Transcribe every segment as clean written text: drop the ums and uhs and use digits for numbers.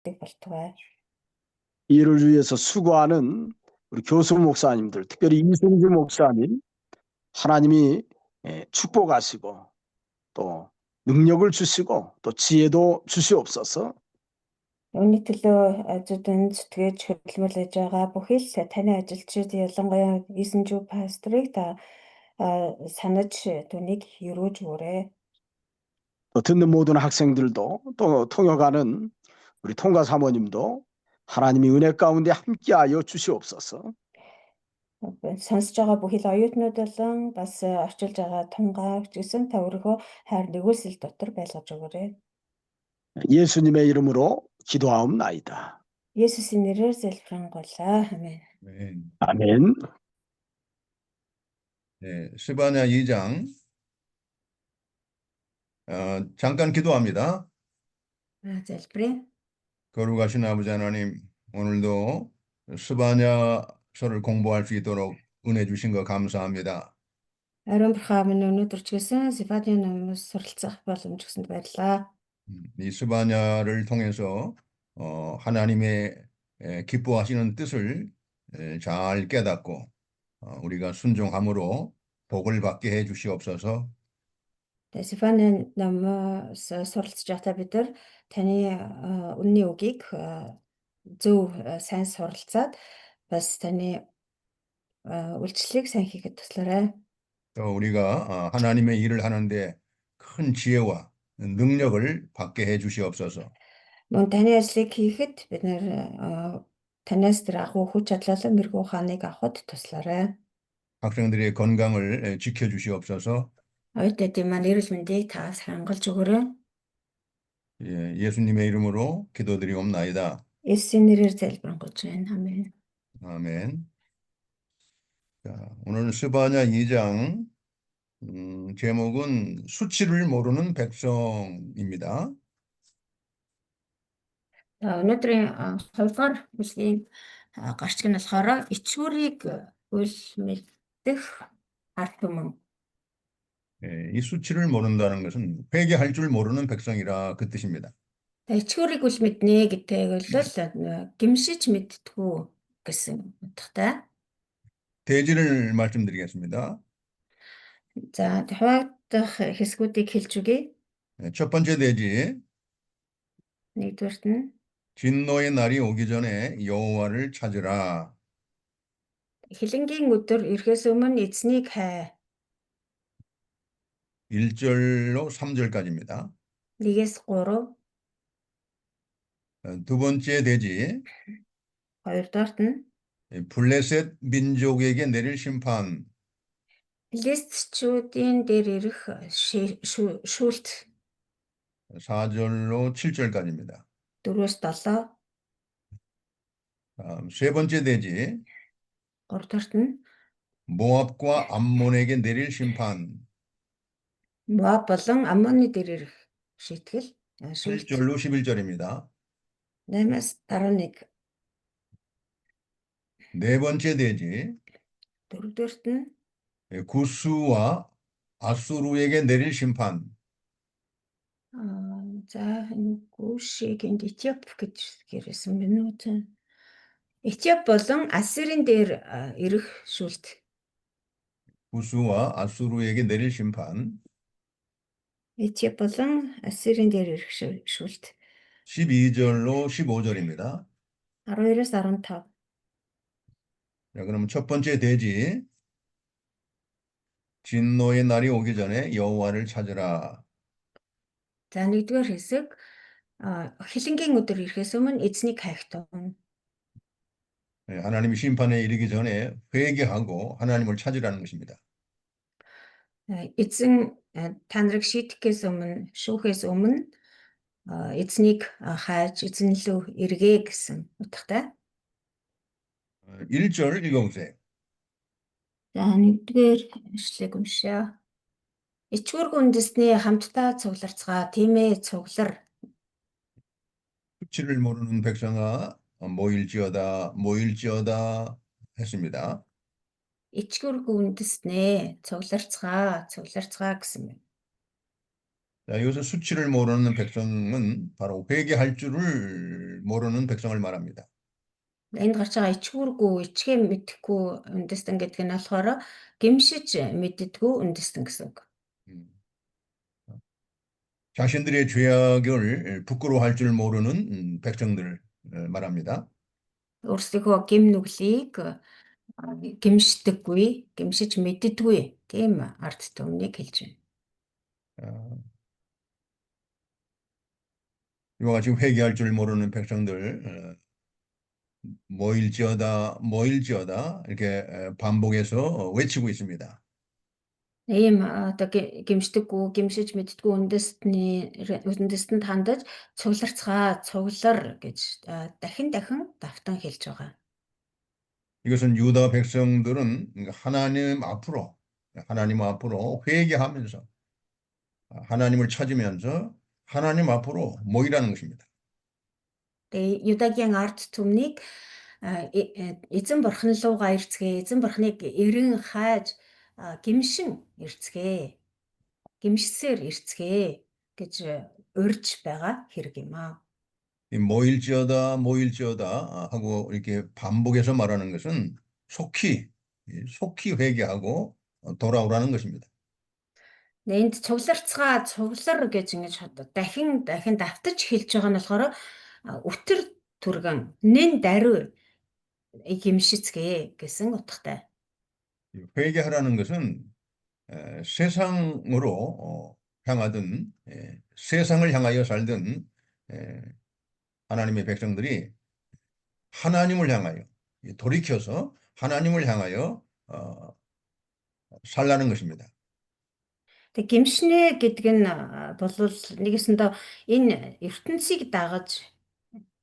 болтугай. 이를 위해서 수고하는 우리 교수 목사님들, 특별히 이승주 목사님, 하나님이 축복하시고 또 능력을 주시고 또 지혜도 주시옵소서. Үүний төлөө зүдэнд сэтгэж хөдөлмөрлөж байгаа бүхий л таны ажилчид ялангуяа Исэнжүү пасторыг та санаж түүнийг өрөөж өгөөрэй. 또 듣는 모든 학생들도 또 통역하는 우리 통가 사모님도 하나님이 은혜 가운데 함께하여 주시옵소서. Сонсож байгаа бүхий л оюутнууд болон бас орчилж байгаа тунгаагч гэсэн та өөрийнхөө хайр нэгүүлсэл дотор байлгаж өгөөрэй. 예수님의 이름으로 기도하옵나이다. 예수의 нэрээр залбирanгуйлаа. 아멘. 아멘. 아멘. 네, 스바냐 2장 잠깐 기도합니다. залбирая. 거룩하신 아버지 하나님, 오늘도 스바냐서를 공부할 수 있도록 은혜 주신 거 감사합니다. Ариун бурхан минь өнөөдөр ч гэсэн Сефадийн номоос суралцах боломж өгсөнд баярлалаа. 이 스바냐를 통해서 하나님의 기뻐하시는 뜻을 잘 깨닫고 우리가 순종함으로 복을 받게 해 주시옵소서. Сефадийн номоос суралцж байхдаа бид нар таны үнний үгийг зөв сайн суралцаад бас таны үйлчлэлийг сайн хийхэд туслаарай. 또 우리가 하나님의 일을 하는데 큰 지혜와 능력을 받게 해 주시옵소서. Мөн таны ажлыг хийхэд бид нэр танаас тэр агуу хүч чадлаа мэрэгүү хааныг авахд туслаарай. 학생들의 건강을 지켜 주시옵소서. Оюутнуудын маань эрүүл мэндийг та хангалтж өгөөрэй. 예, 예수님의 이름으로 기도드리옵나이다. 예수의 нэрээр залбирanгуйж байна. 아멘. 아멘. 자, 오늘 스바냐 2장 제목은 수치를 모르는 백성입니다. Өнөөдрийн 2-р бүлгийн гарчиг нь болохоор ичгүүрийг үл мэдэх ард түмэн. 예, 이 수치를 모른다는 것은 회개할 줄 모르는 백성이라 그 뜻입니다. Ичгүүрийг үл мэднэ гэдэг бол гимшиж мэдтгүү гэсэн утгатай. 대지를 말씀드리겠습니다. За хуваагдах хэсгүүдийг хэлж өгье. 예, 첫 번째 대지, Нэгдүгээрт нь 진노의 날이 오기 전에 여호와를 찾으라. хилэнгийн өдөр ирэхээс өмнө эзнийг хай. 1절로 3절까지입니다. 1-3. 두 번째 대지, Хоёрдугаарт нь 블레셋 민족에게 내릴 심판. филистичүүдийн дээр ирэх шүүлт 4절로 7절까지입니다. 4-7. 세 번째 대지, Гуравдугаарт нь 모압과 암몬에게 내릴 심판. Моаб болон Аммоны дээр ирэх шийтгэл шүүлт 7절로 11절입니다. 8-11. 네 번째 대지, Дөрөвдүгээрт нь 구스와 아수르에게 내릴 심판. за энэ Гүшиг энд Этиоп гэж гэрсэн байна уу та. Этиоп болон Ассирийн дээр ирэх шүүлт. 구스와 아수르에게 내릴 심판. Этиоп болон Ассирийн дээр ирэх шүүлт 12절로 15절입니다. 12-15. 자, 그럼 첫 번째 대지, 진노의 날이 오기 전에 여호와를 찾으라. За нэгдүгээр хэсэг хилэнгийн өдөр ирэхээс өмнө эзнийг хайх тун. 하나님이 심판에 이르기 전에 회개하고 하나님을 찾으라는 것입니다. Эзэн та нарыг шийтгэхээс өмнө, шүүхээс өмнө эзнийг хайж эзэн лөө эргээ гэсэн утгатай. 1절 읽어보세요. За нэгдүгээр ишлэгийг уншаа. Ичгүүрг үндэсний хамтдаа цугларцгаа тиймээ цуглар. 수치를 모르는 백성아 모일지어다 모일지어다 했습니다. Ичгүүрг үндэснээ цугларцгаа гэсэн юм. 자, 이것은 수치를 모르는 백성은 바로 회개할 줄을 모르는 백성을 말합니다. Энд гарч байгаа ичгүүргүй, ичгээ мэдхгүй үндэстэн гэдэг нь болохоор гимшиж мэддэггүй үндэстэн гэсэн үг. 음. 자신들의 죄악을 부끄러워할 줄 모르는 백성들을 말합니다. Өөрсдийнхөө гим нүглийг гимшдэггүй, гимшиж мэддэггүй тийм ард түмнийг хэлж байна. 어, 이와 같이 회개할 줄 모르는 백성들 모일지어다 모일지어다 이렇게 반복해서 외치고 있습니다. Ийм одоо гимшдэггүй, гимшиж мэддэггүй үндэстэнд хандаж цугларцгаа, цуглар гэж дахин давтан хэлж байгаа. 이것은 유다 백성들은 하나님 앞으로 회개하면서 하나님을 찾으면서 하나님 앞으로 모이라는 것입니다. Тэгээ Юдагийн ард түмнийг эзэн бурхан руугаа ирцгээ, эзэн бурханыг эрен хайж гимшин ирцгээ, гимшсээр ирцгээ гэж урьж байгаа хэрэг юм аа. 이 모일지어다 하고 이렇게 반복해서 말하는 것은 속히 회개하고 돌아오라는 것입니다. Энд цугларцгаа, цуглар гэж ингэж дахин давтаж хэлж байгаа нь болохоор өтөр түргэн нэн даруй гимшицгээ гэсэн утгатай. 회개하라는 것은 세상으로 향하든 세상을 향하여 살든 하나님의 백성들이 하나님을 향하여 돌이켜서 하나님을 향하여 살라는 것입니다. Тэг гимшнэ гэдэг нь болвол нэгэсэндээ энэ ертөнцийг дагаж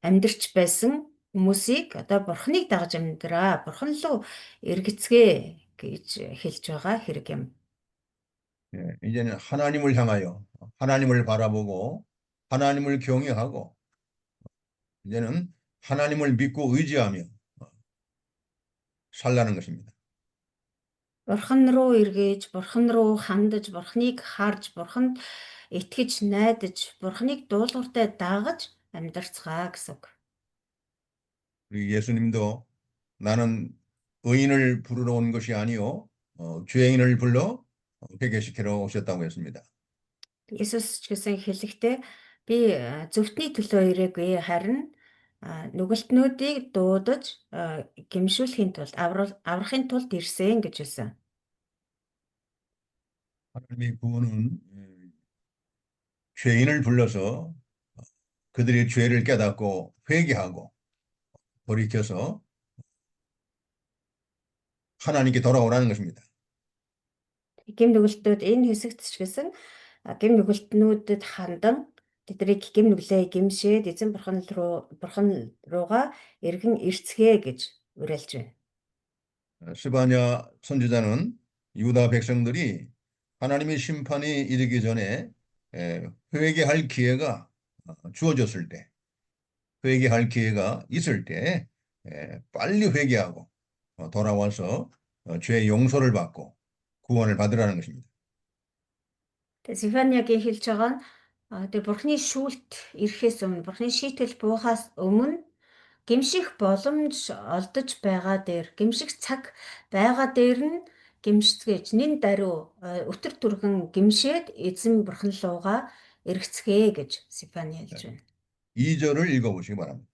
амьдрч байсан хүмүүсийг одоо бурхныг дагаж амьдраа, бурхан руу эргэцгээ гэж хэлж байгаа хэрэг юм. 이제는 하나님을 향하여 하나님을 바라보고 하나님을 경외하고 이제는 하나님을 믿고 의지하며 살라는 것입니다. Бурхан руу эргэж, бурхан руу хандаж, бурхныг харж, бурханд итгэж, найдаж, бурхныг дуулууртай дагаж амьдрцгаа гэсэн үг. 우리 예수님도 나는 의인을 부르러 온 것이 아니요 죄인을 불러 회개시키러 오셨다고 했습니다. Иесус ч гэсэн хэлэхдээ би зөвхтний төлөө ирээгүй, харин нүгэлтнүүдийг дуудаж гимшүүлэхийн тулд, аврахын тулд ирсэн гэж хэлсэн. 하나님의 구원은 죄인을 불러서 그들의 죄를 깨닫고 회개하고 돌이켜서 하나님께 돌아오라는 것입니다. Гим нүгэлтүүд энэ хэсэгт ч гэсэн гим нүгэлтнүүдэд хандан тэднийг гим нүглээ гимшээд эзэн бурхан руугаа эргэн ирцгээ гэж уриалж байна. 스바냐 선지자는 유다 백성들이 하나님의 심판이 이르기 전에 회개할 기회가 주어졌을 때, 회개할 기회가 있을 때 빨리 회개하고 돌아와서 죄의 용서를 받고 구원을 받으라는 것입니다. Зефаниягийн хэлж байгаа нь тэр бурхны шүүлт ирэхээс өмнө, бурхны шийтгэл буухаас өмнө гимших боломж олдож байгаа дээр, гимших цаг байгаа дээр нь гимшцгээж нэн даруй өтөр түргэн гимшээд эзэн бурхан руугаа эргэцгээ гэж Зефания хэлж байна. 2절을 읽어보시기 바랍니다.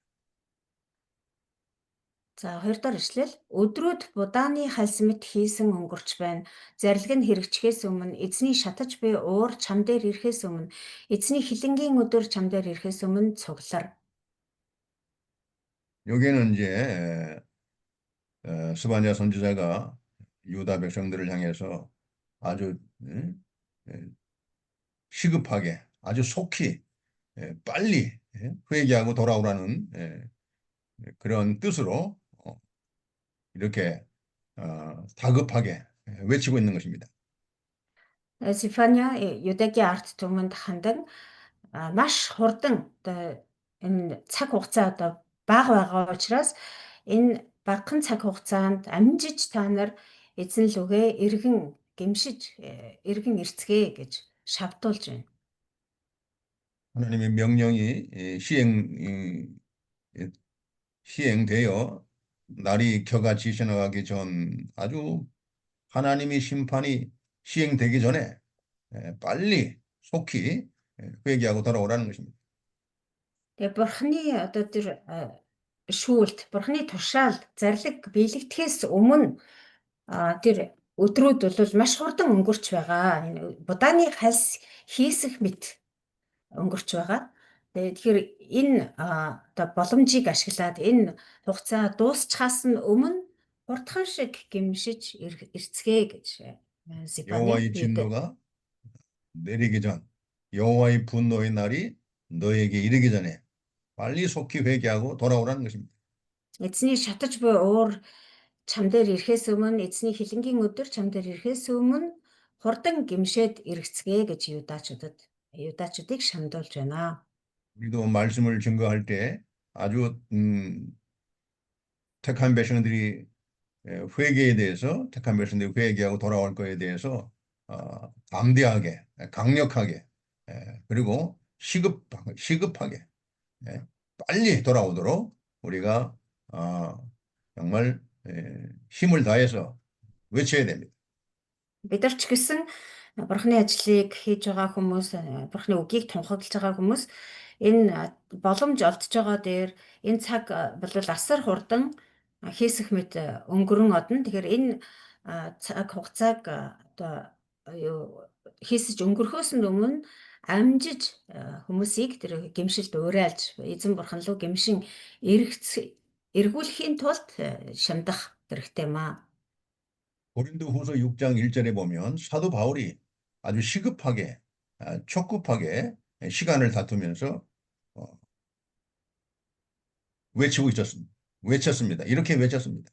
За 2 дахь ишлэл өдрүүд будааны хальсан мэт хийсэн өнгөрч байна. Зарлиг нь хэрэгжихээс өмнө эзний шатаж буй уур чам дээр ирэхээс өмнө эзний хилэнгийн өдөр чам дээр ирэхээс өмнө цуглар. 여기는 이제 스바냐 선지자가 유다 백성들을 향해서 아주 시급하게 아주 속히 빨리 회개하고 돌아오라는 그런 뜻으로 이렇게 다급하게 외치고 있는 것입니다. Зефания Юдагийн ард түмэнд хандан маш хурдан энэ цаг хугацаа одоо бага байгаа учраас энэ багахан цаг хугацаанд амжиж та нар эзэн лүгээ эргэн гимшиж эргэн ирцгээ гэж шавтуулж байна. 하나님의 명령이 시행되어 날이 켜가 지나가기 전 아주 하나님의 심판이 시행되기 전에 빨리 속히 회개하고 돌아오라는 것입니다. Тэгээ бурхны одоо тэр шүүлт, бурхны тушаал, зарлиг биелэгдэхээс өмнө тэр өдрүүд бол маш хурдан өнгөрч байгаа. Энэ будааны хальс хийсэх мэт өнгөрч байгаа. Тэгэхээр энэ одоо боломжийг ашиглаад энэ хугацаа дуусчихаас нь өмнө хурдхан шиг гимшиж ирцгээ гэж Зипаны 여호와의 진노가 내리기 전, 여호와의 분노의 날이 너에게 이르기 전에 빨리 속히 회개하고 돌아오라는 것입니다. эзний шатаж буй уур чам дээр ирэхээс өмнө, эзний хилэнгийн өдөр чам дээр ирэхээс өмнө хурдан гимшээд иргэцгээ гэж юудаачдыг шамдуулж байна. 우리도 말씀을 증거할 때 아주 택한 백성들이 회개에 대해서 택한 백성들이 회개하고 돌아올 거에 대해서 담대하게 강력하게 그리고 시급하게 빨리 돌아오도록 우리가 정말 힘을 다해서 외쳐야 됩니다. Бид нар ч гэсэн бурхны ажлыг хийж байгаа хүмүүс, бурхны үгийг тунхаглаж байгаа хүмүүс энэ боломж олдж байгаа дээр энэ цаг бол асар хурдан хийсэх мэт өнгөрөн одно. Тэгэхээр энэ цаг хугацааг одоо юу хийсэж өнгөрөхөөс өмнө амжиж хүмүүсийг тэр гимшилд уурайлж эзэн бурхан руу гимшин эргүүлэхийн тулд шамдах хэрэгтэй маа. 고린도후서 6장 1절에 보면 사도 바울이 아주 시급하게 촉급하게 시간을 다투면서 외쳤습니다. 이렇게 외쳤습니다.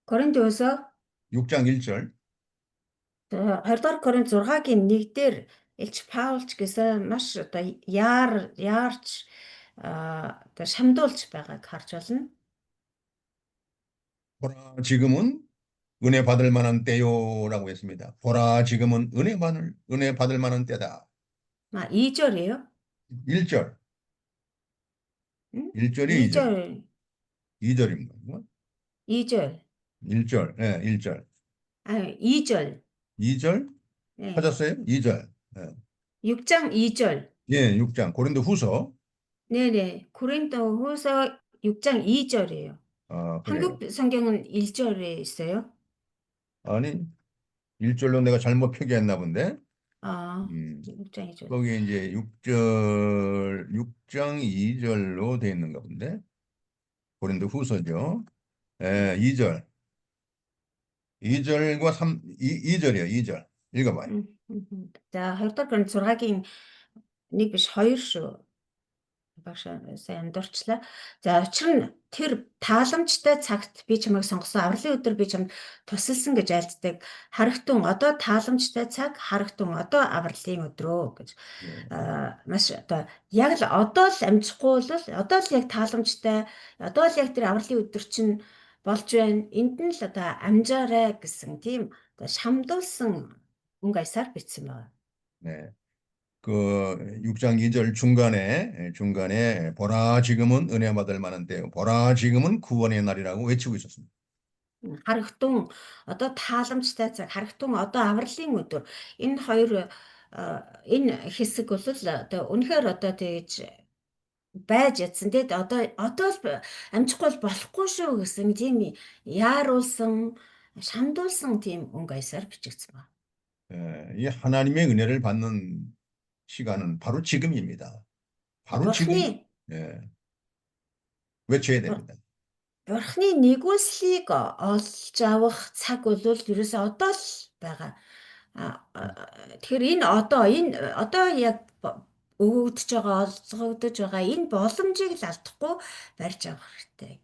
Коринтоосо 6장 1절 2-р Коринт 6-гийн 1-дээр Илч Паулч гэсэн маш одоо яарч одоо шамдуулж байгааг харж байна. 보라 지금은 은혜 받을 만한 때요라고 했습니다. 보라 지금은 은혜 받을 만한 때다. 2절이에요? 1절. 응? 1절이 2절. 2절입니다. 2절. 1절. 네, 1절. 2절. 2절? 네. 찾았어요? 2절. 네. 6장 2절. 예, 6장. 고린도후서. 네네. 고린도후서 6장 2절이에요. 그래요. 한국 성경은 1절에 있어요? 아니, 1절로 내가 잘못 표기했나 본데. 6장 2절. 거기 이제 6장 2절로 돼 있는가 본데. 고린도후서죠. 예, 2절. 2절과 2절이에요. 2절. 읽어봐요. За 2-р Коринт 6-гийн 1 биш 2 шүү. Багш сайн дурчлаа. За учир нь тэр тааламжтай цагт би чамайг сонгосон авралын өдөр би чамд тусалсан гэж айлддаг. Харагтун одоо тааламжтай цаг, харагтун одоо авралын өдрөө гэж. Маш одоо яг л одоо л амжихгүй бол одоо л яг тааламжтай, одоо л яг тэр авралын өдөр чинь болж байна. Энд нь л одоо амжаарай гэсэн тийм одоо шамдуулсан өнгө аясаар бичсэн байна. 네. 그 6장 2절 중간에 보라 지금은 은혜 받을 만한 때, 보라 지금은 구원의 날이라고 외치고 있었습니다. Харагтун одоо тааламжтай цаг, харагтун одоо авралын өдөр. Энэ хоёр энэ хэсэг бол одоо үнэхээр одоо тэгж байж ядсан тэгээд одоо л амжихгүй болохгүй шүү гэсэн тийм яаруулсан, шамдуулсан тийм өнгө аясаар бичигдсэн байна. 이 하나님의 은혜를 받는 시간은 바로 지금입니다. 바로 지금 외쳐야 됩니다. Бурхны нэгүүлслийг олж авах цаг бол ерөөсөө одоо л байгаа. Тэгэхээр энэ одоо яг өгөгдөж байгаа, олзгогдож байгаа энэ боломжийг л алдахгүй барьж авах хэрэгтэй.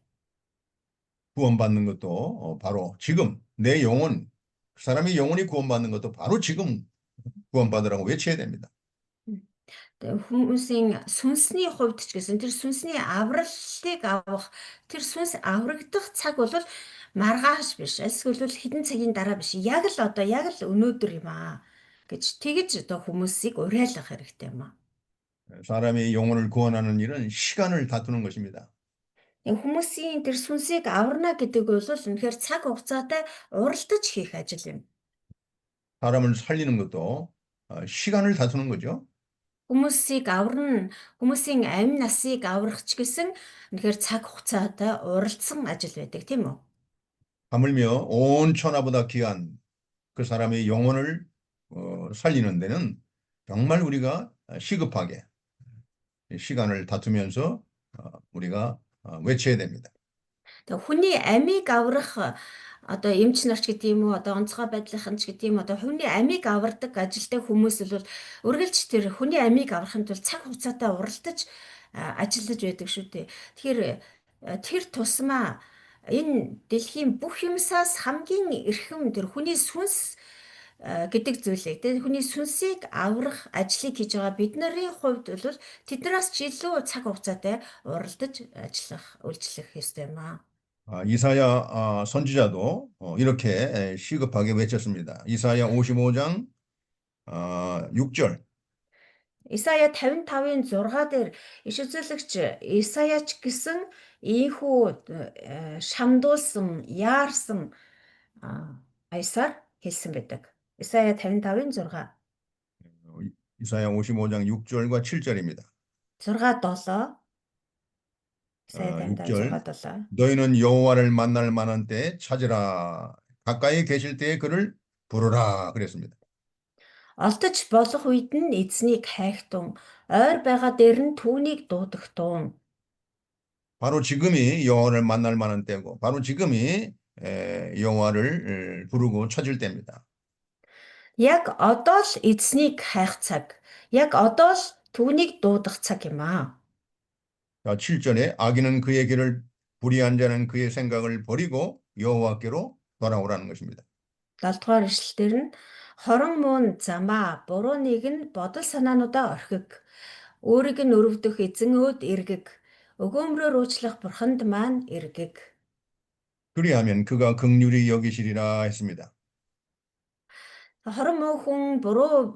구원받는 것도 바로 지금 내 영혼, 그 사람의 영혼이 구원받는 것도 바로 지금 구원받으라고 외쳐야 됩니다. Хүмүүсийн сүнсний хувьд ч гэсэн тэр сүнсний авралыг авах тэр сүнс аврагдах цаг бол маргааш биш эсвэл хэдэн цагийн дараа биш яг л одоо яг л өнөөдөр юм аа гэж тэгж одоо хүмүүсийг уриалгах хэрэгтэй юм аа. 사람의 영혼을 구원하는 일은 시간을 다투는 것입니다. Хүмүүсийн тэр сүнсийг аварна гэдэг бол үнэхээр цаг хугацаатай уралдаж хийх ажил юм. 사람을 살리는 것도 시간을 다투는 거죠. Хүмүүсийг аварна, хүмүүсийн амь насыг аврах ч гэсэн үнэхээр цаг хугацаатай уралдсан ажил байдаг, тийм үү? 하물며 온 천하보다 귀한 그 사람의 영혼을 살리는 데는 정말 우리가 시급하게 시간을 다투면서 우리가 외쳐야 됩니다. Тэгээ хүний амийг аврах одоо эмч нарч гэдэг юм уу, одоо онцгой байдлынхан ч гэдэг юм уу, одоо хүний амийг авардаг ажилтай хүмүүс бол үргэлж тэр хүний амийг аврахын тулд цаг хугацаатай уралдаж ажиллаж байдаг шүү дээ. Тэгэхээр тэр тусмаа энэ дэлхийн бүх юмсаас хамгийн эрхэм тэр хүний сүнс гэдэг зүйлийг тэр хүний сүнсийг аврах ажлыг хийж байгаа бидний хувьд бол тэднээс ч илүү цаг хугацаатай уралдаж үйлчлэх ёстой юм аа. 이사야 선지자도 이렇게 시급하게 외쳤습니다. 이사야 55장 6절. Исая 55-ын 6 дээр иш үзүүлэгч Исаяч гэсэн ийхүү шамдуулсан, яарсан аясаар хэлсэн байдаг. Исая 55-ын 6. 이사야 55장 6절과 7절입니다. 6 7. Исая 55 6절. 6 7. 너희는 여호와를 만날 만한 때에 찾으라. 가까이 계실 때에 그를 부르라 그랬습니다. Олдож болох үед нь эзнийг хайхтун, ойр байгаа дээр нь түүнийг дуудахтун. 바로 지금이 여호와를 만날 만한 때고 바로 지금이 여호와를 부르고 찾을 때입니다. Яг одоо л эзнийг хайх цаг. Яг одоо л түүнийг дуудах цаг юм аа. 자, 7절에 악인은 그의 길을 불의한 자는 그의 생각을 버리고 여호와께로 돌아오라는 것입니다. 7 дугаар ишлэлээр нь хорон муун замаа буруу нэг нь бодол санаануудаа орхиг. Өөрийг нь өрөвдөх эзэн өөд эргэг. Өгөөмрөөр уучлах бурханд маань эргэг. 그리하면 그가 긍휼히 여기시리라 했습니다. Хорон муу хүн буруу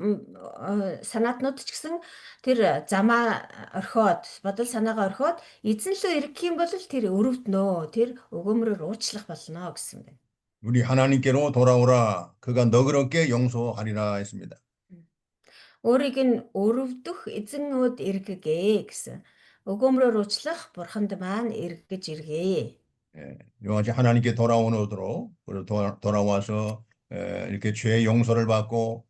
санаатнууд ч гэсэн тэр замаа орхиод, бодол санаагаа орхиод эзэн лөө эргэх юм бол тэр өрөвднөө. Тэр өгөөмрөөр уучлах болно гэсэн байна. 우리 하나님께로 돌아오라. 그가 너그럽게 용서하리라 했습니다. Өөрийг нь өрөвдөх эзэн өөд эргэгээ гэсэн. Өгөөмрөөр уучлах бурханд маань эргэж иргээ. 이와 같이 하나님께 돌아오도록 돌아와서 이렇게 죄의 용서를 받고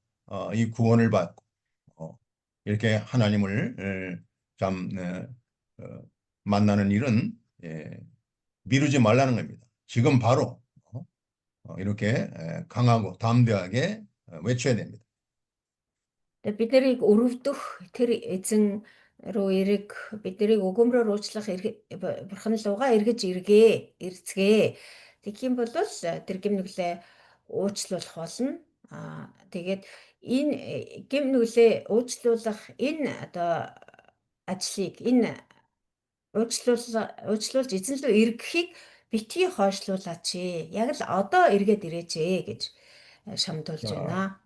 이 구원을 받고 이렇게 하나님을 참 만나는 일은 미루지 말라는 겁니다. 지금 바로 이렇게 강하고 담대하게 외쳐야 됩니다. Тэгээ бид нарыг өрөвдөх тэр эзэн рүү эрэг, биднийг өгөөмрөөр уучлах бурхан лугаа эргэж иргээ, эрцгээ. Тэгэх юм бол тэр гимнүглээ уучлуулах болно. Тэгээд энэ гимнүглээ уучлуулах энэ одоо ажлыг энэ уучлуулж эзэн рүү эргэхийг битгий хойшлуулаач. Яг л одоо эргээд ирээч гэж шамдуулж байна.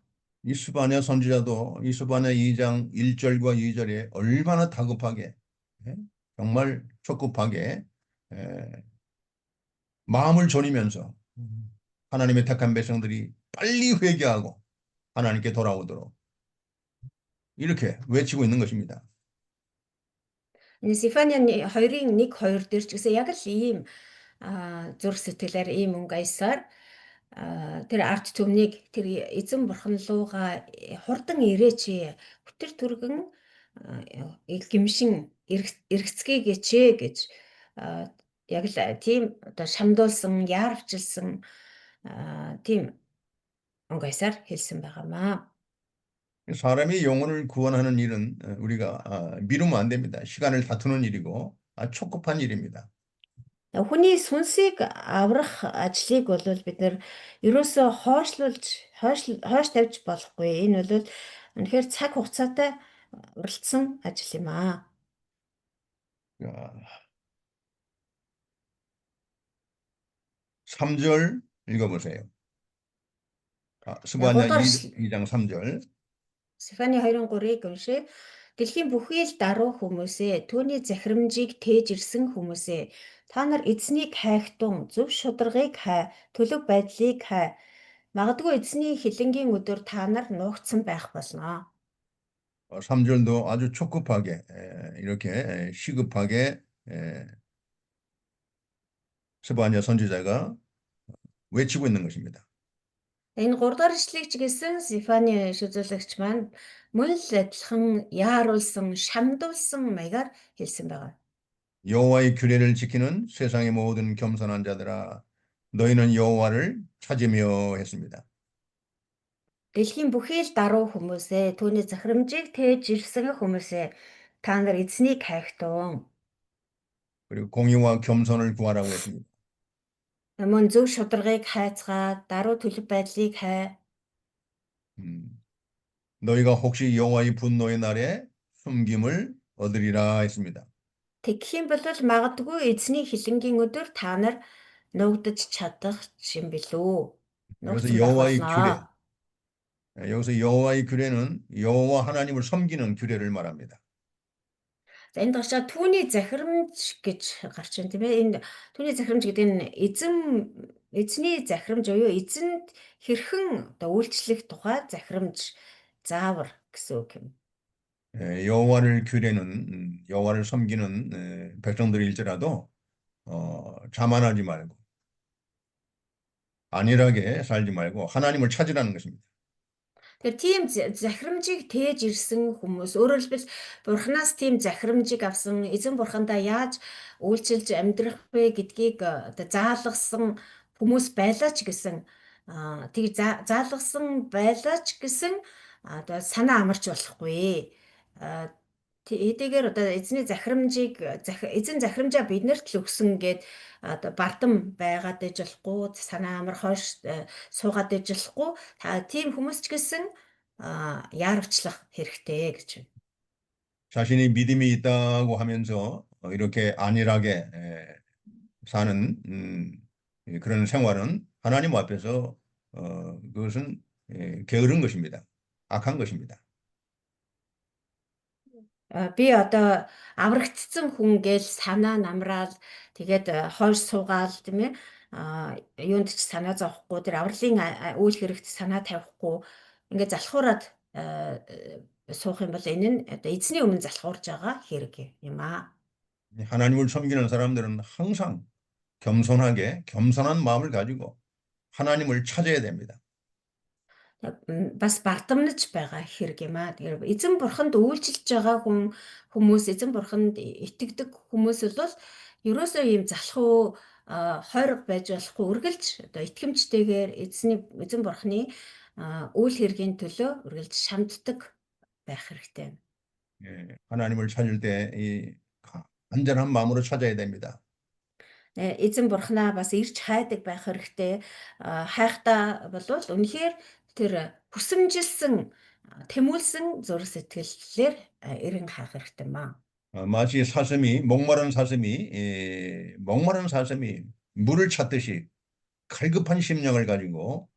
이스바냐 선지자도 이스바냐 2장 1절과 2절에 얼마나 다급하게 정말 촉급하게 마음을 졸이면서 하나님의 택한 백성들이 빨리 회개하고 하나님께 돌아오도록 이렇게 외치고 있는 것입니다. Сифаня 2-ын 1-2 дээр ч гэсэн яг л ийм зүрх сэтгэлээр ийм өнгө аясаар тэр арт түмнийг тэр эзэн бурхан луугаа хурдан ирээч, хүтэр түргэн гимшин эргэцгээгээч гэж яг л тийм одоо шамдуулсан, яарвчилсан тийм өнгө аясаар хэлсэн байгаамаа. 사람이 영혼을 구원하는 일은 우리가 미루면 안 됩니다. 시간을 다투는 일이고 촉급한 일입니다. Хүний сүнсийг аврах ажлыг бол бид нэр ерөөсөө хойш тавьж болохгүй. Энэ бол үнэхээр цаг хугацаатай уралдсан ажил юм аа. 3절 읽어보세요. 스바냐 2장 3절. Сифаня 2-3-ыг уншия. Дэлхийн бүхий л даруй хүмүүсээ, түүний захирамжийг тээж ирсэн хүмүүсээ, та нар эзнийг хайхтун, зөв шударгыг хай, төлөв байдлыг хай. Магадгүй эзний хилэнгийн өдөр та нар нуугдсан байх болно. 3절도 아주 촉급하게 이렇게 시급하게 스바냐 선지자가 외치고 있는 것입니다. Энэ 3 дугаар ишлэгийг ч гэсэн Стефаны шүзүүлэгч маань мөн л адилхан яаруулсан, шамдуулсан маягаар хэлсэн байгаа. 여호와의 규례를 지키는 세상의 모든 겸손한 자들아 너희는 여호와를 찾으며 했습니다. Дэлхийн бүхий л даруй хүмүүсээ, түүний захирамжийг тээж ирсэн хүмүүсээ, та нар эзнийг хайхтун. 그리고 공의와 겸손을 구하라고 했습니다. Мөн зөв шударгыг хайцгаа, даруй төлөв байдлыг хай. 너희가 혹시 여호와의 분노의 날에 숨김을 얻으리라 했습니다. Тэгэх юм бол магадгүй эзний хилэнгийн өдөр та нар нуугдаж чадах юм билүү. 여기서 Нуугдсан байх 여호와의 규례, болно. 여기서 여호와의 규례는 여호와 하나님을 섬기는 규례를 말합니다. За энд гарчаа түүний захирамж гэж гарч байна тийм ээ. Энэ түүний захирамж гэдэг нь эзний захирамж буюу эзэнд хэрхэн одоо үйлчлэх тухай захирамж заавар гэсэн үг юм. 여호와를 여호와를 섬기는 백성들일지라도 자만하지 말고 안일하게 살지 말고 하나님을 찾으라는 것입니다. Тэгэхээр тийм захирамжийг тээж ирсэн хүмүүс өөрөөр хэлбэл бурхнаас тийм захирамжийг авсан эзэн бурхандаа яаж үйлчилж амьдрах вэ гэдгийг одоо заалгасан хүмүүс байлаа ч гэсэн тийг заалгасан байлаа ч гэсэн одоо санаа амарч болохгүй. Хэдийгээр одоо эзэн захирамжаа биднэрт л өгсөн гэд одоо бардам байгаад иж болохгүй, санаа амар хойш суугаад иж болохгүй. Тийм хүмүүс ч гэсэн яарвчлах хэрэгтэй гэж байна. 자신이 믿음이 있다고 하면서 이렇게 안일하게 사는 그런 생활은 하나님 앞에서 그것은 게으른 것입니다. 악한 것입니다. Би одоо аврагдсан хүн гээл санаа намраал тэгээд хойш суугаал тийм ээ юунд ч санаа зовхгүй тэр авралын үйл хэрэгт санаа тавихгүй ингээд залхуураад суух юм бол энэ нь одоо эзний өмнө залхуурж байгаа хэрэг юм аа. 하나님을 섬기는 사람들은 항상 겸손한 마음을 가지고 하나님을 찾아야 됩니다. Бас бардамнаж байгаа хэрэг юм аа. Тэгэхээр эзэн бурханд үйлчилж байгаа хүмүүс эзэн бурханд итгэдэг хүмүүс бол ерөөсөө ийм залхуу хойрог байж болохгүй үргэлж одоо итгэмжтэйгээр эзэн бурханы үйл хэргийн төлөө үргэлж шамддаг байх хэрэгтэй. 하나님을 찾을 때 이 안전한 마음으로 찾아야 됩니다. Эзэн бурхнаа бас ирж хайдаг байх хэрэгтэй. Хайхдаа болвол үнэхээр тэр хүсэмжилсэн тэмүүлсэн зур сэтгэлээр эрен хаах хэрэгтэй маа. 마치 목마른 사슴이 물을 찾듯이 갈급한 심령을 가지고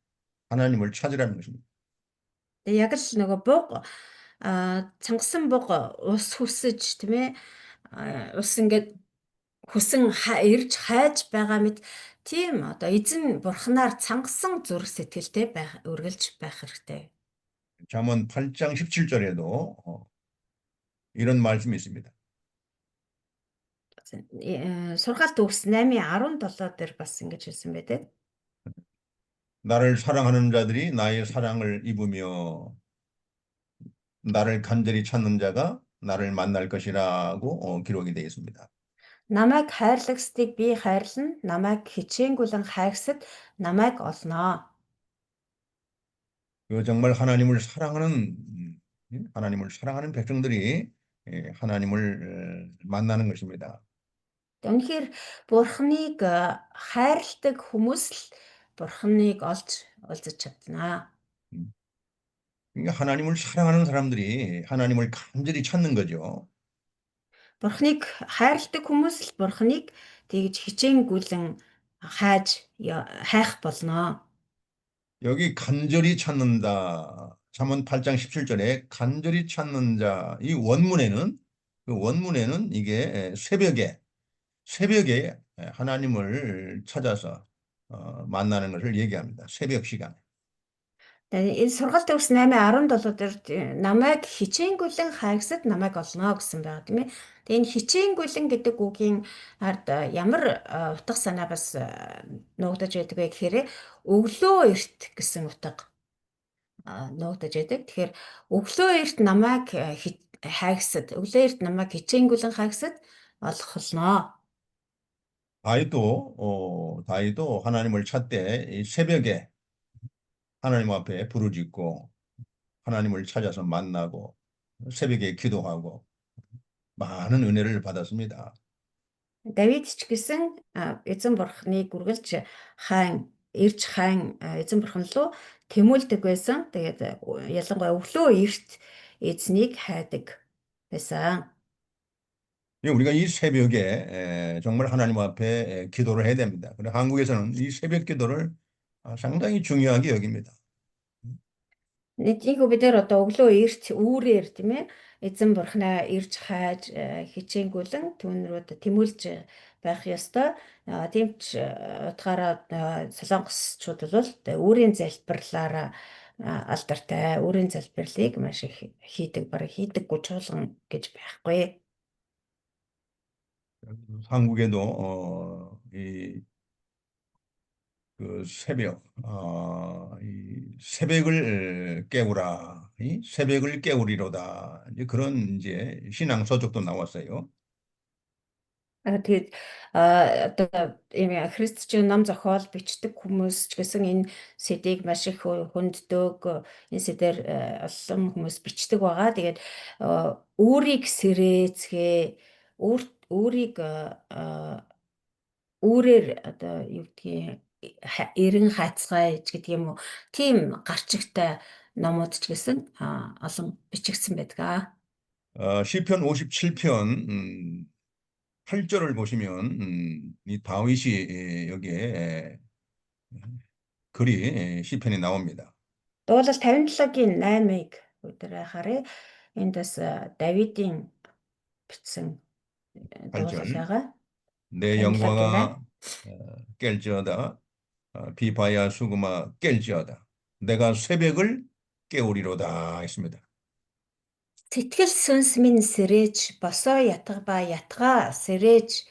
하나님을 찾으라는 것입니다. Яг л нөгөө буг цангасан буг ус хүсэж тийм ээ ус ингээд хүсэн ирж хайж байгаа мэт тийм одоо эзэн бурхнаар цангасан зүрх сэтгэлтэй үргэлж байх хэрэгтэй. 잠언 8장 17절에도 이런 말씀이 있습니다. Сургаалт төгс 8:17 дээр бас ингэж хэлсэн байдаг. 나를 사랑하는 자들이 나의 사랑을 입으며 나를 간절히 찾는 자가 나를 만날 것이라고 기록이 되어 있습니다. Намайг хайрлагсдыг би хайрлана, намайг хичээнгүлэн хайрсад намайг олноо. 정말 하나님을 사랑하는 백성들이 하나님을 만나는 것입니다. Үнэхээр бурхныг хайрладаг хүмүүс л бурхныг олж уулзаж чадна. 그러니까 하나님을 사랑하는 사람들이 하나님을 간절히 찾는 거죠. Бурхныг хайрладаг хүмүүс л бурхныг тэгж хичээнгүлэн хайх болно. 여기 간절히 찾는다 잠언 8장 17절에 간절히 찾는 자, 이 원문에는 이게 새벽에 하나님을 찾아서 만나는 것을 얘기합니다. 새벽 시간에. Тэгээ энэ сургалт төгс 8:17 дээр намайг хичээнгүйлэн хайгсад намайг олно гэсэн байгаа тийм ээ. Тэгээ энэ хичээнгүйлэн гэдэг үгийн ард ямар утга санаа бас нуугдаж байдаг вэ гэхээр өглөө эрт гэсэн утга нуугдаж байдаг. Тэгэхээр өглөө эрт намайг хайгсад, өглөө эрт намайг хичээнгүйлэн хайгсад олох болно. 다윗도 하나님을 찾되 이 새벽에 하나님 앞에 부르짖고 하나님을 찾아서 만나고 새벽에 기도하고 많은 은혜를 받았습니다. Давид ч гэсэн эзэн бурхныг үргэлж ирж хаан эзэн бурхан руу тэмүүлдэг байсан. Тэгээд ялангуяа өглөө эрт эзнийг хайдаг байсан. 우리가 이 새벽에 정말 하나님 앞에 기도를 해야 됩니다. 그래 한국에서는 이 새벽 기도를 상당히 중요하게 여깁니다. Нэгэнхүү бид нэр одоо өглөө эрт үүрээр тийм ээ эзэн бурхнаа ирж хайж хичээнгүйлэн түүн рүү тэмүүлж байх ёстой. Тийм ч утгаараа солонгосчууд бол үүрийн залбирлаараа алдартай үүрийн залбирлыг маш их хийдэг, бараг хийдэггүй чуулган гэж байхгүй. 한국에도 이 새벽을 깨우라, 이 새벽을 깨우리로다. 이제 그런 이제 신앙 서적도 나왔어요. Тэгээд одоо ийм христчийн ном зохиол бичдэг хүмүүс ч гэсэн энэ сэдийг маш их хүнддэг, энэ сэдээр олон хүмүүс бичдэг байгаа. Тэгээд өөрийг сэрээцгээ, өөрийг өөрөөр одоо юу гэдгийг эрен хацгааж гэдэг юм уу. Тийм гарчигтай номууд ч гэсэн олон бичигдсэн байдаг. 시편 57편 8절을 보시면 이 다윗이 여기에 글이 시편에 나옵니다. Дуулал 57-гийн 8-ыг өдөр харъя. Энд бас Давидын бичсэн дуулал байгаа. 내 영광아 깰지어다 비바야 수금아 깰지어다 내가 새벽을 깨우리로다 했습니다. Сэтгэл сүнс минь сэрээж босоо ятга ба ятгаа сэрээж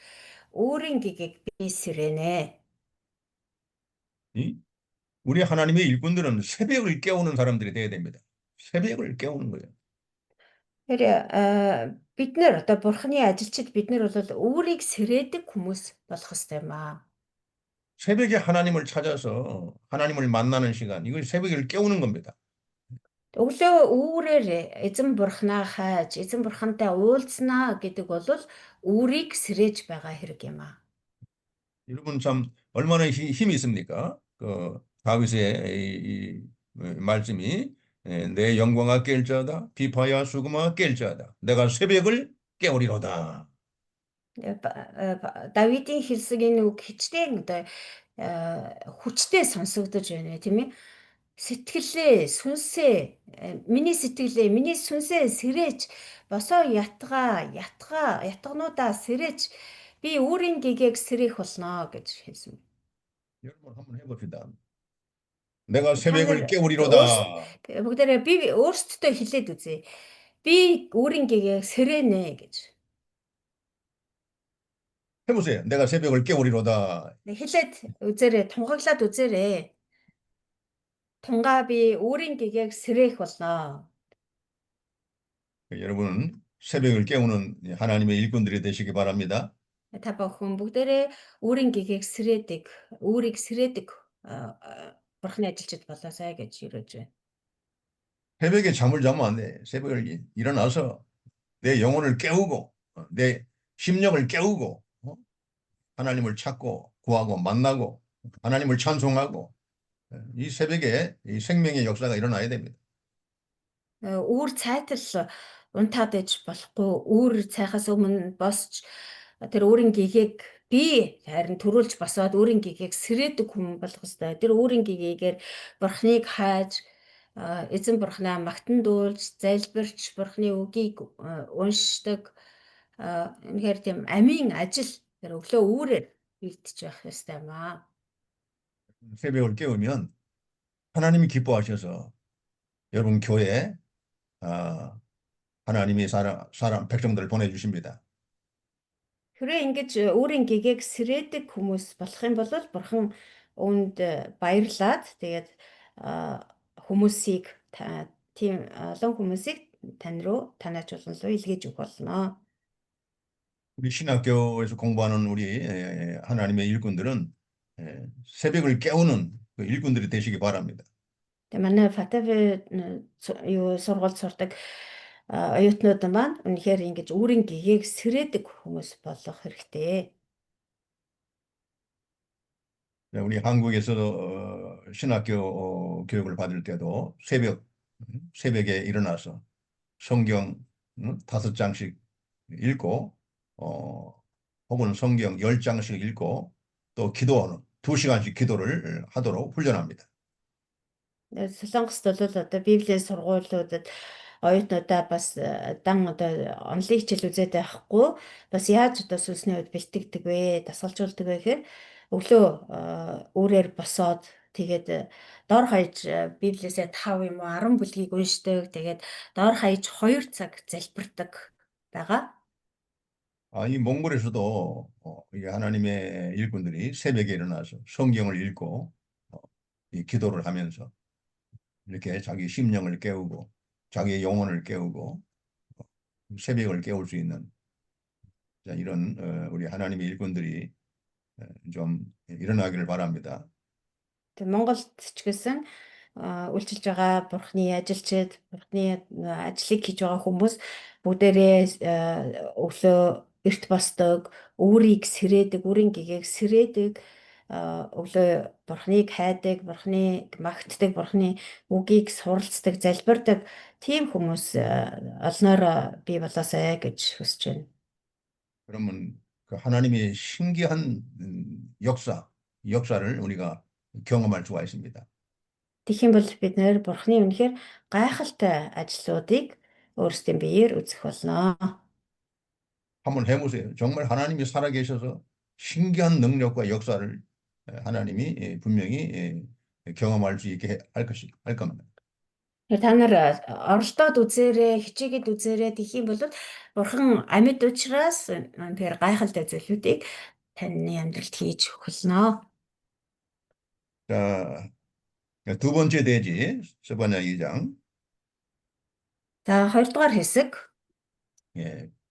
өөрийн гэгийг би сэрэнэ. 우리 하나님의 일꾼들은 새벽을 깨우는 사람들이 돼야 됩니다. 새벽을 깨우는 거예요. Бид нэр одоо бурхны ажилчид бид нар бол өөрийг сэрээдэг хүмүүс болох ёстой юм аа. 새벽에 하나님을 찾아서 하나님을 만나는 시간, 이걸 새벽을 깨우는 겁니다. Өглөө үүрээр эзэн бурхнаа хайж, эзэн бурхантай уулзнаа гэдэг бол өөрийг сэрээж байгаа хэрэг юм аа. 여러분 참 얼마나 힘이 있습니까? 그 다윗의 이 말씀이 내 영광아 깰지어다 비파야 수금아 깰지어다 내가 새벽을 깨우리로다. Давидын хэлсэг энэ үг хичнээн одоо хүчтэй сонсогдож байна тийм ээ. Сэтгэлээ, сүнсээ, миний сэтгэлээ, миний сүнсээ сэрээж босоо ятгануудаа сэрээж би өөрийн гэгээг сэрээх болно гэж хэлсэн. 여러분 한번 해봅시다. 내가 새벽을 깨우리로다. Бүгдээрээ би өөрсдөө хэлээд үзье. Би өөрийн гэгээг сэрэнэ гэж. 해보세요. 내가 새벽을 깨우리로다. хэлээд үзээрэй, тунгаглаад үзээрэй. Тунгаа би өөрийн гэгээг сэрээх болно. 여러분 새벽을 깨우는 하나님의 일꾼들이 되시기 바랍니다. Та бүхэн бүгдээрээ өөрийн гэгээг сэрээдэг, өөрийг сэрээдэг бурхны ажилчид болоосай гэж юрэж байна. 새벽에 잠을 자면 안 돼. 새벽에 일어나서 내 영혼을 깨우고 내 심령을 깨우고 하나님을 찾고 구하고 만나고 하나님을 찬송하고 이 새벽에 이 생명의 역사가 일어나야 됩니다. Үүр цайтал унтаад иж болохгүй, үүр цайхаас өмнө босч тэр өөрийн гэгээг би харин төрүүлж босоод өөрийн гэгээг сэрээдэг хүн болох ёстой. Тэр өөрийн гэгээгээр бурхныг хайж эзэн бурхнаа магтандуулж, залбирч бурхны үгийг уншдаг үнэхээр тийм амийн ажил тэр өглөө үүрээр бэлдэж байх ёстой юм аа. 새벽을 깨우면 하나님이 기뻐하셔서 여러분 교회에 하나님이 사람 백성들을 보내주십니다. Хэрвээ ингэж өөрийн гэгээг сэрээдэг хүмүүс болох юм бол бурхан үүнд баярлаад тэгээд хүмүүсийг тийм олон хүмүүсийг танаачуулсан руу илгээж өгөх болно. 우리 신학교에서 공부하는 우리 하나님의 일꾼들은 새벽을 깨우는 그 일꾼들이 되시기 바랍니다. Тэгээд манай Фатаве сургууль сурдаг оюутнууд маань үнэхээр ингэж өөрийн гэгээг сэрээдэг хүмүүс болох хэрэгтэй. 우리 한국에서 신학교 교육을 받을 때도 새벽에 일어나서 성경 5장씩 읽고 혹은 성경 10장씩 읽고 또 기도하는 2시간씩 기도를 하도록 훈련합니다. Солонгост бол одоо Библийн сургуулиудад оюутнуудаа бас одоо онлайн хичээл үзээд байхгүй бас яаж одоо сүнсний үед бэлтгэдэг вэ, дасгалжуулдаг вэ гэхээр өглөө өөрөөр босоод тэгээд дор хаяж Библиэсээ 5 юм уу 10 бүлгийг уншдаг. Тэгээд дор хаяж 2 цаг залбирдаг байгаа. 이 몽골에서도 이 하나님의 일꾼들이 새벽에 일어나서 성경을 읽고 이 기도를 하면서 이렇게 자기 심령을 깨우고 자기의 영혼을 깨우고 새벽을 깨울 수 있는 이런 우리 하나님의 일꾼들이 좀 일어나기를 바랍니다. Монголд ч гэсэн үйлчилж байгаа бурхны ажилчид, бурхны ажлыг хийж байгаа хүмүүс бүгдээрээ өглөө эрт босдог, өөрийг сэрээдэг, өөрийн гэгээг сэрээдэг, өглөө бурхныг хайдаг, бурхныг магтдаг, бурхны үгийг суралцдаг, залбирдаг тийм хүмүүс олноор бий болоосай гэж хүсэж байна. 그러면 그 하나님의 신기한 역사를 우리가 경험할 수가 있습니다. Тэгэх юм бол бид нэр бурхны үнэхээр гайхалтай ажлуудыг өөрсдийн биеэр үзэх болно. 한번 해보세요. 정말 하나님이 살아계셔서 신기한 능력과 역사를 하나님이 분명히 경험할 수 있게 할 겁니다. Та нар оролдоод үзээрэй, хичээгээд үзээрэй гэх юм бол бурхан амьд учраас тэр гайхалтай зүйлүүдийг таны амьдралд хийж өгнө. 자, 두 번째 대지 스바냐 2장. За хоёрдугаар хэсэг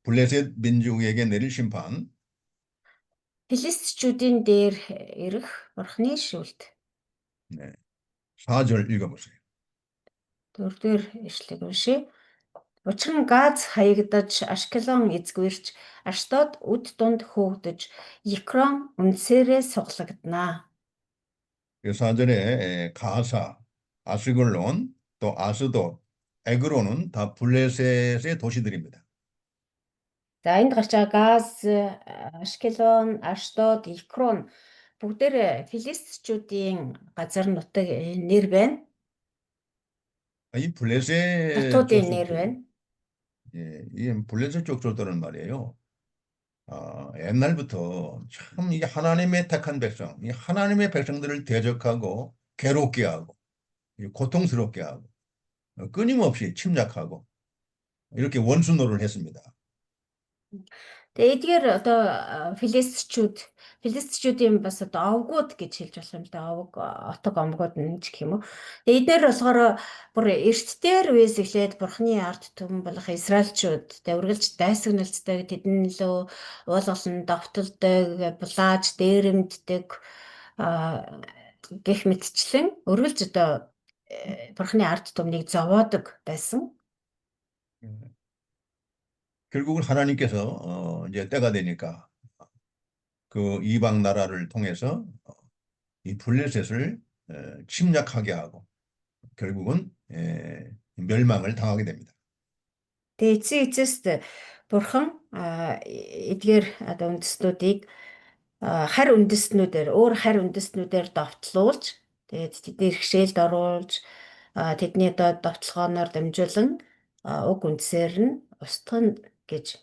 블레셋 민족에게 내릴 심판. Филистичүүдийн дээр ирэх бурхны шүлт. 4절 읽어보세요. 4-р ишлэг уншия. Учир нь Газ хаягдаж, Ашкелон эзгүрч, Аштод үд дунд хөөгдөж, Екрон үнсээрээ суглагдана. 4절에 가사, 아스글론, 또 아스도, 에그론은 다 블레셋의 도시들입니다. За энд гарч байгаа Газ, Ашкелон, Аштод, Екрон бүгдээр филистичүүдийн газар нутаг нэр байна. 이 블레셋 Нутгуудын нэр байна. 이 블레셋 족속들은 말이에요. 옛날부터 참 이게 하나님의 택한 백성, 이 하나님의 백성들을 대적하고 괴롭게 하고 고통스럽게 하고 끊임없이 침략하고 이렇게 원수 노릇을 했습니다. Тэгээ эдгээр одоо филистичүүдийн бас одоо овгууд гэж хэлж болох юм да. Овг, отог омгууд нь ч гэх юм уу. Тэгээ эдгээр болохоор бүр эртдээр үеэс эхлээд бурхны ард түмэн болох Израильчууд ургалж дайсагналцдаг, тэдэн лөө уулгалан довтолдог, булааж дээрэмддэг гэх мэтчлэн ургалж одоо бурхны ард түмнийг зовоодог байсан. 결국은 하나님께서 이제 때가 되니까 그 이방 나라를 통해서 이 블레셋을 침략하게 하고 결국은 멸망을 당하게 됩니다. Тэгээ эцэст бурхан эдгээр одоо үндэстнүүдийг өөр харь үндэстнүүдээр довтлуулж тэгээд тэдний хэрэгшээлд оруулж тэдний одоо довтлогооноор дамжуулан уг үндсээр нь устгана гэж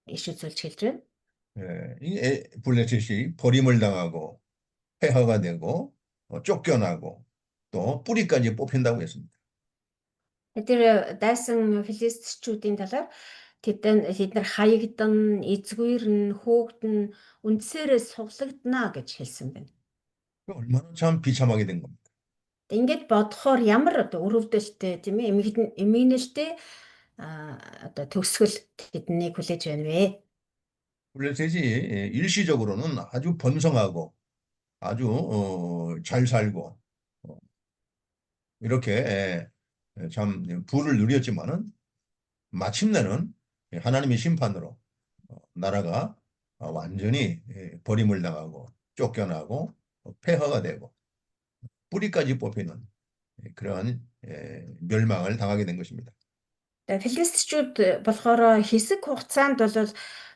иш үзүүлж хэлж байна. 이 블레셋이 버림을 당하고 폐허가 되고 쫓겨나고 또 뿌리까지 뽑힌다고 했습니다. Тэр дайсан филистичүүдийн талаар тэд нар хаягдан, эзгүйрн, хөөгдөн, үндсээрээ суглагдана гэж хэлсэн байна. 얼마나 참 비참하게 된 겁니다. Ингээд бодохоор ямар одоо үр хөвдөлтэй тийм ээ эмгэнэлтэй одоо төгсгөл тэднийг хүлээж байна вэ? 블레셋이 일시적으로는 아주 번성하고 아주 잘 살고 이렇게 참 부를 누렸지만은 마침내는 하나님의 심판으로 나라가 완전히 버림을 당하고 쫓겨나고 폐허가 되고 뿌리까지 뽑히는 그러한 멸망을 당하게 된 것입니다. Филистичүүд болохоор хэсэг хугацаанд бол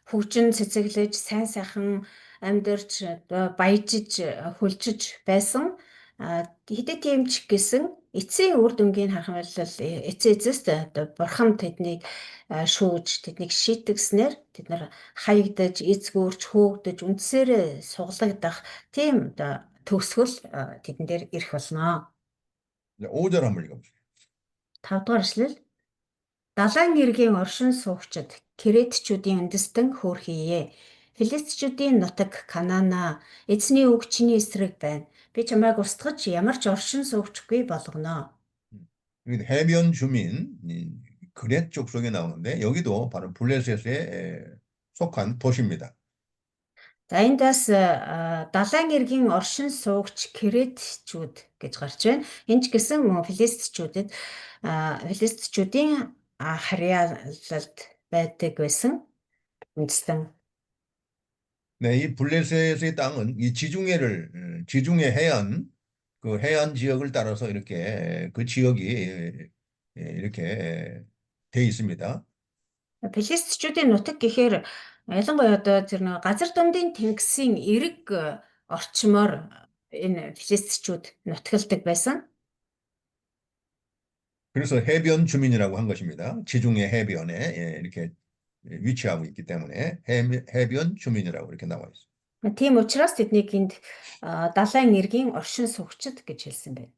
хөгжин цэцэглэж, сайн сайхан амьдарч, баяжиж, хөлжиж байсан. Хэдий тийм ч гэсэн эцсийн үр дүнгийн харах юм бол эцээст одоо бурхан тэднийг шүүж, тэднийг шийтгснээр тэд нар хаягдаж, эзгүүрч, хөөгдөж, үндсээрээ суглагдах тийм одоо төгсгөл тэдэн дээр ирэх болно. 5절 한번 읽어보세요. 5 дугаар эшлэл. Далайн эргийн оршин суугчид Кретчүүдийн үндэстэн хөөрхийе. Филистичүүдийн нутаг Канаана эзний үг чиний эсрэг байна. Би чамайг устгаж ямар ч оршин суугчгүй болгоно. 여기 해변 주민 그렛 쪽 속에 나오는데 여기도 바로 블레셋에 속한 도시입니다. За эндээс далайн эргийн оршин суугч Кретчүүд гэж гарч байна. Энэ ч гэсэн мөн филистичүүдийн харьяалалд байдаг байсан үндэстэн. 네, 이 블레셋의 땅은 이 지중해 해안 그 해안 지역을 따라서 이렇게 그 지역이 이렇게 돼 있습니다. Филистичүүдийн нутаг гэхээр ялангуяа одоо тэр нэг газар дундын тэнгисийн эрэг орчмоор энэ филистичүүд нутгалдаг байсан. 그래서 해변 주민이라고 한 것입니다. 지중해 해변에 이렇게 위치하고 있기 때문에 해변 주민이라고 이렇게 나와 있습니다. Тийм учраас тэднийг энд далайн эргийн оршин суугчид гэж хэлсэн байна.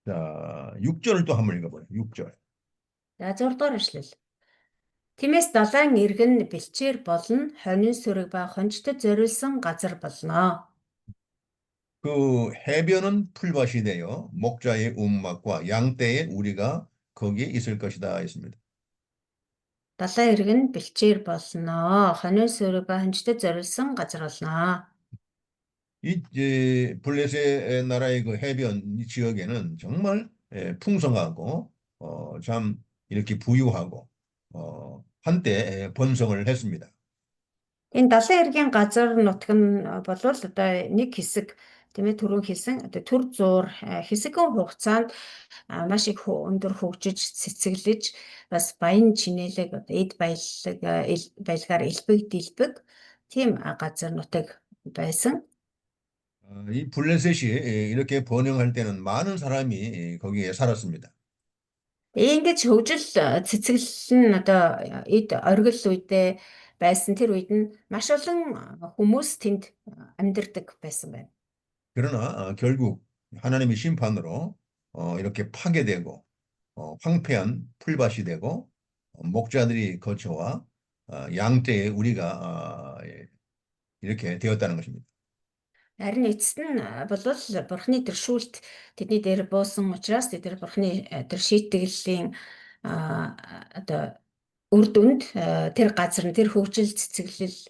자, 6절을 또 한번 읽어봐요. 6절. За 6 дугаар эшлэл. Тиймээс далайн эргэн бэлчээр болно, хонин сүрэг ба хончтод зориулсан газар болно. 그 해변은 풀밭이 되어 목자의 움막과 양떼의 우리가 거기에 있을 것이다 했습니다. Далайн эргэн бэлчээр болно, хонин сүрэг ба хончтод зориулсан газар болно. 이 블레셋 나라의 그 해변 지역에는 정말 풍성하고 참 이렇게 부유하고 한때 번성을 했습니다. Энэ далайн эргийн газар нутаг нь болвол одоо нэг хэсэг тийм ээ түрүүн хэлсэн одоо төр зуур хэсэгэн хугацаанд маш их өндөр хөгжиж цэцэглэж бас баян чинэлэг одоо эд баялагаар элбэг дэлбэг тийм газар нутаг байсан. 이 블레셋이 이렇게 번영할 때는 많은 사람이 거기에 살았습니다. Ингэж хөгжил цэцэглэл нь одоо эд оргил үедээ байсан тэр үед нь маш олон хүмүүс тэнд амьдардаг байсан байна. 그러나 결국 하나님의 심판으로 이렇게 파괴되고 황폐한 풀밭이 되고 목자들이 거처와 양떼의 우리가 이렇게 되었다는 것입니다. Харин эцэст нь болвол бурхны тэршүүлт тэдний дээр буусан учраас тэд бурхны тэр шийтгэллийн одоо үр дүнд тэр газар нь тэр хөгжил цэцэглэл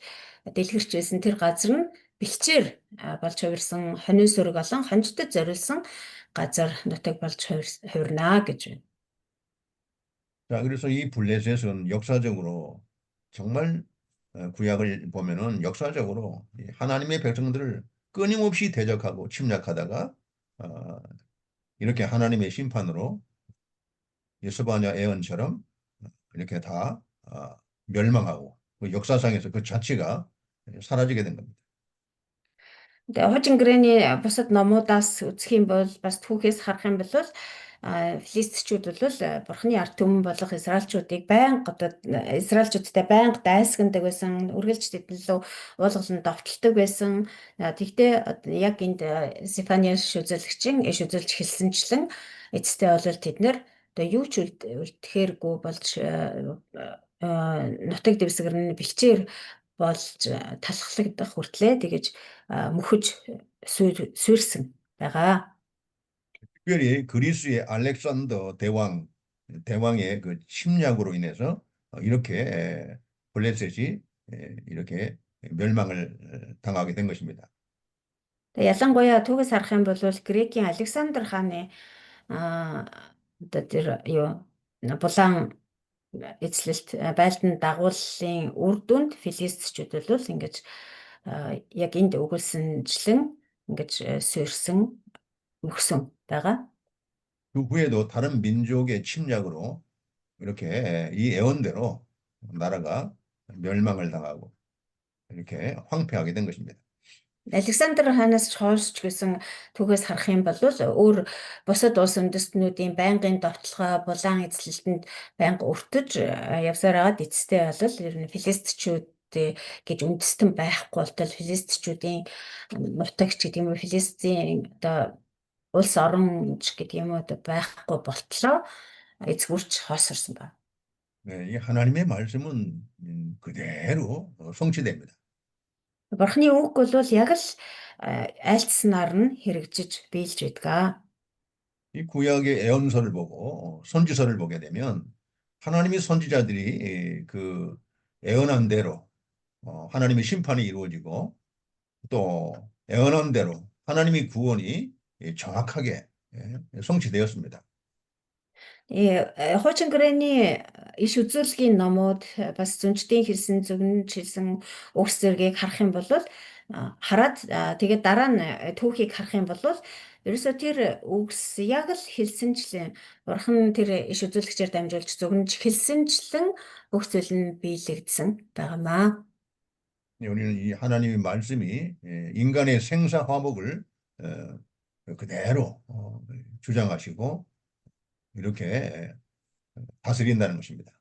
дэлгэрч байсан тэр газар нь бэлчээр болж хувирсан хонин сүрэг болон хонжтод зориулсан газар нутаг болж хувирнаа гэж байна. 자, 그래서 이 블레셋은 역사적으로 정말 구약을 보면은 역사적으로 하나님의 백성들을 끊임없이 대적하고 침략하다가 이렇게 하나님의 심판으로 스바냐 애언처럼 이렇게 다 멸망하고 그 역사상에서 그 자체가 사라지게 된 겁니다. Тэгээ хуучин гэрээний бусад номуудаас үзэх юм бол бас түүхээс харах юм бол филистичүүд бол бурхны ард түмэн болох израилчуудыг байнга одоо израилчуудтай байнга дайсагнадаг байсан, үргэлж тэднэлөө уулгалан довтолдог байсан. Тэгтээ яг энд Зефаниас шүзэлгчин шүзэлж хэлсэнчлэн эцэстээ бол тэд нэр одоо юу ч үлдэхээргүй болж нутаг дэвсгэр нь бэлчээр болж талхлагдах хүртлээ тэгэж мөхөж суурсан байгаа. 특별히 그리스의 알렉산더 대왕의 그 침략으로 인해서 이렇게 블레셋이 이렇게 멸망을 당하게 된 것입니다. Тэгээ ялангуяа түүгээс харах юм бол Грекийн Александр хааны одоо тэр юу булан эзлэлт байлдан дагууллын үр дүнд филистичүүд бол ингэж яг энд өгүүлсэнчлэн ингэж суурсан өгсөн байгаа. 그 후에도 다른 민족의 침략으로 이렇게 이 예언대로 나라가 멸망을 당하고 이렇게 황폐하게 된 것입니다. Александр хаанаас хойш ч гэсэн түүгээс харах юм бол өөр бусад улс үндэстнүүдийн байнгын довтлогоо булан эзлэлтэнд байнга өртөж явсаар агаад эцэстээ бол ер нь филистичүүд гэж үндэстэн байхгүй болтол филистичүүдийн нутагч гэдэг юм уу филистийн одоо улс оронч гэдэг юм уу одоо байхгүй болтлоо эцгүүрч хоосорсон байна. 네, 이 하나님의 말씀은 그대로 성취됩니다. Бурхны үг бол яг л айлтснаар нь хэрэгжиж биелж байдаг. 이 구약의 예언서를 보고 선지서를 보게 되면 하나님의 선지자들이 그 예언한 대로 하나님의 심판이 이루어지고 또 예언한 대로 하나님의 구원이 정확하게 성취되었습니다. Хуучин гэрээний иш үзүүлгийн номууд бас зүнчдийн хэлсэн зөвнж хэлсэн үгс зэргийг харах юм бол хараад тэгээд дараа нь түүхийг харах юм бол ерөөсөө тэр үгс яг л хэлсэнчлэн бурхан тэр иш үзүүлэгчээр дамжуулж зөвнж хэлсэнчлэн бүх зүйл нь биелэгдсэн байгаамаа. 우리는 이 하나님의 말씀이 인간의 생사 화복을 그대로 주장하시고 이렇게 다스린다는 것입니다.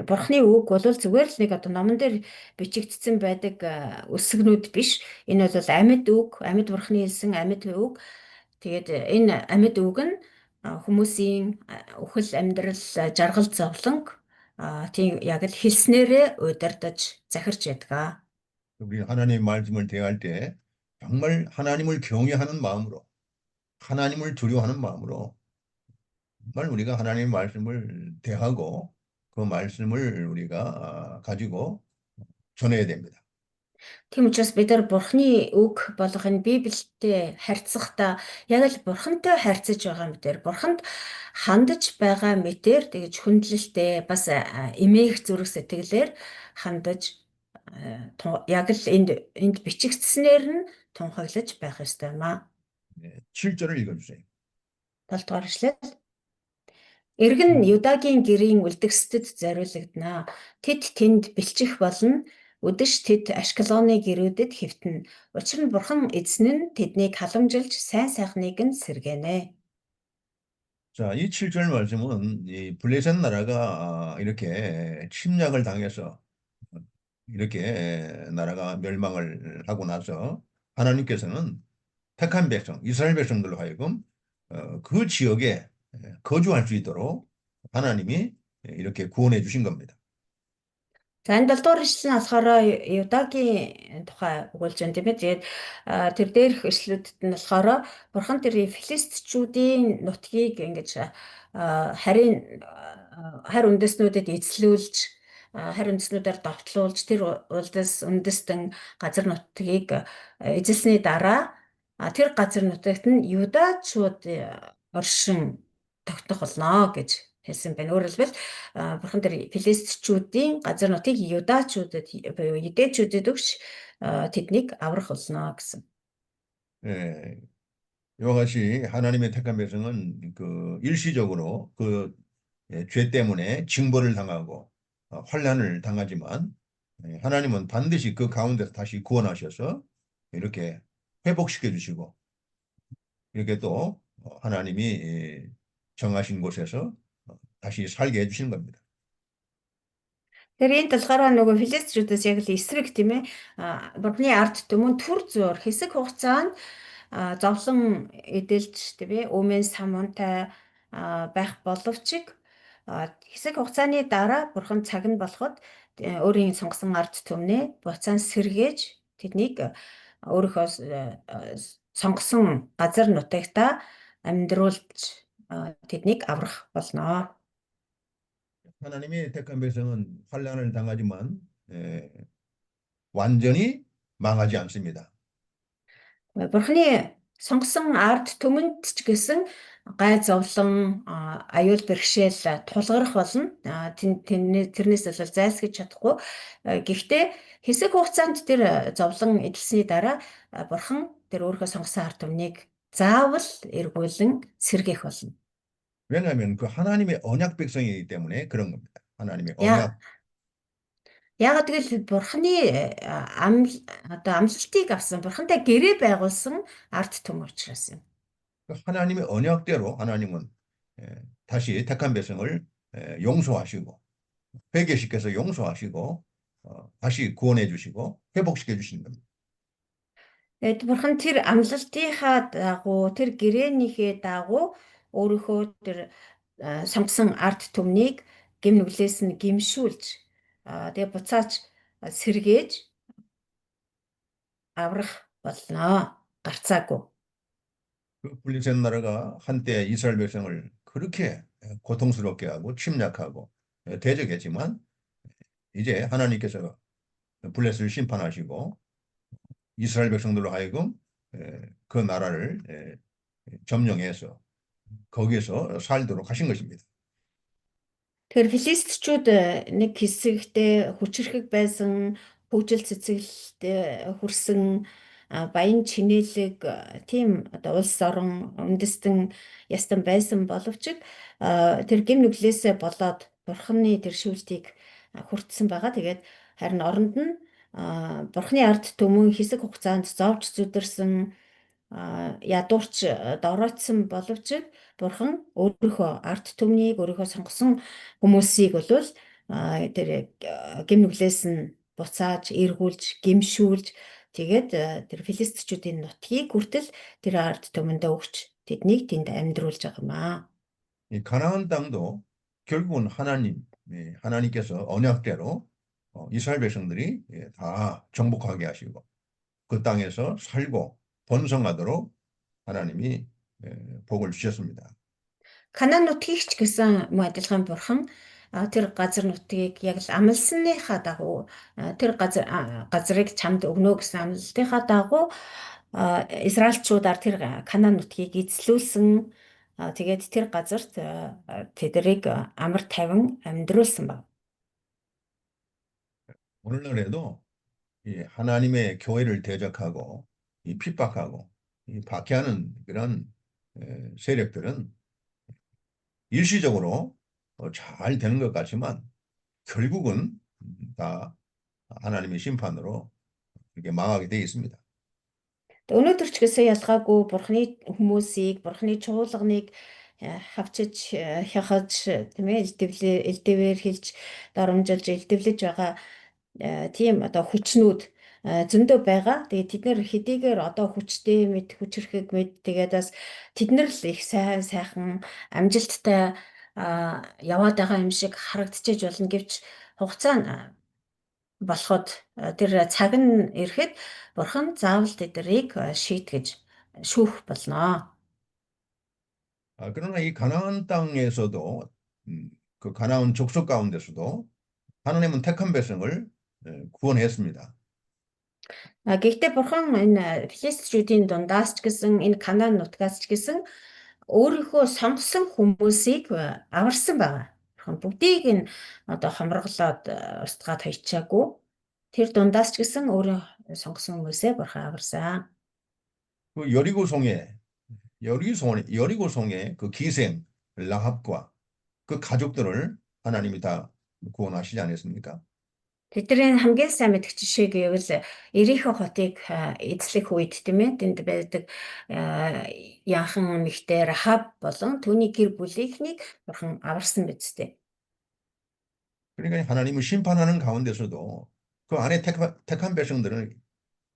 Бурхны үг бол зүгээр л нэг одоо номон дээр бичигдсэн байдаг үсгнүүд биш. Энэ бол амьд үг, амьд бурхны хэлсэн амьд үг. Тэгээд энэ амьд үг нь хүмүүсийн үхэл амьдрал жаргал зовлонг тийм яг л хэлснээрээ удирдах захирч ядгаа. 우리 하나님의 말씀을 대할 때 정말 하나님을 경외하는 마음으로 하나님을 두려워하는 마음으로 정말 우리가 하나님의 말씀을 대하고 그 말씀을 우리가 가지고 전해야 됩니다. Тийм учраас бид нар Бурхны үг болох энэ Библиэд харьцахдаа яг л Бурхантай харьцаж байгаа мэтэр Бурханд хандаж байгаа мэтэр тэгж хүндлэлтэй бас эмээх зүрх сэтгэлээр хандаж яг л энд бичигдснээр нь тунхаглаж байх ёстой маа. 7절을 읽어주세요. 7 дугаар эшлэл. Иргэн Юдагийн гэрийн үлдгэстэд зориулагдана. Тэд тэнд бэлчих болно. Өдөш тэд Ашкелоны гэрүүдэд хэвтэнэ. Учир нь Бурхан эзэн нь тэднийг халамжилж сайн сайхныг нь сэргэнэ. 자, 이 7절 말씀은 이 블레셋 나라가 이렇게 침략을 당해서 이렇게 나라가 멸망을 하고 나서 하나님께서는 택한 백성, 이스라엘 백성들로 하여금 그 지역에 거주할 수 있도록 하나님이 이렇게 구원해 주신 겁니다. За энэ 7 дугаар ишлэл нь болохоор Юдагийн тухай өгүүлж байна тийм ээ. Тэгээд тэр дээрх ишлэлүүдэд нь болохоор Бурхан тэр филистичүүдийн нутгийг ингэж харь үндэстнүүдэд эзлүүлж харь үндэстнүүдээр довтлуулж тэр үндэстэн газар нутгийг эзэлсний дараа тэр газар нутагт нь Юдачууд оршин тогтнох болно гэж хэлсэн байна. Өөрөөр хэлбэл Бурхан тэр филистичүүдийн газар нутгийг Юдачуудад буюу Юдэчүүдэд өгч тэднийг аврах болно гэсэн. 예, 이와 같이 하나님의 택한 백성은 그 일시적으로 그 죄 때문에 징벌을 당하고 환난을 당하지만 하나님은 반드시 그 가운데서 다시 구원하셔서 이렇게 회복시켜 주시고 이렇게 또 하나님이 정하신 곳에서 다시 살게 해주시는 겁니다. Тэгэхээр энэ талаараа нөгөө филистчүүдээс яг л эсрэг тийм ээ бурхны ард түмэн түр зуур хэсэг хугацаанд зовлон эдэлж тийм ээ өмнө самуунтай байх боловч хэсэг хугацааны дараа бурхан цаг нь болоход өөрийн сонгосон ард түмнээ буцаан сэргээж тэднийг өөрийнхөө сонгосон газар нутагтаа амьдруулж тэднийг аврах болно. 하나님의 택한 백성은 환난을 당하지만 완전히 망하지 않습니다. Бурхны сонгосон ард түмэнд ч гэсэн гай зовлон аюул бэрхшээл тулгарх болно. Тэрнээс бол зайлсхийж чадахгүй. Гэхдээ хэсэг хугацаанд тэр зовлон эдэлсэний дараа бурхан тэр өөрийнхөө сонгосон ард түмнийг заавал эргүүлэн сэргээх болно. 왜냐하면 그 하나님의 언약 백성이기 때문에 그런 겁니다. 하나님의 언약. Яг тэгэл бурхны амлалтыг авсан бурхантай гэрээ байгуулсан ард түмэн учраас юм. 하나님의 언약대로 하나님은 다시 택한 백성을 용서하시고 회개시켜서 용서하시고 다시 구원해 주시고 회복시켜 주시는 겁니다. Тэгэд бурхан тэр амлалтынхаа дагуу тэр гэрээнийхээ дагуу өөрийнхөө тэр сонгосон ард түмнийг гэм нүглээс нь гимшүүлж тэгээ буцааж сэргээж аврах болно. гарцаагүй. 그 블레셋 나라가 한때 이스라엘 백성을 그렇게 고통스럽게 하고 침략하고 대적했지만 이제 하나님께서 블레셋을 심판하시고 이스라엘 백성들로 하여금 그 나라를 점령해서 거기에서 살도록 하신 것입니다. Тэгэхээр филистчүүд нэг хэсэгтээ хүчрэхэг байсан, хөгжил цэцгэлд хүрсэн баян чинэлэг тийм одоо улс орон үндэстэн ястан байсан боловч тэр гэм нүглээсээ болоод бурхны тэр шүүлтийг хүртсэн байгаа. Тэгээд харин оронд нь бурхны ард түмэн хэсэг хугацаанд зовж зүдэрсэн ядуурч доройтсон боловч бурхан өөрийнхөө ард түмнийг өөрийнхөө сонгосон хүмүүсийг бол тэр гэм нүглээс нь буцааж эргүүлж гимшүүлж тэгээд тэр филистчүүдийн нутгийг хүртэл тэр ард түмэндээ өгч тэднийг тэнд амьдруулж байгаа юм аа. 이 가나안 땅도 결국은 하나님께서 언약대로 이스라엘 백성들이 다 정복하게 하시고 그 땅에서 살고 번성하도록 하나님이 복을 주셨습니다. Канаан нутгийг ч гэсэн мөн адилхан бурхан тэр газар нутгийг яг л амлсныхаа дагуу тэр газрыг чамд өгнө гэсэн амлалтынхаа дагуу Израильчуудаар тэр Канаан нутгийг эзлүүлсэн тэгээд тэр газарт тэднийг амар тайван амьдруулсан баг. 오늘날에도 이 하나님의 교회를 대적하고 이 핍박하고 이 박해하는 그런 세력들은 일시적으로 잘 되는 것 같지만 결국은 다 하나님의 심판으로 이렇게 망하게 되어 있습니다. Өнөөдөр ч гэсэн ялгаагүй бурхны хүмүүсийг бурхны чуулганыг хавчиж хяхаж тийм ээ элдэвээр хэлж доромжилж элдэвлэж байгаа тийм одоо хүчнүүд зөндөө байгаа. Тэгээд тэд нэр хэдийгээр одоо хүчтэй мэд хүчрэхэг мэд тэгээд бас тэд нар л их сайхан амжилттай яваад байгаа юм шиг харагдчихэж болно гэвч хугацаа нь болоход тэр цаг нь ирэхэд бурхан заавал тэднийг шийтгэж шүүх болно. 그러나 이 가나안 땅에서도 그 가나안 족속 가운데서도 하나님은 택한 백성을 구원했습니다. Гэхдээ бурхан энэ филистчүүдийн дундаас ч гэсэн энэ Канаан нутгаас ч гэсэн өөрийнхөө сонгосон хүмүүсийг аварсан байгаа. Бурхан бүгдийг нь одоо хомроглоод устгаад хайчаагүй. Тэр дундаас ч гэсэн өөрөө сонгосон хүмүүсээ бурхан аварсан. 그 여리고성의 그 기생 라합과 그 가족들을 하나님이 다 구원하시지 않았습니까? Тэдний хамгийн сайн мэдгч жишээ гэвэл Ерихо хотыг эзлэх үед тийм ээ тэнд байдаг яахан эмэгтэй Рахаб болон түүний гэр бүлийнхнийг бурхан аварсан биз дээ. 그러니까 하나님을 심판하는 가운데서도 그 안에 택한 백성들은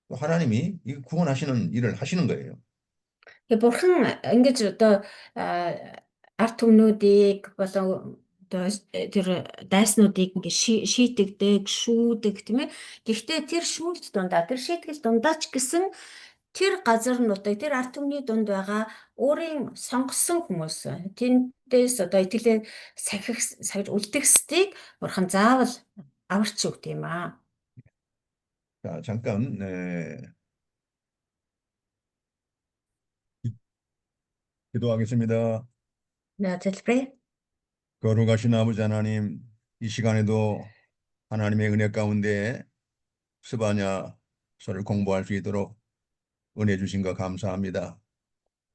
또 하나님이 이 구원하시는 일을 하시는 거예요. Тэгээ бурхан ингэж одоо арт түмнүүдийг болон одоо тэр дайснуудыг ингэ шийтгдэг, шүүдэг тийм ээ. Гэхдээ тэр шүүлт дундаа, тэр шийтгэл дундаа ч гэсэн тэр газар нутаг, тэр арт түмний дунд байгаа өөрийн сонгосон хүмүүс тэндээс одоо итгэлээ сахиж үлдгэсдийг бурхан заавал аварч өгд юм аа. 자, 잠깐 기도하겠습니다. За залбирая. 거룩하신 아버지 하나님, 이 시간에도 하나님의 은혜 가운데 스바냐서를 공부할 수 있도록 은혜 주신 거 감사합니다.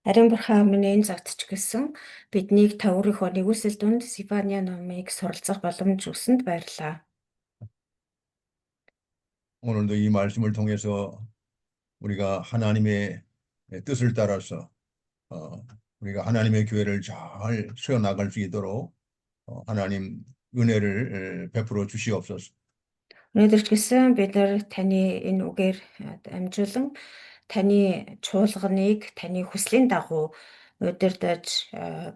Ариун бурхан өмнө энэ цагт ч гэсэн биднийг та өөрийнхөө нэгүсэл дунд Сифания номыг суралцах боломж өгсөнд баярлалаа. 오늘도 이 말씀을 통해서 우리가 하나님의 뜻을 따라서 우리가 하나님의 교회를 잘 세워나갈 수 있도록 하나님 은혜를 베풀어 주시옵소서. Өнөөдөр ч гэсэн бид нар таны энэ үгээр амжуулан таны чуулганыг таны хүслийн дагуу удирдах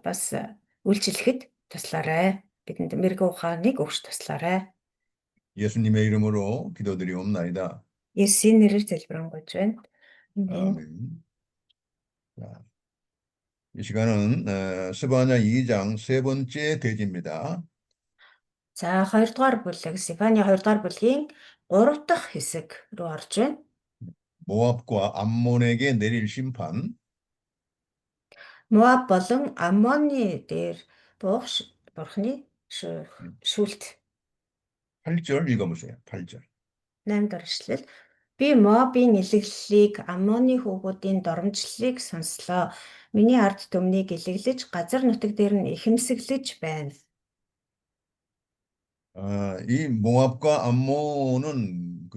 бас үйлчлэхэд туслаарай. Бидэнд мэрэгэн ухааныг өгч туслаарай. 예수님의 이름으로 기도드리옵나이다. Есүсийн нэрээр залбирanгуйж байна. 아멘. 아멘. 자, 이 시간은 스바냐 2장 세 번째 대지입니다. За 2 дугаар бүлэг Сифаны 2 дугаар бүлгийн 3 дахь хэсэг рүү орж байна. 모압과 암몬에게 내릴 심판. Моаб болон Аммоны дээр буух бурхны шүүлт. 8절 읽어보세요. 8절. 8 дахь эшлэл. Би Моабын илэглэлийг Аммоны хүүгүүдийн доромжллыг сонслоо. Миний ард түмнийг илэглэж газар нутаг дээр нь ихэмсэглэж байна. 이 모압과 암몬은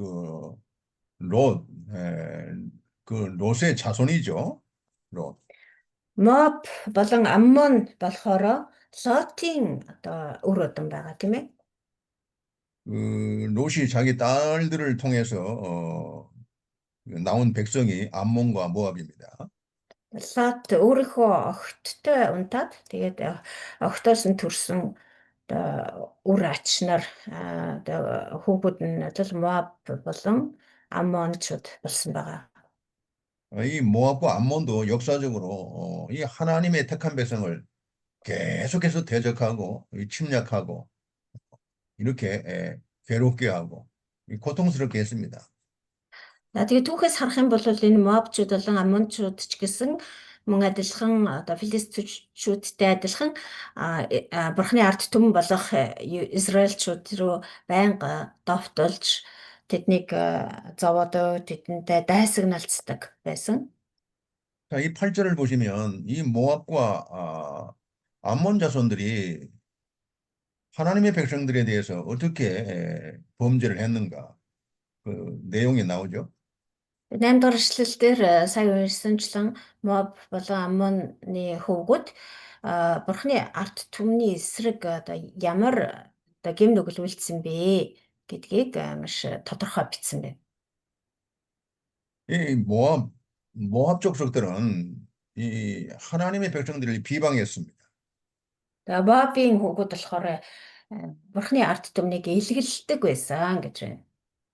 롯의 자손이죠. 롯. Моаб болон Аммон болохоор Лотын одоо үр удам байгаа тийм ээ. 롯이 자기 딸들을 통해서 나온 백성이 암몬과 모압입니다. Лот өөрийнхөө охидтой унтаад тэгээд охидоос нь төрсөн одоо үр ачнаар одоо хүүгүүд нь бол Моаб болон Аммончууд болсон байгаа. 이 모압과 암몬도 역사적으로 이 하나님의 택한 백성을 계속해서 대적하고 침략하고 이렇게 괴롭게 하고 고통스럽게 했습니다. Тэгээд түүхээс харах юм бол энэ Моабчууд болон Аммончууд ч гэсэн мөн адилхан одоо Филистичүүдтэй адилхан бурхны ард түмэн болох Израильчууд рүү байнга довтолж тэднийг зовоодоо тэдэнтэй дайсагналцдаг байсан. 자, 이 8절을 보시면 이 모압과 암몬 자손들이 하나님의 백성들에 대해서 어떻게 범죄를 했는가 그 내용이 나오죠. 8 дугаар эшлэл дээр сая уншсанчлан Моаб болон Аммоны хүүгүүд бурхны ард түмний эсрэг одоо ямар одоо гэм нүгэл үйлдсэн бэ гэдгийг маш тодорхой бичсэн байна. 이 모압 족속들은 이 하나님의 백성들을 비방했습니다. Моабын хүүгүүд болохоор бурхны ард түмнийг илгэлдэг байсан гэж байна.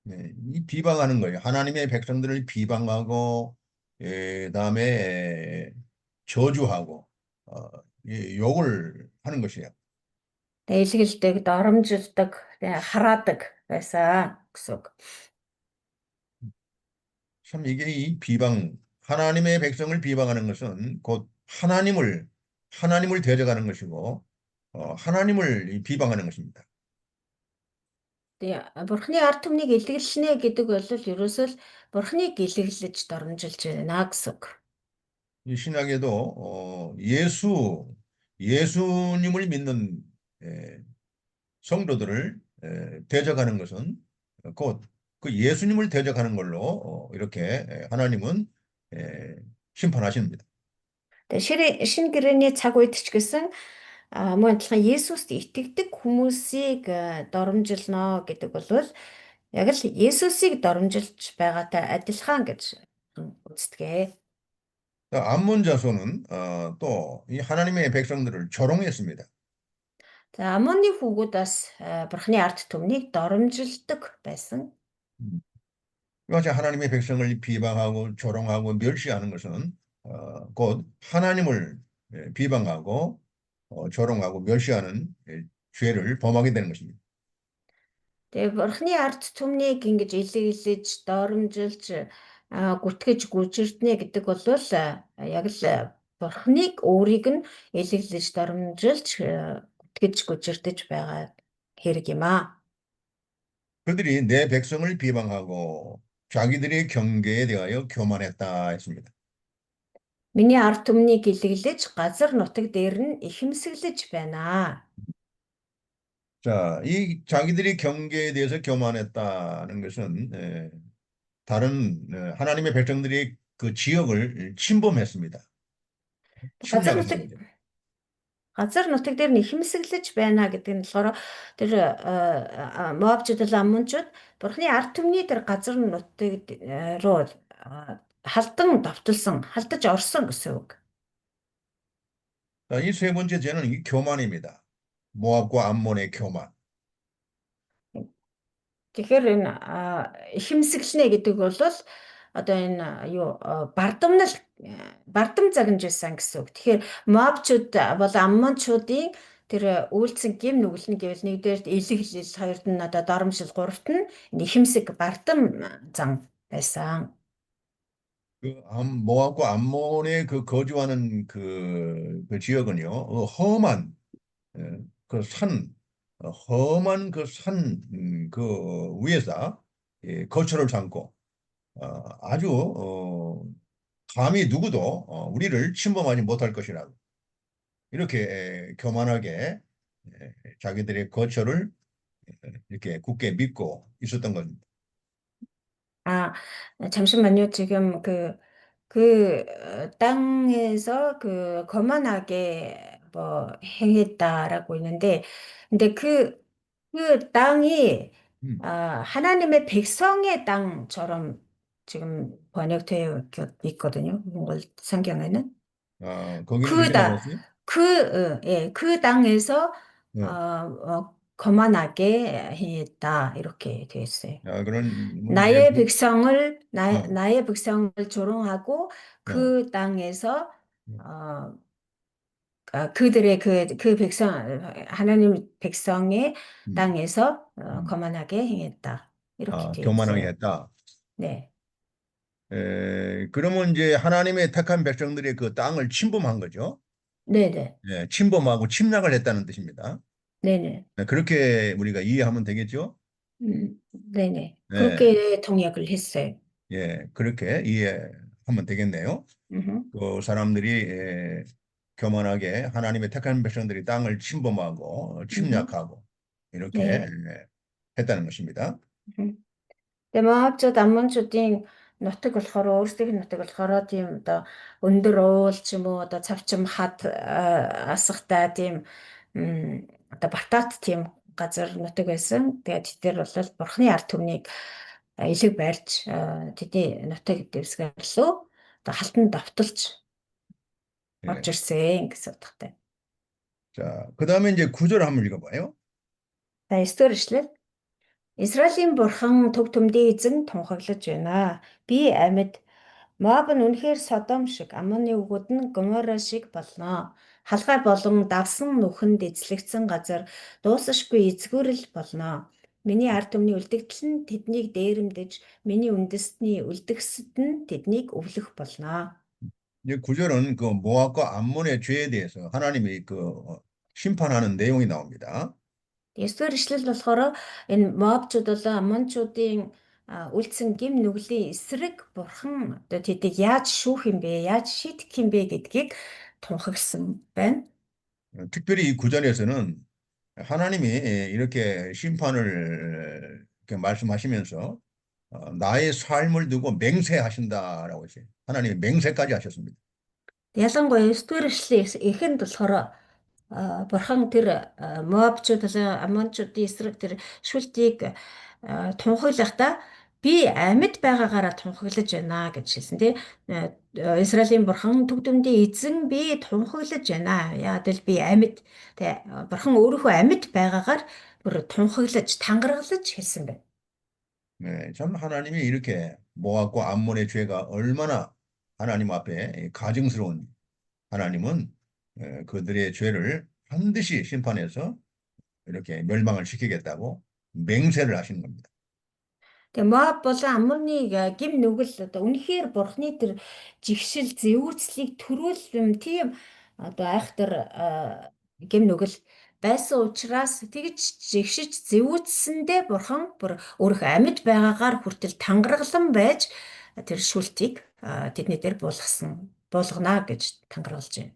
네, 이 비방하는 거예요. 하나님의 백성들을 비방하고 그다음에 저주하고 욕을 하는 것이에요. Илгэлдэг, доромжилдог, хараадаг байсан гэсэн үг. 참 이게 이 비방, 하나님의 백성을 비방하는 것은 곧 하나님을 대적하는 것이고 하나님을 비방하는 것입니다. Бурхны ард түмнийг илгэлнэ гэдэг бол ерөөсөө л бурхныг илэглэж доромжилж байна гэсэн үг. 이 신약에도 예수님을 믿는 성도들을 대적하는 것은 곧 그 예수님을 대적하는 걸로 이렇게 하나님은 심판하십니다. Шинэ гэрээний цаг үед ч гэсэн мөн адилхан Есүст итгэдэг хүмүүсийг доромжилно гэдэг бол яг л Есүсийг доромжилж байгаатай адилхан гэж үздэг. 암몬 자손은 또 이 하나님의 백성들을 조롱했습니다. За Амонны хүүгүүд бас Бурхны ард түмнийг доромжилдог байсан. 이같이 하나님의 백성을 비방하고 조롱하고 멸시하는 것은 곧 하나님을 비방하고 조롱하고 멸시하는 죄를 범하게 되는 것입니다. Тэгээ Бурхны ард түмнийг ингэж илэж доромжилж гүтгэж гүжирднэ гэдэг бол яг л Бурхныг өөрийг нь илэглэж доромжилж гүтгэж гүжирдэж байгаа хэрэг юм аа. 그들이 내 백성을 비방하고 자기들의 경계에 대하여 교만했다 했습니다. Миний ард түмнийг илэглэж газар нутаг дээр нь ихэмсэглэж байна. 자, 이 자기들이 경계에 대해서 교만했다는 것은 다른 하나님의 백성들이 그 지역을 침범했습니다. Газар 침략을 нутаг 했습니다. газар нутаг дээр нь ихэмсэглэж байна гэдэг нь болохоор тэр Моабчууд бол Аммончууд Бурхны ард түмний тэр газар нутаг руу халдан давталсан, халдаж орсон гэсэн үг. 이 세 번째 죄는 이 교만입니다. 모압과 암몬의 교만. Тэгэхээр энэ ихэмсэглэнэ гэдэг бол одоо энэ бардам загнажсэн гэсэн үг. Тэгэхээр Моабчууд бол Аммончуудын тэр үйлцэн гим нүгэл нь гэвэл нэгдүгээр илэглэл, хоёрд нь одоо доромжил, гуравт нь ихэмсэг бардам зан байсан. 모압과 암몬의 그 거주하는 그 지역은요, 험한 험한 그 산 그 위에서 거처를 삼고 아주 감히 누구도 우리를 침범하지 못할 것이라고 이렇게 교만하게 자기들의 거처를 이렇게 굳게 믿고 있었던 겁니다. 잠시만요. 지금 땅에서 거만하게 뭐 행했다라고 있는데, 근데 그 땅이 하나님의 백성의 땅처럼 지금 번역되어 있거든요. 몽골 성경에는. 거기는 그렇게 나왔어요? 그 땅에서 네. 거만하게 했다 이렇게 되어 있어요. 그런 나의 백성을 조롱하고 그 땅에서 그들의 그 백성 하나님 백성의 땅에서 거만하게 행했다 이렇게 되어 교만하게 있어요. 했다. 네. 그러면 이제 하나님의 택한 백성들의 그 땅을 침범한 거죠. 네네. 네, 침범하고 침략을 했다는 뜻입니다. 네네. 그렇게 우리가 이해하면 되겠죠? 네네. 네. 그렇게 통역을 했어요. 예, 그렇게 이해하면 되겠네요. 그 사람들이 교만하게 하나님의 택한 백성들이 땅을 침범하고 침략하고 이렇게 네. 했다는 것입니다. Тэгээ Моабчууд Аммончуудын нутаг болохоор өөрсдийнх нь нутаг болохоор тийм одоо өндөр уул ч юм уу одоо цавчим хад асахтай тийм одоо батат тийм газар нутаг байсан. Тэгээд тэд нар бол Бурхны ард түмнийг элэг барьж тэдний нутаг дэвсгэрлөө одоо халтан давталж орж ирсэн гэсэн утгатай. 자, 그다음에 이제 9절 한번 읽어봐요. За 9-р эшлэл. Израилийн бурхан төв төмдийн эзэн тунхаглаж байна. Би амьд Моаб нь үнэхээр Содом шиг, Аммоны үгүүд нь Гомора шиг болно. Халгай болон давсан нүхэнд эзлэгдсэн газар дуусашгүй эзгүүрэл болно. Миний ард түмний үлдэгдэл нь тэднийг дээрэмдэж, миний үндэстний үлдгэсэд нь тэднийг өвлөх болно. 이제 9절은 그 모압과 암몬의 죄에 대해서 하나님이 심판하는 내용이 나옵니다. 9-р эшлэл болохоор энэ Моабчууд болон Аммончуудын үлдсэн гим нүглийн эсрэг бурхан одоо тэдийг яаж шүүх юм бэ? Яаж шийдэх юм бэ гэдгийг тунхагсан байна. 특별히 이 9절에서는 하나님이 이렇게 심판을 이렇게 말씀하시면서 나의 삶을 두고 맹세하신다라고 했어요. 하나님이 맹세까지 하셨습니다. Ялангуяа 9-р эшлэлийн эхэнд болохоор бурхан тэр Моабчууд Амончуудын эсрэг тэр шүлтийг тунхаглахдаа би амьд байгаагаараа тунхаглаж байна гэж хэлсэн тий. Израилийн бурхан түгдэмдийн эзэн би тунхаглаж байна. Яагаад гэвэл би амьд тий бурхан өөрийнхөө амьд байгаагаар бүр тунхаглаж тангаргалж хэлсэн байна. 네, 참 하나님이 이렇게 모압과 암몬의 죄가 얼마나 하나님 앞에 가증스러운 하나님은 그들의 죄를 반드시 심판해서 이렇게 멸망을 시키겠다고 맹세를 하시는 겁니다. Тэгээ Моаб болон Аммоны гим нүгэл одоо үнэхээр бурхны тэр жигшил зэвүүцлийг төрүүлэм тийм одоо айхтар гим нүгэл байсан учраас тэгж жигшиж зэвүүцсэндээ бурхан бүр өөрөх амьд байгаагаар хүртэл тангаргалан байж тэр шүлтийг тэдний дээр болгоно гэж тангаруулж байна.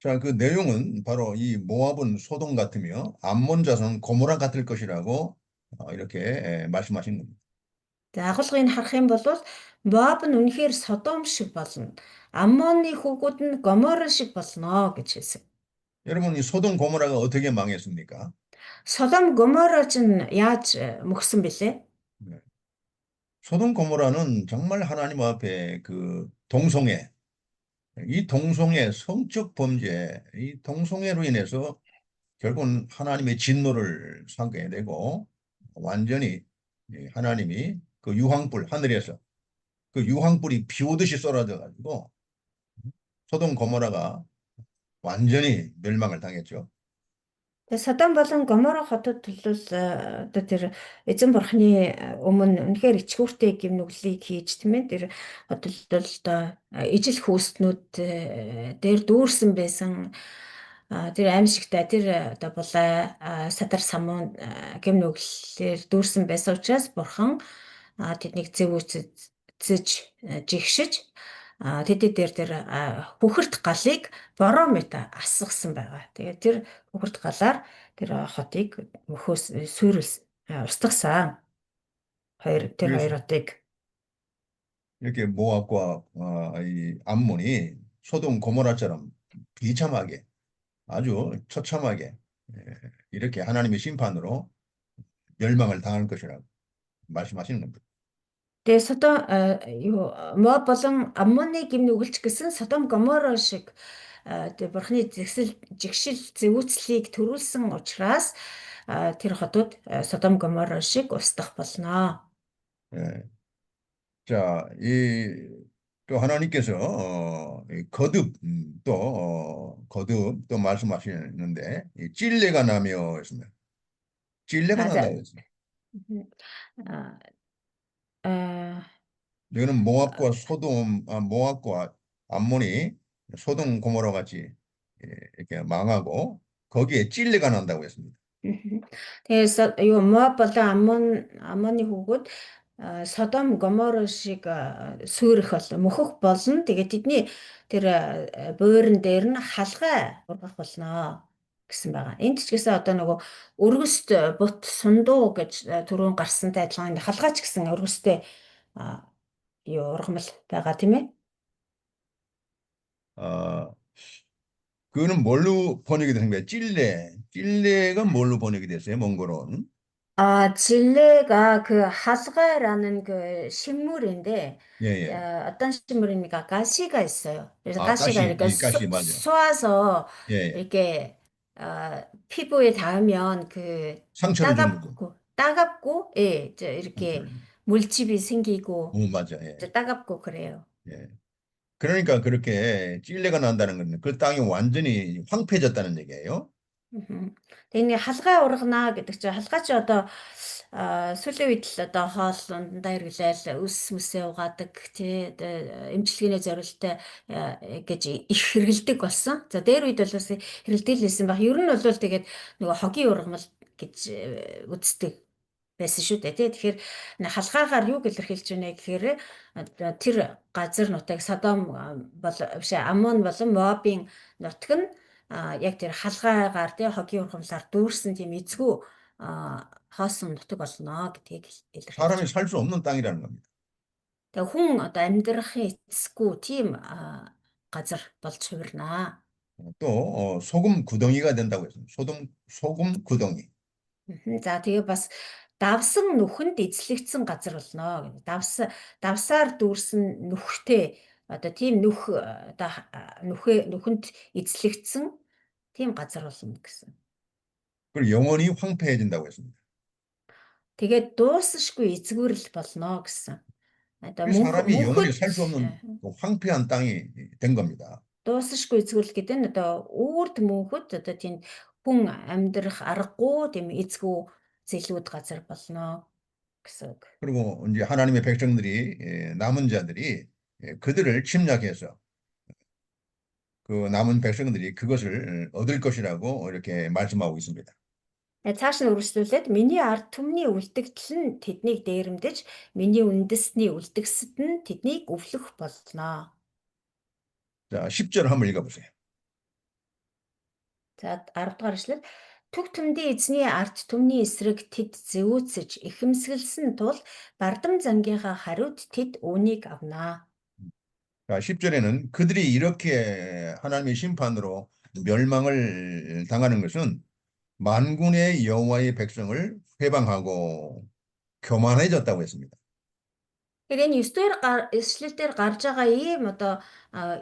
자, 그 내용은 바로 이 모압은 소돔 같으며 암몬 자손은 고모라 같을 것이라고 이렇게 말씀하신 겁니다. За агуулгыг харах юм бол Моаб нь үнэхээр Содом шиг болно. Аммоны хүүгүүд нь Гомор шиг болно гэж хэлсэн. 여러분, 이 소돔 고모라가 어떻게 망했습니까? Содом Гоморч нь яаж мөхсөн бэлээ? 네. 소돔 고모라는 정말 하나님 앞에 그 동성애, 이 동성애 성적 범죄, 이 동성애로 인해서 결국은 하나님의 진노를 상게 되고 완전히 하나님이 그 유황불 하늘에서 그 유황불이 비 오듯이 쏟아져 가지고 소돔 고모라가 완전히 멸망을 당했죠. Тэгээ Содом болон Гомор хотод төлөөл одоо тэр эзэн бурхны өмнө үнэхээр ичгүүртэй гэм нүглийг хийж тийм ээ тэр хотод одоо ижил хүүснүүд дээр дүүрсэн байсан тэр аимшигтай тэр одоо булаа садар самуун гэм нүглээр дүүрсэн байсан учраас бурхан тэднийг зэвүүцэж жигшиж тэдэд дээр тэр бүхэрт галыг Боромита асгасан байгаа. Тэгээд тэр бүхэрт галаар тэр хотыг мөхөөс устгасан. Тэр 그래서 хоёр хотыг 이렇게 모압과 이 암몬이 소돔 고모라처럼 비참하게 아주 처참하게 이렇게 하나님의 심판으로 멸망을 당할 것이라고 말씀하시는 겁니다. Тэгээ Содом Моаб болон Аммоны гим нүгэлч гэсэн Содом Гомор шиг тэгээ бурхны жигшил зэвүүцлийг төрүүлсэн учраас тэр хотууд Содом Гомор шиг устдах болно. 예. 자, 또 하나님께서 이 거듭 거듭 또 말씀하시는데 이 찔레가 나며 했습니다. 찔레가 난다고 했습니다. 여기는 모압과 암몬이 소돔 고모라 같이 이렇게 망하고 거기에 찔레가 난다고 했습니다. Тэгээ Моаб болон Аммоны хүүгүүд Содом Гомор шиг сүрэх бол мөхөх болно. Тэгээ тэдний тэр буурин дээр нь халгай ургах болно гэсэн байгаа. Энд ч гэсэн одоо нөгөө өргөст бут сундуу гэж түрүүн гарсантай адилхан халгай ч гэсэн өргөстэй ургамал байгаа тийм ээ. 그거는 뭘로 번역이 되는 거예요? 찔레가 뭘로 번역이 됐어요? 몽골어는? 진레가 그 하스가라는 그 식물인데 예. 어떤 식물입니까? 가시가 있어요. 그래서 가시, 가시가 이렇게 가시 맞아. 쏘아서 예. 이렇게 피부에 닿으면 그 상처를 주는 거. 따갑고 예, 이렇게 상처를. 물집이 생기고 맞아. 예. 따갑고 그래요. 예. 그러니까 그렇게 찔레가 난다는 건 그 땅이 완전히 황폐해졌다는 얘기예요. Тэгээ халгай ургана гэдэг чинь халгай чи одоо сүүлийн үед л одоо хоол ундаа хэрэглээл өс мүсээ угаадаг тий эмчилгээний зорилттой гэж их хэрэгэлдэг болсон. За дээр үед бол бас хэрэгэлдэг лсэн баг. Ер нь бол тэгээд нөгөө хогийн ургамал гэж үздэг байсан шүү дээ тий. Тэгэхээр халгайгаар юу илэрхийлж байна гэхээр тэр газар нутаг Содом Аммон болон Моабын нутаг нь яг тэр халгайгаар тий хогийн ургамлаар дүүрсэн тийм эзгүй хоосон нутаг болно гэдгийг илэрхийлж 사람이 байна. 살 수 없는 땅이라는 겁니다. Тэгээ хүн одоо амьдрахын эцэсгүй тийм газар болж хувирнаа. 또 소금 구덩이가 된다고 했습니다. 소금 구덩이. За тэгээ бас давсан нүхэнд эзлэгдсэн газар болно гэдэг. Давсаар дүүрсэн нүхтэй одоо тийм нүхэнд эзлэгдсэн тийм газар болно гэсэн. 그리고 영원히 황폐해진다고 했습니다. Тэгээд дуусшгүй эзгүүрэл болно гэсэн. Одоо 그 사람이 영원히 мөнхөд 살 수 없는 그 황폐한 땅이 된 겁니다. дуусшгүй эзгүүрэл гэдэг нь одоо үрд мөнхөд одоо тийм хүн амьдрах аргагүй тийм эзгүй зэлүүд газар болно гэсэн үг. 그리고 이제 하나님의 백성들이 남은 자들이 그들을 침략해서 그 남은 백성들이 그것을 얻을 것이라고 이렇게 말씀하고 있습니다. Цааш нь үргэлжлүүлээд миний ард түмний үлдэгдэл нь тэднийг дээрэмдэж, миний үндэсний үлдгэсэд нь тэднийг өвлөх болно. 자, 10절 한번 읽어보세요. За 10 дугаар эшлэл түг түмдийн эзний ард түмний эсрэг тэд зэвүүцэж ихэмсгэлсэн тул бардам зангийнхаа хариуд тэд үүнийг авнаа. 자, 10절에는 그들이 이렇게 하나님의 심판으로 멸망을 당하는 것은 만군의 여호와의 백성을 회방하고 교만해졌다고 했습니다. Тэгэхээр энэ 9 эшлэл дээр гарч байгаа ийм одоо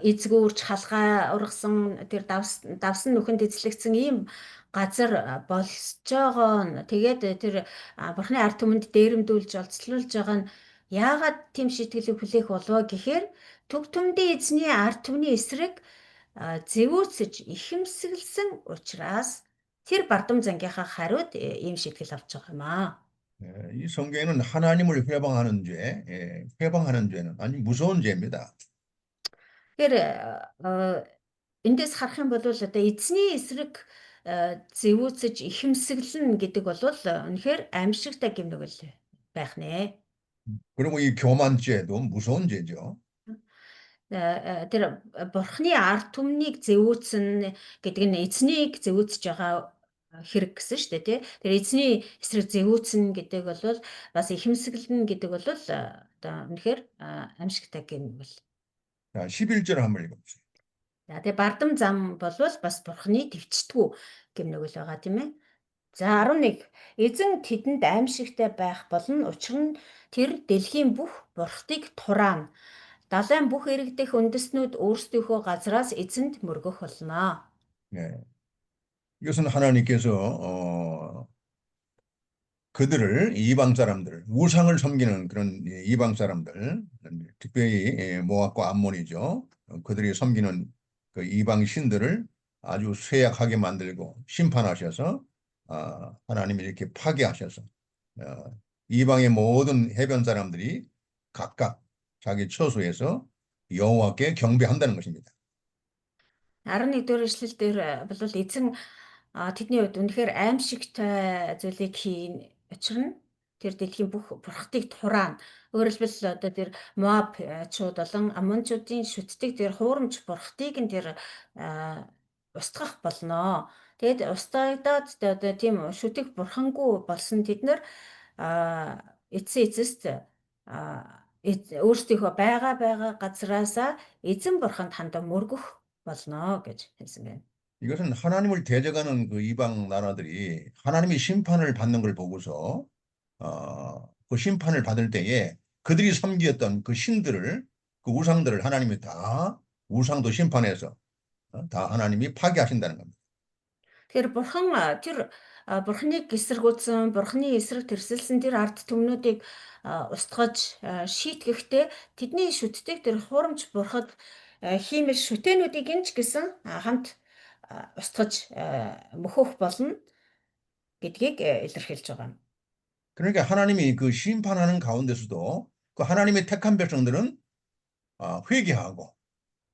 эзгүүрч халгаа ургасан тэр давсан нүхэнд эзлэгдсэн ийм газар болж байгаа нь тэгээд тэр бурхны ард түмэнд дээрэмдүүлж олцлуулж байгаа нь яагаад тийм шийтгэлийг хүлээх болов гэхээр төв түмдийн эзний ард түмний эсрэг зэвүүцэж ихэмсэглсэн учраас тэр бардам зангийнхаа хариуд ийм шийтгэл авч байгаа юм аа. 이 성경에는 하나님을 회방하는 회방하는 죄는 아주 무서운 죄입니다. Тэгэхээр эндээс харах юм бол одоо эзний эсрэг зэвүүцэж ихэмсэглэн гэдэг бол үнэхээр аимшигтай гэмнүгэл байх нэ. 그리고 이 교만죄도 무서운 죄죠. Тэр бурхны ард түмнийг зэвүүцэн гэдэг нь эзнийг зэвүүцэж байгаа хэрэг гэсэн шүү дээ тий. Тэр эзний эсрэг зэвүүцэн гэдэг бол бас ихэмсэглэн гэдэг бол одоо үнэхээр аимшигтай гэмнүгэл. 자, 11절 한번 읽어보세요. За тэгээ бардам зам бол бас бурхны төвчтгүү гэмнүгэл байгаа тийм ээ. За 11 эзэн тэдэнд аимшигтай байх болно. Учир нь тэр дэлхийн бүх бурхтыг тураана. Далайн бүх иргэдэх үндэстнүүд өөрсдийнхөө газраас эзэнд мөргөх болно. 네. 이것은 하나님께서 그들을 이방 사람들, 우상을 섬기는 그런 이방 사람들, 특별히 모압과 암몬이죠. 그들이 섬기는 그 이방 신들을 아주 쇠약하게 만들고 심판하셔서 하나님이 이렇게 파괴하셔서 이방의 모든 해변 사람들이 각각 자기 처소에서 여호와께 경배한다는 것입니다. 11-р эшлэл дээр бол эзэн тэдний хувьд үнэхээр аимшигтай зүйлийг хийн. Учир нь тэр дэлхийн бүх бурхтыг тураана. Өөрөөр хэлбэл одоо тэр Моабчууд болон Амончуудын шүтдэг тэр хуурамч бурхтыг нь тэр устгах болно. Тэгэд устгагдаад одоо тийм шүтэх бурхангүй болсон тэд нар эцэст өөрсдийнхөө байгаа газраасаа эзэн бурханд хандаа мөргөх болно гэж хэлсэн байна. 이것은 하나님을 대적하는 그 이방 나라들이 하나님이 심판을 받는 걸 보고서 그 심판을 받을 때에 그들이 섬기었던 그 신들을 그 우상들을 하나님이 다 우상도 심판해서 다 하나님이 파괴하신다는 겁니다. Тэгэхээр бурхан тэр бурханыг эсэргүүцсэн, бурханы эсрэг тэрсэлсэн тэр ард түмнүүдийг устгаж шийтгэхдээ тэдний шүтдэг тэр хуурамч бурхад хиймэл шүтэнүүдийг нь ч гэсэн хамт устгаж мөхөх болно гэдгийг илэрхийлж байгаа. 그러니까 하나님이 그 심판하는 가운데서도 그 하나님의 택한 백성들은 회개하고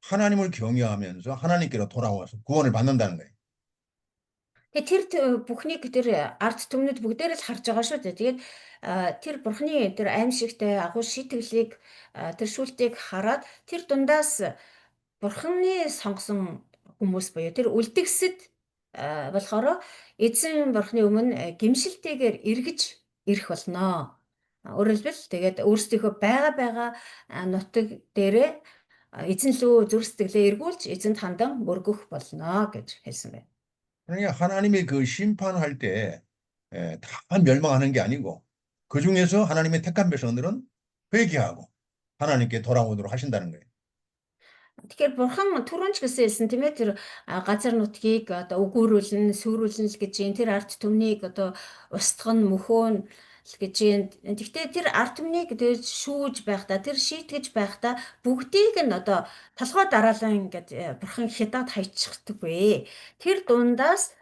하나님을 경외하면서 하나님께로 돌아와서 구원을 받는다는 거예요. Тэр бүхнийг тэр ард түмнүүд бүгдээрээ л харж байгаа шүү дээ. Тэгээд тэр бурхны тэр аимшигтай агуу шийтгэлийг тэр шүүлтийг хараад тэр дундаас бурхны сонгосон хүмүүс буюу тэр үлдгэсэд болохоор эзэн бурхны өмнө гимшилтэйгээр эргэж ирэх болно. Өөрөөр хэлбэл тэгээд өөрсдийнхөө байгаа нутаг дээрээ эзэн лөө зүрх сэтгэлээ эргүүлж эзэнт хандан мөргөх болно гэж хэлсэн байна. 그러니까 하나님이 그 심판할 때 다 멸망하는 게 아니고 그 중에서 하나님의 택한 백성들은 회개하고 하나님께 돌아오도록 하신다는 거예요. Тэгэхээр бурхан түрүүн ч гэсэн хэлсэн тийм ээ, тэр газар нутгийг одоо өгөөрүүлнэ, сүрүүлнэ л гэж юм. Тэр ард түмнийг одоо устгах нь мөхөөн л гэж юм. Гэхдээ тэр ард түмнийг тэр шүүж байхдаа, тэр шийтгэж байхдаа бүгдийг нь одоо толгой дараалан ингээд бурхан хядаад хайчихдаггүй. Тэр дундаас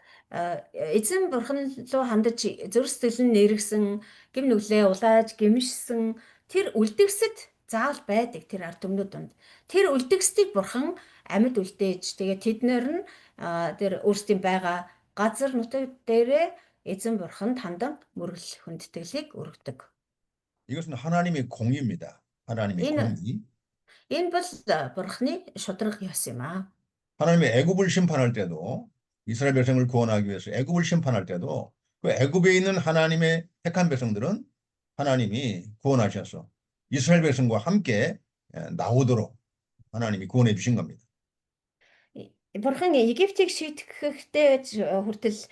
эзэн бурхан руу хандаж зүрх сэтгэл нь нэргсэн, гим нүглээ улааж гимшсэн тэр үлдгэсэд заавал байдаг тэр ард түмнүүд донд. Тэр үлдгэсдийг бурхан амьд үлдээж тэгээд тэднэр нь тэр өөрсдийн байгаа газар нутаг дээрээ эзэн бурханд хандан мөргөл хүндэтгэлийг өргөдөг. 이것은 하나님의 공의입니다. 하나님의 공의. Энэ бол бурханы шударга ёс юм аа. 하나님의 애굽을 심판할 때도 이스라엘 백성을 구원하기 위해서 애굽을 심판할 때도 그 애굽에 있는 하나님의 택한 백성들은 하나님이 구원하셔서 이스라엘 백성과 함께 나오도록 하나님이 구원해 주신 겁니다. Бурхан Египтийг шийтгэхдээ хүртэл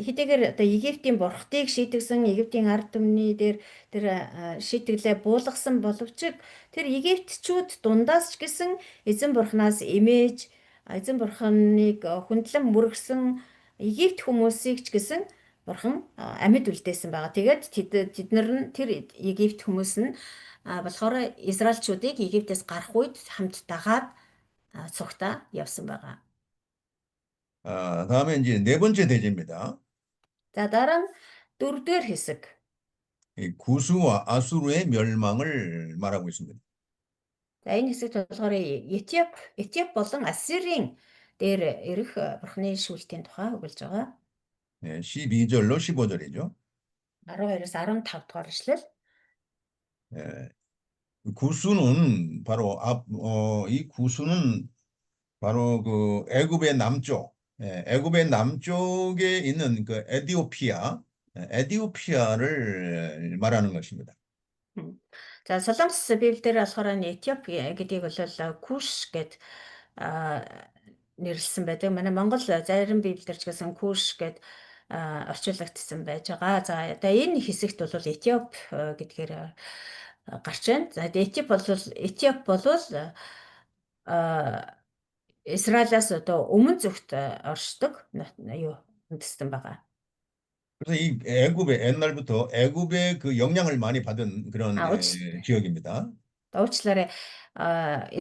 хэдийгээр одоо Египтийн бурхтыг шийтгсэн Египтийн ард түмний дээр тэр шийтгэлээ буулгасан боловч тэр Египтчүүд дундаас ч гэсэн эзэн бурхнаас имэж эзэн бурханыг хүндлэн мөргсөн Египт хүмүүсийг ч гэсэн бурхан амьд үлдээсэн байгаа. Тэгээд тэднэр нь тэр Египт хүмүүс нь болохоор Израильчүүдийг Египтээс гарах үед хамт дагаад цугтаа явсан байгаа. 다음에 이제 네 번째 대제입니다. За дараа нь дөрөвдүгээр хэсэг. 이 구스와 아수르의 멸망을 말하고 있습니다. За энэ хэсэгт болохоор Этиоп болон Ассирийн дээр ирэх бурхны шүүлтийн тухай өгүүлж байгаа. 12절로 15절이죠. 12-оос 15 дугаар ишлэл. 구스는 바로 이 구스는 바로 그 애굽의 남쪽, 애굽의 남쪽에 있는 그 에디오피아를 말하는 것입니다. За Солонгос Библиэлд болохоор Этиоп гэдгийг бол Куш гэд нэрлсэн байдаг. Манай Монгол зарим Библиэлд ч гэсэн Куш гэд орчуулагдсан байж байгаа. За одоо энэ хэсэгт бол Этиоп гэдгээр гарч байна. За Этиоп бол Израилаас одоо өмнө зүгт оршдог үндэстэн байгаа. 그래서 이 옛날부터 애굽의 그 영향을 많이 받은 그런 지역입니다. Уучлаарай.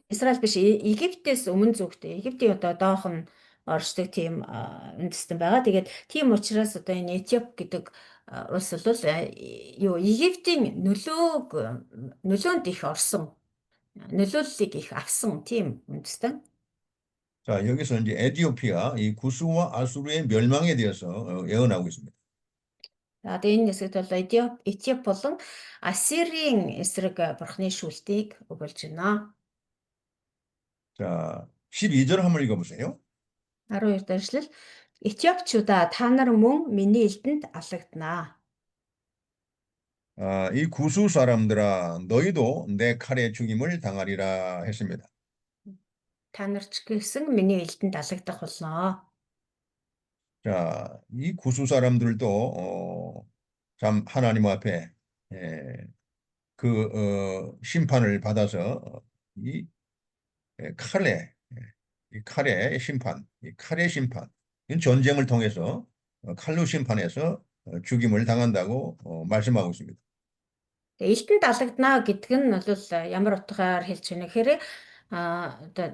Израиль биш Египтээс өмнө зүгт Египтийн одоо доох нь оршдог тийм үндэстэн байгаа. Тэгээд тийм учраас одоо энэ Этиоп гэдэг улс бол Египтийн нөлөөнд их орсон, нөлөөллийг их авсан тийм үндэстэн. 자, 여기서 이제 에디오피아, 이 구스와 아수르의 멸망에 대해서 예언하고 있습니다. За энэ хэсэгт бол Этиоп болон Ассирийн эсрэг бурхны шүүлтийг өгүүлж байна. 자, 12절 한번 읽어보세요. 12 дахь эшлэл. Этиопчуудаа та нар мөн миний элдэнд алагдана. 이 구스 사람들아 너희도 내 칼에 죽임을 당하리라 했습니다. Та нар ч гэсэн миний элдэнд алагдах болно. 자, 이 구스 사람들도 참 하나님 앞에 심판을 받아서 이 칼의 심판, 이건 전쟁을 통해서 칼로 심판해서 죽임을 당한다고 말씀하고 있습니다. Элдэнд алагдана гэдэг нь бол ямар утгаар хэлж байна гэхээр одоо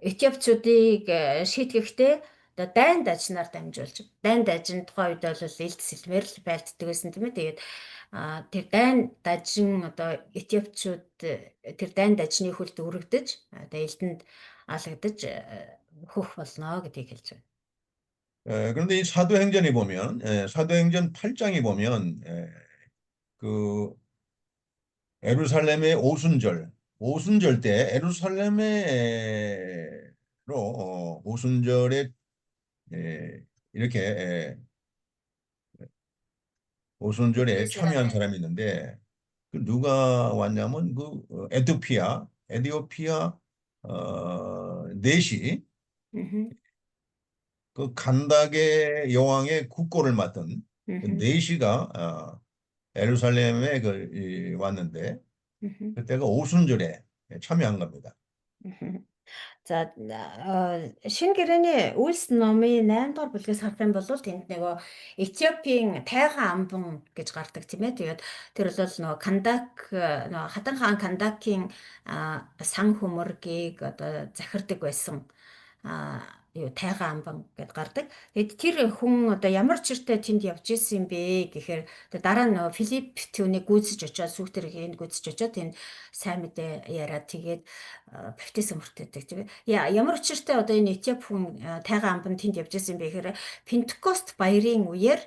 Этиопчуудыг шийтгэхдээ одоо дайн дажнаар дамжуулж дайн дажин тухайн үед бол элд сэлмээр л байлддаг байсан тийм ээ. Тэгээд тэр дайн дажин одоо Этиопчууд тэр дайн дажны хүлд өргөдөж одоо элдэнд алагдаж хөх болно гэдгийг хэлж байна. 그런데 이 사도행전에 보면 사도행전 8장에 보면 그 예루살렘의 오순절 때 오순절에 이렇게 오순절에 참여한 사람이 있는데 그 누가 왔냐면 그 에티오피아 넷이 мгм, 그 간다게 여왕의 국고를 맡은 그 мгм, 넷이가 예루살렘에 왔는데 мгм, 그때가 오순절에 참여한 겁니다. мгм. За шинэ гэрээний Үйлс номын 8 дугаар бүлгээс харах юм бол тэнд нөгөө Этиопийн тайган амбан гэж гардаг тийм ээ. Тэгээд тэр бол нөгөө Кандак нөгөө Хатан хаан Кандакийн сан хөмөргийг одоо захирдаг байсан юу тайган амбан гэд гардаг. Тэгэд тэр хүн одоо ямар чиртээ тэнд явж исэн юм бэ гэхээр дараа нь нөгөө Филипп түүнийг гүйцэж очоод сүхтэр энд гүйцэж очоод тэнд сайн мэдээ яриад тэгээд баптизм хүртээдэг тийм ээ. Ямар учиртай одоо энэ Этиоп хүн тайган амбан тэнд явж исэн юм бэ гэхээр Пентекост баярын үеэр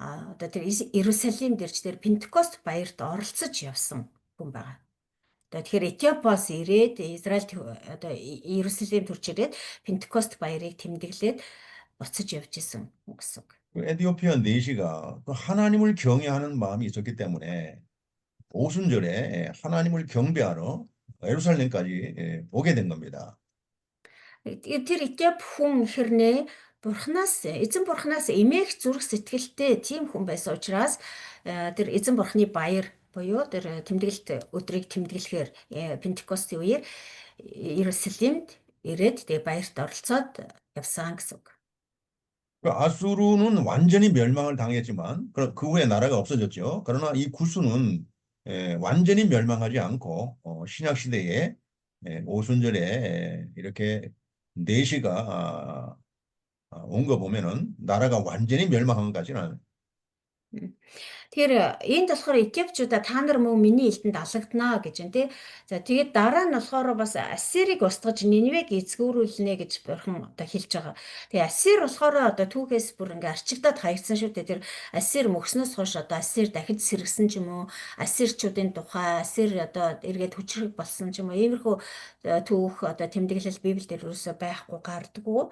одоо тэр Иерусалим дэрч тэр Пентекост баярт оролцож явсан хүн байгаа. Тэгэхээр Этиопоос ирээд Израиль одоо Иерусалим төрж ирээд Пентекост баярыг тэмдэглээд буцаж явж исэн гэсэн үг. 그 에티오피아 넷이가 그 하나님을 경외하는 마음이 있었기 때문에 오순절에 하나님을 경배하러 예루살렘까지 오게 된 겁니다. Тэр Этиоп хүн хэрнээ эзэн бурхнаас эмээх зүрх сэтгэлтэй тийм хүн байсан учраас тэр эзэн бурхны баяр буюу тэр тэмдэглэлт өдрийг тэмдэглэхээр Пентекостийн үеэр Иерусалимд ирээд тэгээ баярт оролцоод явсан гэсэн үг. 그 아수르는 완전히 멸망을 당했지만 그 후에 나라가 없어졌죠. 그러나 이 구스는 완전히 멸망하지 않고 신약 시대에 오순절에 이렇게 내시가 온 거 보면은 나라가 완전히 멸망한 것 같지는 않아요. Тэгэхээр энд болохоор Этиопчуудаа та нар мөн миний элтэнд алагдана гэж байна тий. За тэгээд дараа нь болохоор бас Ассирыг устгаж Ниневег эзгүүрүүлнэ гэж бурхан одоо хэлж байгаа. Тэгээ Ассир болохоор одоо түүхээс бүр ингээ арчигдаад хаягдсан шүү дээ. Тэр Ассир мөхснөөс хойш одоо Ассир дахиж сэргсэн ч юм уу, Ассирчүүдийн тухай Ассир одоо эргээд хүчрэг болсон ч юм уу. Иймэрхүү түүх одоо тэмдэглэл Библиэлд ерөөсөй байхгүй гардаггүй.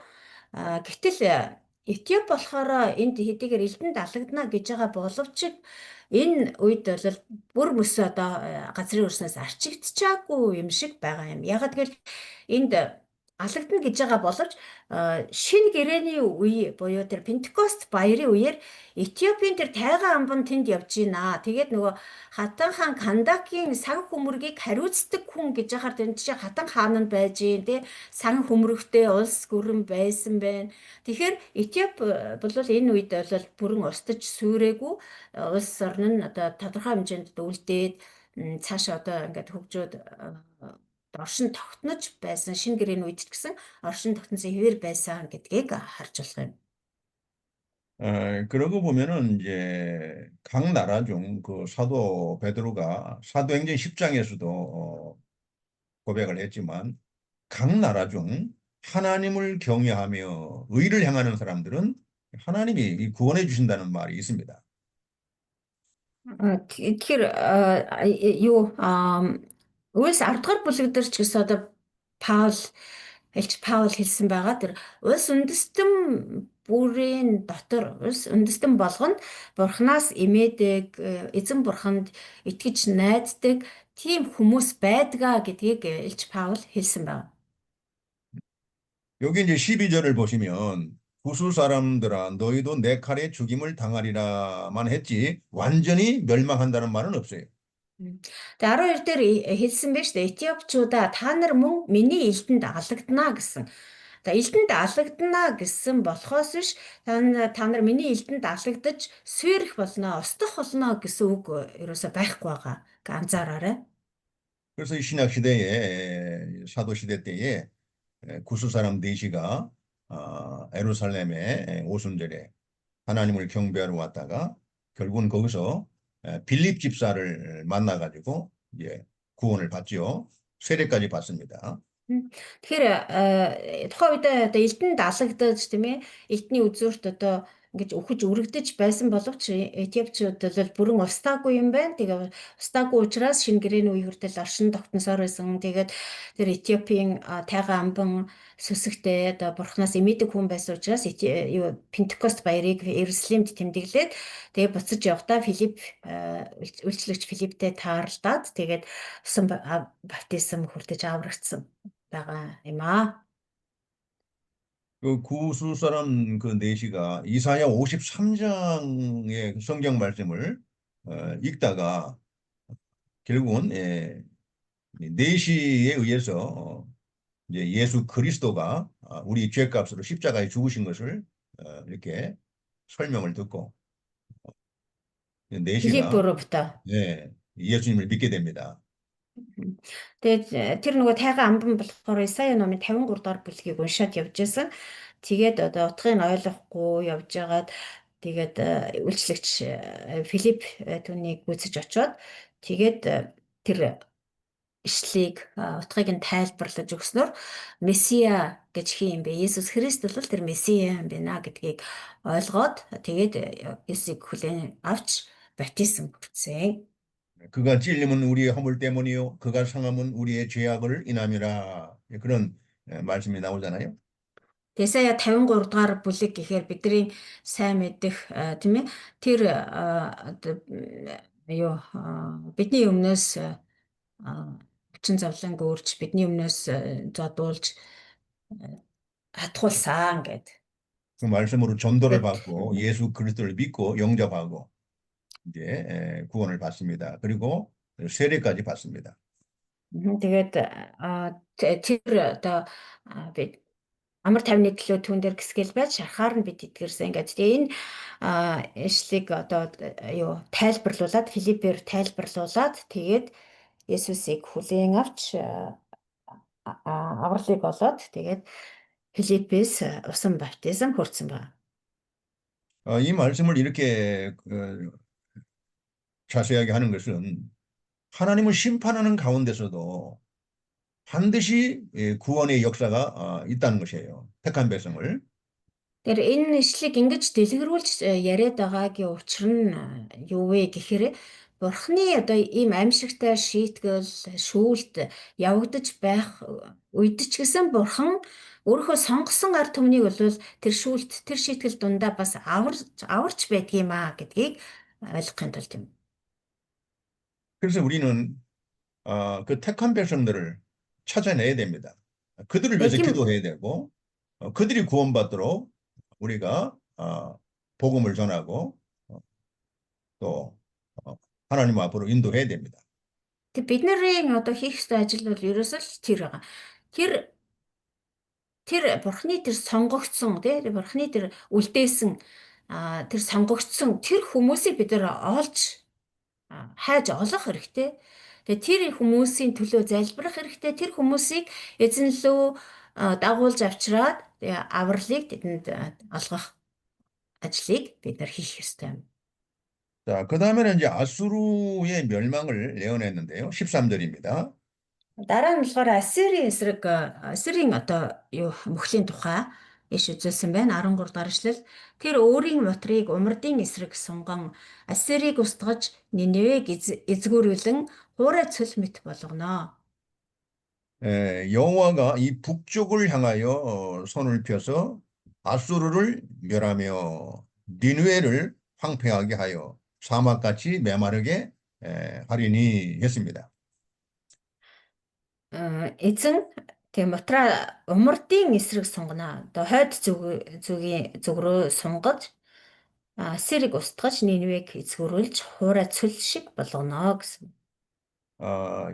Гэтэл Этиоп болохоор энд хэдийгээр элдэнд алагдана гэж байгаа боловч энэ үед бол бүр мөсөө одоо газрын өрснөөс арчигдчихаагүй юм шиг байгаа юм. Ягаад гэвэл энд алагдана гэж байгаа боловч шинэ гэрээний үе буюу тэр Пентекост баярын үеэр Этиопийн тэр тайган амбан тэнд явж гинэ. Тэгээд нөгөө Хатан хаан Кандакийн сан хөмөргийг хариуцдаг хүн гэж яхаар тэр чинь Хатан хаан нь байж гин тий сан хөмрөгтэй улс гүрэн байсан байна. Тэгэхээр Этиоп бол энэ үед бол бүрэн устж сүрээгүй улс орн нь одоо тодорхой хэмжээнд үлдээд цаашаа одоо ингээд хөгжөөд оршин тогтнож байсан шинэ гэрээний үед ч гэсэн оршин тогтносон хэвээр байсан гэдгийг харж болох юм. 그러고 보면은 이제 각 나라 중 그 사도 베드로가 사도행전 10장에서도 고백을 했지만 각 나라 중 하나님을 경외하며 의를 행하는 사람들은 하나님이 구원해 주신다는 말이 있습니다. Тэгэхээр юу Үйлс 10 дугаар бүлэг дээр ч гэсэн одоо Элч Паул хэлсэн байгаа тэр улс үндэстэн бүрийн дотор улс үндэстэн болгонд бурхнаас эмээдэг эзэн бурханд итгэж найддаг тийм хүмүүс байдгаа гэдгийг Элч Паул хэлсэн байна. 여기 이제 12절을 보시면 구수 사람들아 너희도 내 칼에 죽임을 당하리라만 했지 완전히 멸망한다는 말은 없어요. Тэгээ 12 дээр хэлсэн байж дээ Этиопчуудаа та нар мөн миний элтэнд алагдана гэсэн. За элтэнд алагдана гэсэн болохоос биш та нар миний элтэнд алагдаж сүйрэх болно, устгах болно гэсэн үг ерөөсөй байхгүй байгаа. Анзаараарай. 그래서 이 신약 시대에 사도 시대 때에 구수 사람 넷이가 예루살렘의 오순절에 하나님을 경배하러 왔다가 결국은 거기서 빌립 집사를 만나가지고 이제 구원을 받죠. 세례까지 받습니다. Тэгэхээр тухайн үед одоо элдэнд алагдаж тийм ээ элдний үзүүрт одоо ингэж өгөж өргөдөж байсан боловч Этиопчуудад бол бүрэн устаагүй юм байна. Тэгээ устаагүй учраас шинэ гэрээний үе хүртэл оршин тогтносоор байсан. Тэгээд тэр Этиопийн тайган амбан сүсэгтэй одоо бурхнаас имидэг хүн байсан учраас Пентекост баярыг Иерусалимд тэмдэглээд тэгээ буцаж явахдаа Филипп үйлчлэгч Филипптэй тааралдаад тэгээд усан баптизм хүртэж аврагдсан байгаа юм аа. 그 구수 사람 그 내시가 이사야 53장의 성경 말씀을 읽다가 결국은 내시에 의해서 이제 예수 그리스도가 우리 죄값으로 십자가에 죽으신 것을 이렇게 설명을 듣고 내시가 Филипп으로부터. 예수님을 믿게 됩니다. Тэгээд тэр нөгөө тайган амбан болохоор Исая номын 53 дугаар бүлгийг уншаад явж байсан. Тэгээд одоо утгыг ойлгохгүй явж байгаад тэгээд үйлчлэгч Филипп түүнийг гүйцэж очоод тэгээд тэр ишлийг утгыг нь тайлбарлаж өгснөөр Месиа гэж хин юм бэ? Есүс Христ бол тэр Месиа юм байна гэдгийг ойлгоод тэгээд Есүсийг хүлээн авч баптизм хүртсэн. 그가 찔림은 우리의 허물 때문이요 그가 상함은 우리의 죄악을 인함이라 그런 말씀이 나오잖아요. Тэсая 53 дугаар бүлэг гэхээр бидний сайн мэдэх тийм ээ тэр бидний өмнөөс хүчин зовлон гөрж бидний өмнөөс зодуулж хатгуулсан гэдэг. 그 말씀으로 전도를 받고 예수 그리스도를 믿고 영접하고 이제 구원을 받습니다. 그리고 세례까지 받습니다. Тэгээд тэр одоо амар тайвны төлөө түүн дээр гисгэл байж шарахаар нь бид итгэрсэн. Ингээд тэгээ энэ ишлиг одоо тайлбарлуулад Филиппээр тайлбарлуулад тэгээд Есүсийг хүлээн авч авралыг олоод тэгээд Филиппээс усан баптизм хүртсэн байна. 이 말씀을 이렇게 자세하게 하는 것은 하나님을 심판하는 가운데서도 반드시 구원의 역사가 있다는 것이에요. 택한 백성을. Тэр энэ ишлиг ингэж дэлгэрүүлж яриад байгаагийн учир нь юу вэ гэхээр Бурхны одоо ийм аимшигтай шийтгэл шүүлт явагдаж байх үед ч гэсэн Бурхан өөрийнхөө сонгосон ард түмнийг бол тэр шүүлт тэр шийтгэл дундаа бас аварч байдгийм аа гэдгийг ойлгохын тулд юм. 그래서 우리는 그 택한 백성들을 찾아내야 됩니다. 그들을 위해서 기도해야 되고 그들이 구원받도록 우리가 복음을 전하고 또 하나님 앞으로 인도해야 됩니다. Тэг бидний одоо хийх ёстой ажил бол ерөөсөө л тэр байгаа. Тэр Бурхны тэр сонгогдсон тэр Бурхны тэр үлдээсэн тэр сонгогдсон тэр хүмүүсийг бид нар олж хайж олох хэрэгтэй. Тэгээ тэр хүмүүсийн төлөө залбирах хэрэгтэй. Тэр хүмүүсийг эзэн лөө дагуулж авчираад авралыг тэдэнд олгох ажлыг бид нар хийх ёстой юм. 자, 그 다음에는 이제 아수르의 멸망을 예언했는데요. 13절입니다. Дараа нь болохоор Ассирийн одоо мөхлийн тухай иш үзүүлсэн байна. 13 дахь ишлэл. Тэр өөрийн мотрыг умардын эсрэг сунган Ассирийг устгаж Ниневег эзгүүрүүлэн хуурай цөл мэт болгоно. 여호와가 이 북쪽을 향하여 손을 펴서 아수르를 멸하며 니느웨를 황폐하게 하여 사막같이 메마르게 하리니 했습니다. Эзэн тэг мотра умардын эсрэг сунгана. Одоо хойд зүг рүү сунгаж Ассирийг устгаж Ниневег эзгүүрүүлж хуурай цөл шиг болгоно гэсэн.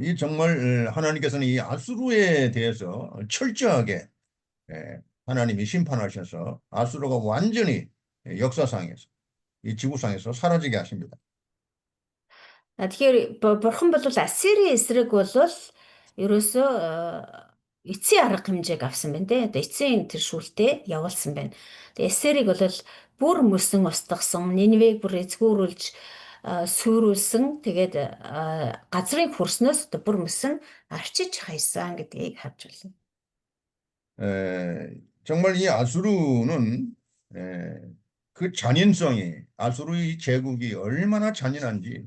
이 정말 하나님께서는 이 아수르에 대해서 철저하게 하나님이 심판하셔서 아수르가 완전히 역사상에서 이 지구상에서 사라지게 하십니다. Тэгэхээр бурхан бол Ассирийн эсрэг бол ерөөсөө эцсийн арга хэмжээг авсан байна те. Одоо эцсийн тэр шүүлтээ явуулсан байна. Тэгээ Ассирийг бол бүр мөсөн устгасан, Ниневег бүр эзгүүрүүлж сүрүүлсэн. Тэгээд газрын хөрснөөс одоо бүр мөсөн арчиж хайсан гэдгийг харж байна. 정말 이 아수르는 그 잔인성이 아수르의 제국이 얼마나 잔인한지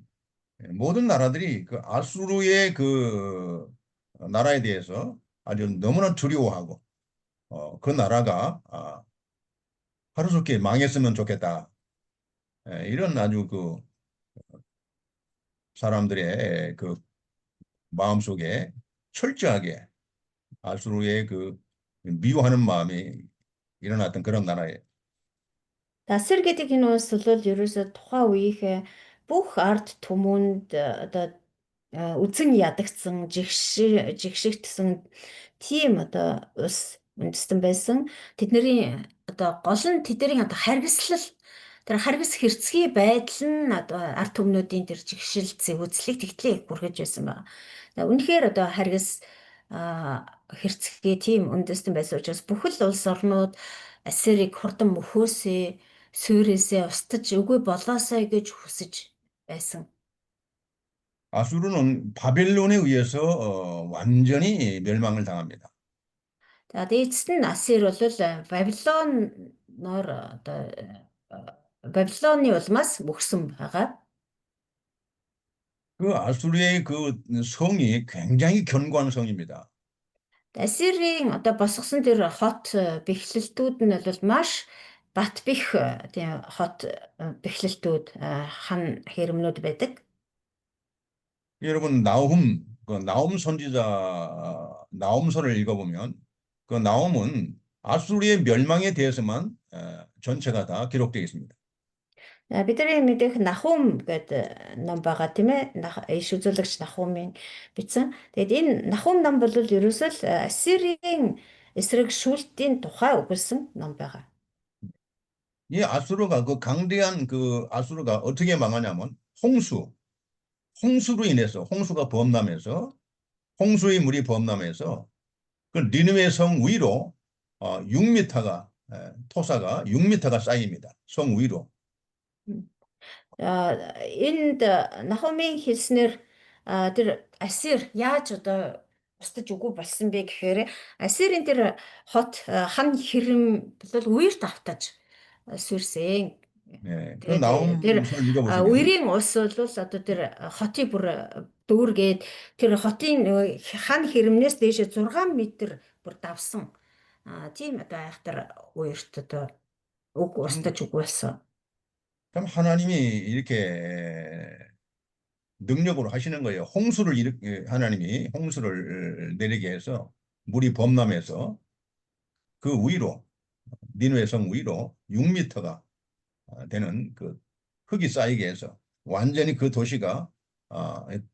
모든 나라들이 그 아수르의 그 나라에 대해서 아주 너무나 두려워하고 그 나라가 하루속히 망했으면 좋겠다. 이런 아주 그 사람들의 그 마음속에 철저하게 아수르의 그 미워하는 마음이 일어났던 그런 나라예요. Асар гэдэг энэ улс бол ерөөсөө тухайн үеийнхээ бүх ард түмэнд одоо үзэн ядагдсан, жигшигдсэн тийм одоо улс үндэстэн байсан. Тэдний одоо гол нь тэдний одоо харгислал тэр харгас хэрцгий байдал нь одоо ард түмнүүдийн тэр жигшил зэвүүцлийг тэгтлээ хүргэж байсан байна. Үнэхээр одоо харгас хэрцгий тийм үндэстэн байсан учраас бүхэл улс орнууд Ассирыг хурдан мөхөөсөө суурьсээ устж үгүй болоосай гэж хүсэж байсан. 아수르는 바벨론에 의해서 완전히 멸망을 당합니다. За эцэст нь Ассир бол Бабилоноор одоо Бабилоны улмаас мөхсөн байгаа. 그 아수르의 그 성이 굉장히 견고한 성입니다. Ассирийн одоо босгосон тэр хот бэхлэлтүүд нь бол маш бат бэх тийм хот бэхлэлтүүд хан хэрэмнүүд байдаг. 여러분 그 나훔 선지자 나훔서를 읽어보면 그 나훔은 아수르의 멸망에 대해서만 전체가 다 기록되어 있습니다. Бидний мэдэх Нахум гэдэг ном байгаа тийм ээ. Иш үзүүлэгч Нахумын бичсэн. Тэгэд энэ Нахум ном бол ерөөсөө л Ассирийн эсрэг шүүлтийн тухай өгүүлсэн ном байгаа. 이 아수르가 그 강대한 그 아수르가 어떻게 망하냐면 홍수로 인해서 홍수가 범람해서 홍수의 물이 범람해서 그 니느웨 성 위로 6m가 토사가 6m가 쌓입니다. 성 위로. Энд Нахумын хэлснээр тэр Ассир яаж одоо устж үгүй болсон бэ гэхээр Ассирийн тэр хот хан хэрэм бол үер давтаж сүрсэн. 네, 그 나훔서를 읽어보시면 Үерийн ус бол одоо тэр хотыг бүр дүүргээд тэр хотын хан хэрэмнээс дээш 6 м бүр давсан. Тийм одоо айхтар үерт одоо үг устж үгүй болсон. 그럼 하나님이 이렇게 능력으로 하시는 거예요. 하나님이 홍수를 내리게 해서 물이 범람해서 그 위로 니느웨 성 위로 6m가 되는 그 흙이 쌓이게 해서 완전히 그 도시가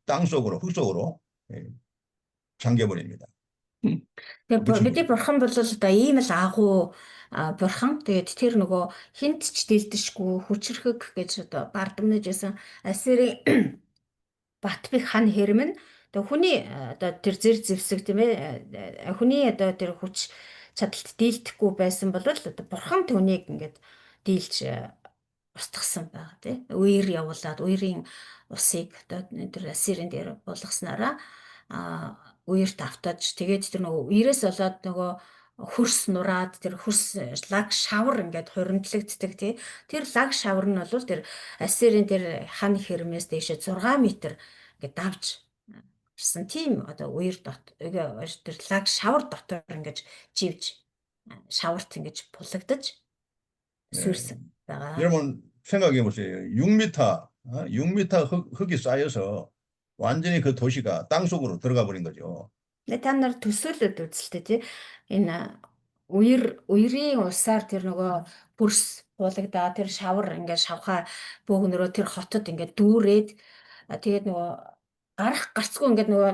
땅 속으로 흙 속으로 잠겨버립니다. Тэгээд бидний бурхан бол одоо ийм л агуу бурхан. Тэгээд тэр нөгөө хинт ч дэлдэшгүй хүчрхэг гэж одоо бардамнаж байсан Ассирийн бат бэх хан хэрэм нь одоо хүний одоо тэр зэр зэвсэг тийм ээ хүний одоо тэр хүч чадалт дийлдэхгүй байсан бол одоо бурхан түүнийг ингээд дийлж устгасан байгаа тийм. Үер явуулаад үерийн усыг одоо тэр Ассирийн дээр болгоснараа үерт автаж тэгээд тэр нөгөө үерээс болоод нөгөө хөрс нураад тэр хөрс лаг шавар ингээд хуримтлагддаг тий. Тэр лаг шавар нь бол тэр Ассирийн тэр хан хэрмээс дээшээ 6 м ингээд давж ирсэн тийм одоо үер тэр лаг шавар дотор ингээд живж шаварт ингээд булагдаж сүрсэн байгаа. 여러분 생각해 보세요. 6m 흙이 쌓여서 완전히 그 도시가 땅 속으로 들어가 버린 거죠. Та нар төсөөлөд үзэлтэй тий. Энэ үерийн улсаар тэр нөгөө бүрс буулагдаа тэр шавар ингээд шавхаа бөөгнөрөө тэр хотод ингээд дүүрээд тэгээд нөгөө гарцгүй ингээд нөгөө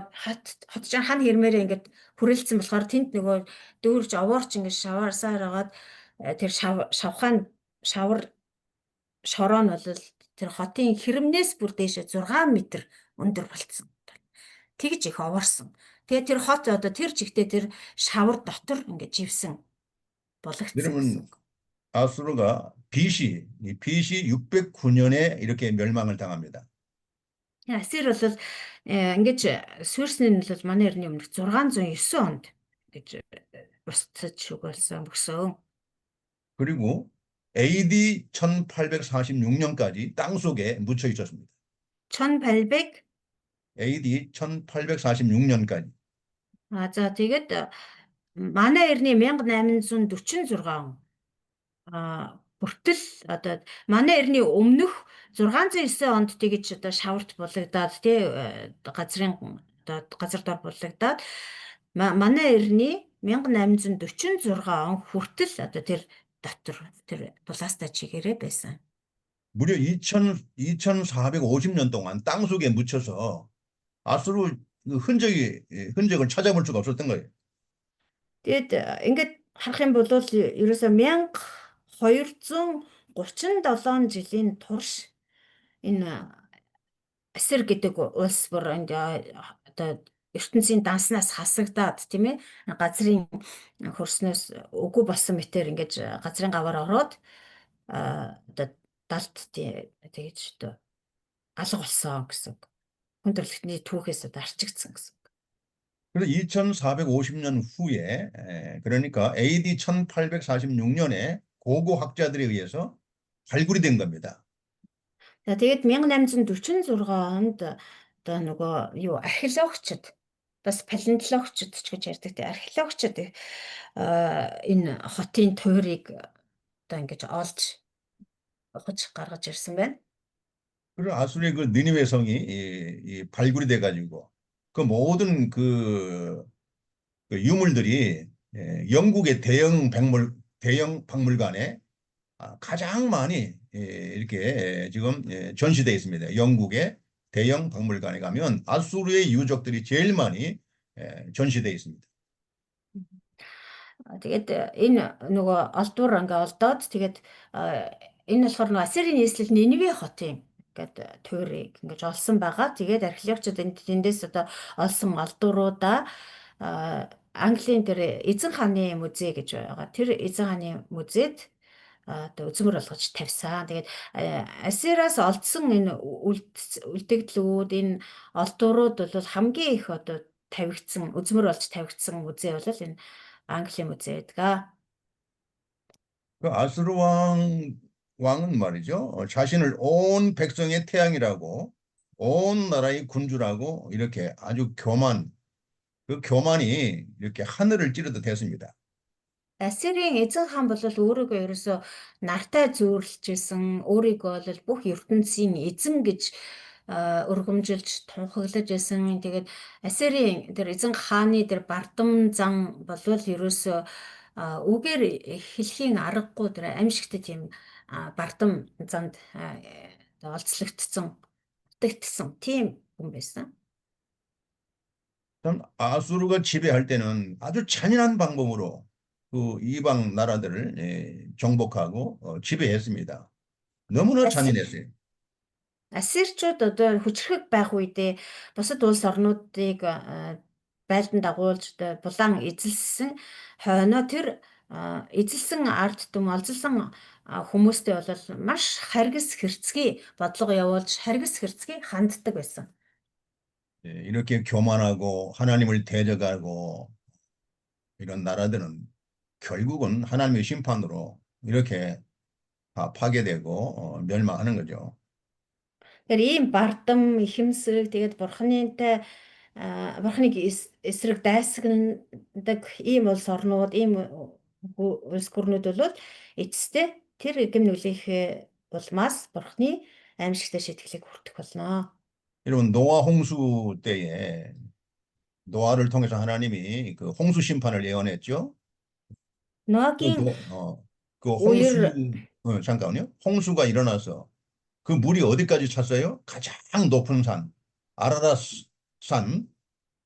хотжин хан хэрмээрээ ингээд хүрээлцсэн болохоор тэнд нөгөө дүүрж овоорч ингээд шаваарсаар хагаад тэр шавхаа шавар шороо нь бол тэр хотын хэрэмнээс бүр дээшээ 6 м өндөр болцсон. Тэгж их овоорсон. Тэгээд тэр хот одоо тэр жигтэй тэр шавар дотор ингээд живсэн болгогдсон. 아수르가 BC 609년에 이렇게 멸망을 당합니다. Ассир бол ингэж сүрсний нь бол манай эртний өмнөх 609 онд гэж устж өгүүлсэн бөксөн. 그리고 AD 1846년까지 땅 속에 묻혀 있었습니다. 1800 AD 1846년까지. за тэгээд манай эртний 1846 он хүртэл одоо манай эртний өмнөх 609 онд тэгж одоо шаварт булагдаад тий газрын одоо газар дор булагдаад манай эртний 1846 он хүртэл одоо тэр дотор тэр булаастай чигээрээ байсан. 무려 2450년 동안 땅 속에 묻혀서 아수르 흔적을 찾아볼 수가 없었던 거예요. Тэгээд ингээд харах юм бол ерөөсөө 1237 жилийн турш энэ Асир гэдэг улс бүр одоо ертөнцийн данснаас хасагдаад тийм ээ газрын хөрснөөс үгүй болсон мэтэр ингэж газрын гаваар ороод одоо далд тэгэж одоо алга болсон гэсэн. Хүн төрөлхтний түүхээс одоо арчигдсан гэсэн. 그래서 2450년 후에 그러니까 AD 1846년에 고고 학자들에 의해서 발굴이 된 겁니다. За тэгээд 1846 онд одоо нөгөө юу археологчид бас палеонтологчид ч гэж ярьдаг те археологчид энэ хотын туйрыг одоо ингэж олж гаргаж ирсэн байна. 그리고 아수르의 그 니느웨 성이 이 발굴이 돼가지고 그 모든 그 유물들이 영국의 대형 박물관에 가장 많이 이렇게 지금 전시되어 있습니다. 영국의 대형 박물관에 가면 아수르의 유적들이 제일 많이 전시되어 있습니다. Тэгээд энэ нөгөө олдвор ингээ олдоод тэгээд энэ болохоор нөгөө Ассирийн нийслэл Ниневе хотын ингээд туйрыг ингэж олсон байгаа. Тэгээд археологчид тэндээс одоо олсон олдвруудаа Английн тэр Эзэн хааны музей гэж байгаа. Тэр Эзэн хааны музейд одоо үзмэр болгож тавьсан. Тэгээд Ассираас олдсон энэ үлдэгдлүүд энэ олдврууд бол хамгийн их одоо тавигдсан үзмэр болж тавигдсан музей бол энэ Английн музей байдаг. 그 아수르 왕은 말이죠. 자신을 온 백성의 태양이라고 온 나라의 군주라고 이렇게 아주 그 교만이 이렇게 하늘을 찌르듯 했습니다. Ассирийн эзэн хаан бол өөрийгөө ерөөсөө нартай зөөрлөжсэн, өөрийгөө бол бүх ертөнцийн эзэн гэж өргөмжилж тунхаглаж байсан. Тэгээд Ассирийн тэр эзэн хааны тэр бардам зан бол ерөөсөө үгээр хэлхийн аргагүй тэр аимшигт тийм бардам занд олзлогдсон, утагдсан тийм хүн байсан. 참 아수르가 지배할 때는 아주 잔인한 방법으로 그 이방 나라들을 정복하고 지배했습니다. 너무나 잔인했어요. Ассирчууд одоо хүчрхэг байх үедээ бусад улс орнуудыг байлдан дагуулж булан эзэлсэн хойноо тэр эзэлсэн ард түмэн олзлсон хүмүүстэй бол маш харгас хэрцгий бодлого явуулж харгас хэрцгий ханддаг байсан. 이렇게 교만하고 하나님을 대적하고 이런 나라들은 결국은 하나님의 심판으로 이렇게 다 파괴되고 멸망하는 거죠. Тэгэхээр ийм бардам, ихэмсэг тэгээд бурхныг эсрэг дайсагнадаг ийм улс орнууд, ийм улс гүрнүүд бол эцэстээ тэр эгэм нүлийнхээ улмаас бурхны аимшигтай шийтгэлийг хүртэх болно. 여러분 노아 홍수 때에 노아를 통해서 하나님이 그 홍수 심판을 예언했죠. Ноагийн 그 홍수 잠깐만요. 홍수가 일어나서 그 물이 어디까지 찼어요? 가장 높은 산 아라랏산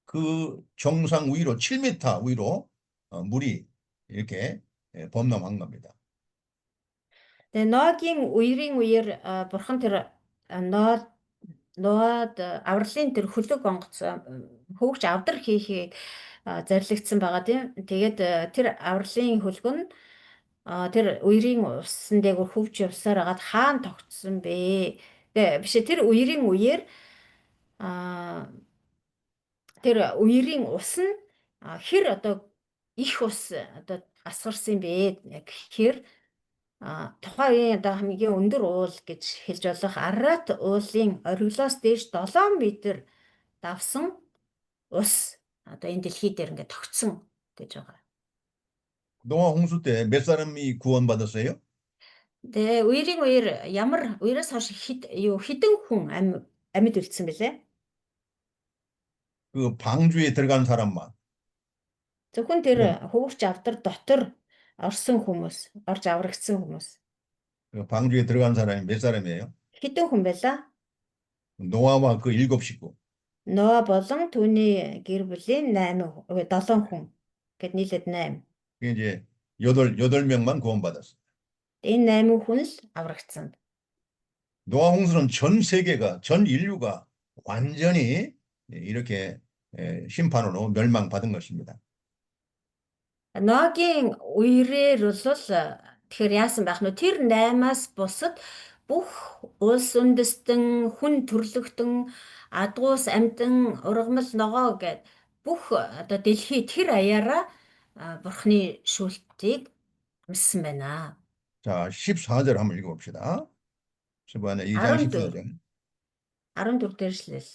그 정상 위로 7m 위로 물이 이렇게 범람한 겁니다. Тэгээ Ноагийн үерийн үеэр бурхан тэр Ноад авралын тэр хөлөг онгоц хөвгч авдар хийхийг зарлигдсан байгаа тийм. Тэгээд тэр авралын хөлөг нь тэр үерийн усан дээгүүр хөвж явсаар хагаад хаан тогтсон бэ. Тэгээ биш тэр үерийн үеэр тэр үерийн ус нь хэр одоо их ус одоо асгарсан бэ гэхээр тухайн үеийн одоо хамгийн өндөр уул гэж хэлж болох Арарат уулын ориглоос дээш 7 метр давсан ус одоо энэ дэлхий дээр ингээд тогтсон гэж байгаа. 노아 홍수 때 몇 사람이 구원받았어요? Тэгээ үерийн үер ямар үеэс хойш хэдэн хүн амьд үлдсэн бэлээ? 그 방주에 들어간 사람만. Зөвхөн тэр 네. хөвгч авдар дотор орсон хүмүүс, орж аврагдсан хүмүүс. 그 방주에 들어간 사람이 몇 사람이에요? Хэдэн хүн байлаа? 노아와 그 7 식구. Ноа болон түүний гэр бүлийн 7 хүн. Гэт нийлээд 8. 그게 이제 8명만 구원받았어요. Энэ 8 хүн л аврагдсан. 노아 홍수는 전 세계가, 전 인류가 완전히 이렇게 심판으로 멸망받은 것입니다. Ноагийн үерээр бол тэгэхээр яасан байх нь тэр 8-аас бусад бүх улс үндэстэн, хүн төрлөختөн, адгуус, амьтан, ургамал, ногоо гэд бүх одоо дэлхий тэр аяараа бурхны шүүлтийг амссан байна. 자, 14절 한번 읽어봅시다. 2장 14절. 14 дээршлэл.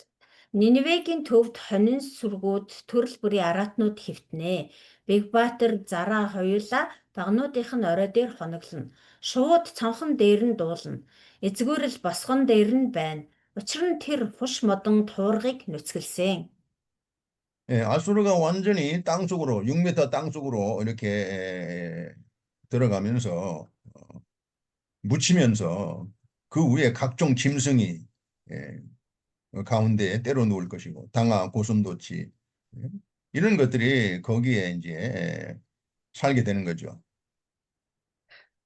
Ниневегийн төвд хонин сүргүүд төрөл бүрийн аратнууд хэвтнэ. Бигбаатар зараа хоёулаа багнуудынх нь орой дээр хоноглоно. Шууд цонхон дээр нь дуулна. Эзгүүрэл босгон дээр нь байна. Учир нь тэр хуш модон туургыг нүцгэлсэн. 예, 아수르가 완전히 땅속으로 6m 땅속으로 이렇게 들어가면서 묻히면서 그 위에 각종 짐승이 가운데에 때려 누울 것이고 당아, 고슴도치 이런 것들이 거기에 이제 살게 되는 거죠.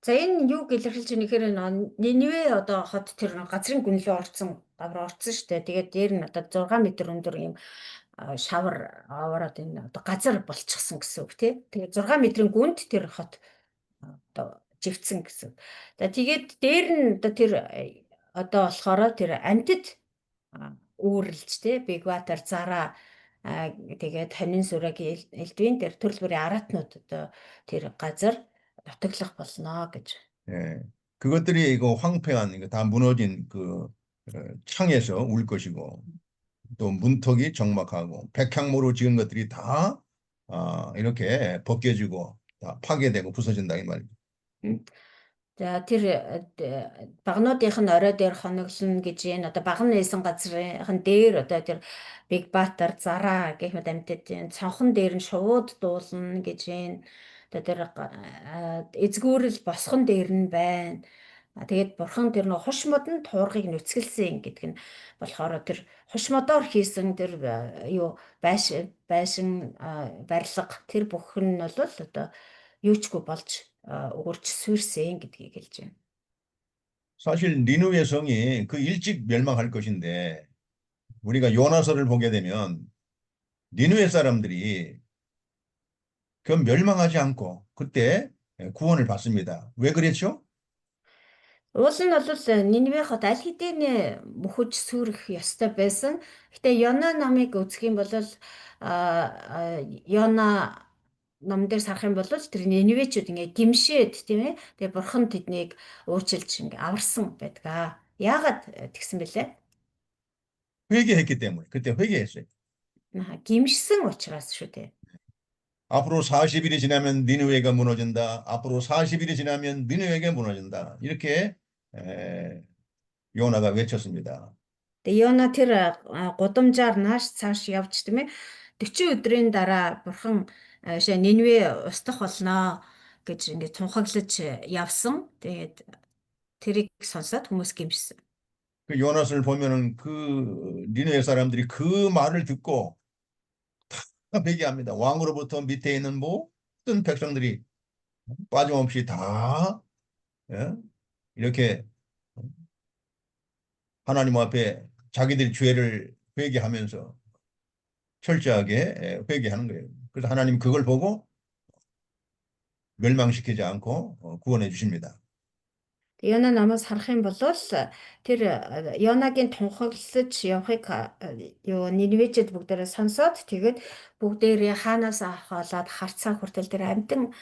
За энэ юу илэрхийлж байгаа нэхээр Ниневе одоо хот тэр газрын гүнлөө орцсон гавар орцсон шүү дээ. Тэгээд дээр нь одоо 6 метр өндөр юм шавар аваад энэ одоо газар болчихсон гэсэн үг тий. Тэгээд 6 метрийн гүнд тэр хот одоо живцсэн гэсэн. За тэгээд дээр нь одоо тэр одоо болохоор тэр антид үүрлж тий Бигватар зараа тэгээд хонин сүрэг элдвийн тэр төрөл бүрийн аратнууд одоо тэр газар нутаглах болно гэж. 예, 그것들이 이거 황폐한 이거 다 무너진 그 창에서 울 것이고 또 문턱이 적막하고 백향모로 지은 것들이 다 이렇게 벗겨지고 다 파괴되고 부서진다 이 말이죠. За тэр багнуудынх нь орой дээр хоноглоно гэж энэ одоо багн нээсэн газрын дээр одоо тэр Бигбаатар зараа гэх мэт амьтад цонхон дээр нь шууд дуулна гэж энэ одоо тэр эзгүүрэл босхон дээр нь байна. Тэгээд бурхан тэр нөх хуш модон туургыг нүцгэлсэн гэдэг нь болохоор тэр хуш модоор хийсэн тэр юу байшин барилга тэр бүх нь бол одоо юучгүй болж өгөрч сүрсэн гэдгийг хэлж байна. 사실 니느웨 성이 그 일찍 멸망할 것인데 우리가 요나서를 보게 되면 니느웨 사람들이 그 멸망하지 않고 그때 구원을 받습니다. 왜 그랬죠? Уул нь бол Ниневе хот аль хэдийн мөхөж сүрэх ёстой байсан. Гэтэ Йона номыг үзэх юм бол Йона ном дээр сарах юм бол тэр Ниневечүүд ингээ гимшээд тийм ээ. Тэгээ бурхан тэднийг уучлж ингээ аварсан байдаг. Яагаад тэгсэн бэлээ? 회개했기 때문에 그때 회개했어요. Гимшсэн учраас шүү дээ. 앞으로 40일이 지나면 니느웨가 무너진다. 앞으로 40일이 지나면 니느웨가 무너진다. 이렇게 요나가 외쳤습니다. Тэгээ Йона тэр гудамжаар нааш цааш явж тийм ээ. 40 өдрийн дараа бурхан Ниневе устгах болно гэж ингээд тунхаглаж явсан. Тэгээд тэрийг сонсоод хүмүүс гимшсэн. 그 요나스를 보면은 그 니느웨 사람들이 그 말을 듣고 다 회개합니다. 왕으로부터 밑에 있는 모든 백성들이 빠짐없이 다 이렇게 하나님 앞에 자기들 죄를 회개하면서 철저하게 회개하는 거예요. 그래서 하나님 그걸 보고 멸망시키지 않고 구원해 주십니다. Йона намаас харах юм бол тэр Йонагийн тунхаглаж явахыг юу Ниневечд бүгдээрээ сонсоод тэгээд бүгдээрээ хаанаас авахлаад харцаа хүртэл тэр амтан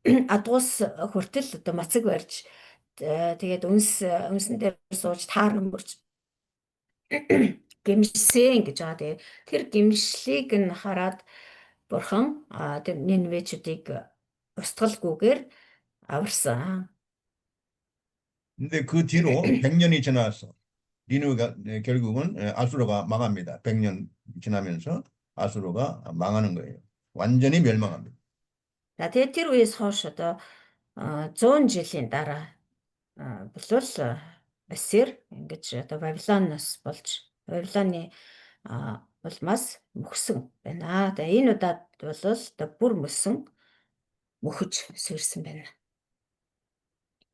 адуус хүртэл одоо мацаг барьж тэгээд үнсэн дээр сууж таарна мөрч гэмшсэн гэж байгаа. Тэгээд тэр гэмшлийг нь хараад бурхан тэр Нинвечүүдийг устгалгүйгээр аварсан. 근데 그 뒤로 100년이 지나서 니느웨가 결국은 아수르가 망합니다. 100년 지나면서 아수르가 망하는 거예요. 완전히 멸망합니다. За тэгээд тэр үеэс хойш одоо 100 жилийн дараа болвол Ассир ингэж одоо Вавилоноос болж Вавилоны улмаас мөхсөн байна. Тэгээ энэ удаад бол одоо бүр мөсөн мөхөж сэрсэн байна.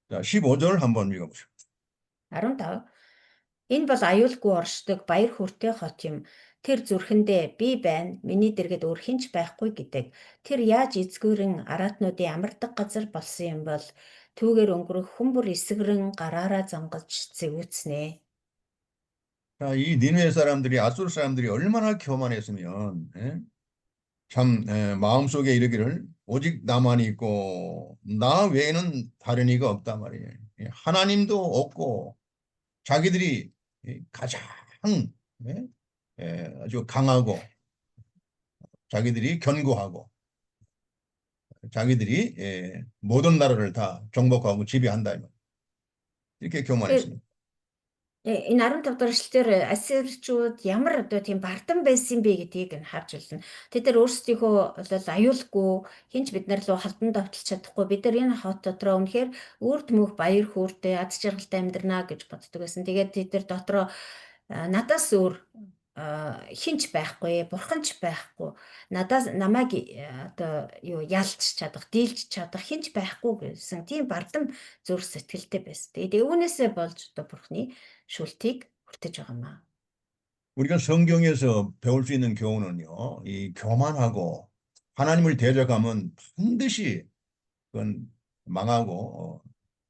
자, 15절을 한번 읽어보시죠. 15. Энэ бол аюулгүй оршдог баяр хүртэй хот юм. Тэр зүрхэндээ би байна, миний дэргэд өөр хинч байхгүй гэдэг. Тэр яаж эзгүүрэн араатнуудын амардаг газар болсон юм бол түүгээр өнгөрөх хүмүүр эсгэрэн гараараа зангаж зэвүүцнэ. 자, 이 니느웨 사람들이 아수르 사람들이 얼마나 교만했으면 참 마음속에 이르기를 오직 나만 있고 나 외에는 다른 이가 없단 말이에요. 하나님도 없고 자기들이 가장 아주 강하고 자기들이 견고하고 자기들이 모든 나라를 다 정복하고 지배한다 이렇게 교만했습니다. Энэ 15 дахь эшлэлээр ассирчууд ямар одоо тийм бардам байсан бэ гэдгийг нь харж байна. Тэд нар өөрсдийнхөө бол аюулгүй хинч бид нар руу халдан давталж чадахгүй. Бид нар энэ хот дотроо үнэхээр үр дүмөх баяр хөөртэй ад жаргалтай амьдрнаа гэж боддог байсан. Тэгээд тэд нар дотроо надаас өөр хинч байхгүй, бурханч байхгүй. Намайг одоо ялж чадах, дийлж чадах хинч байхгүй гэсэн тийм бардам зүрх сэтгэлтэй байсан. Тэгээд үүнээсээ болж одоо бурхны шүлтийг хүртэж байгаамаа. 우리가 성경에서 배울 수 있는 교훈은요, 이 교만하고 하나님을 대적하면 반드시 그건 망하고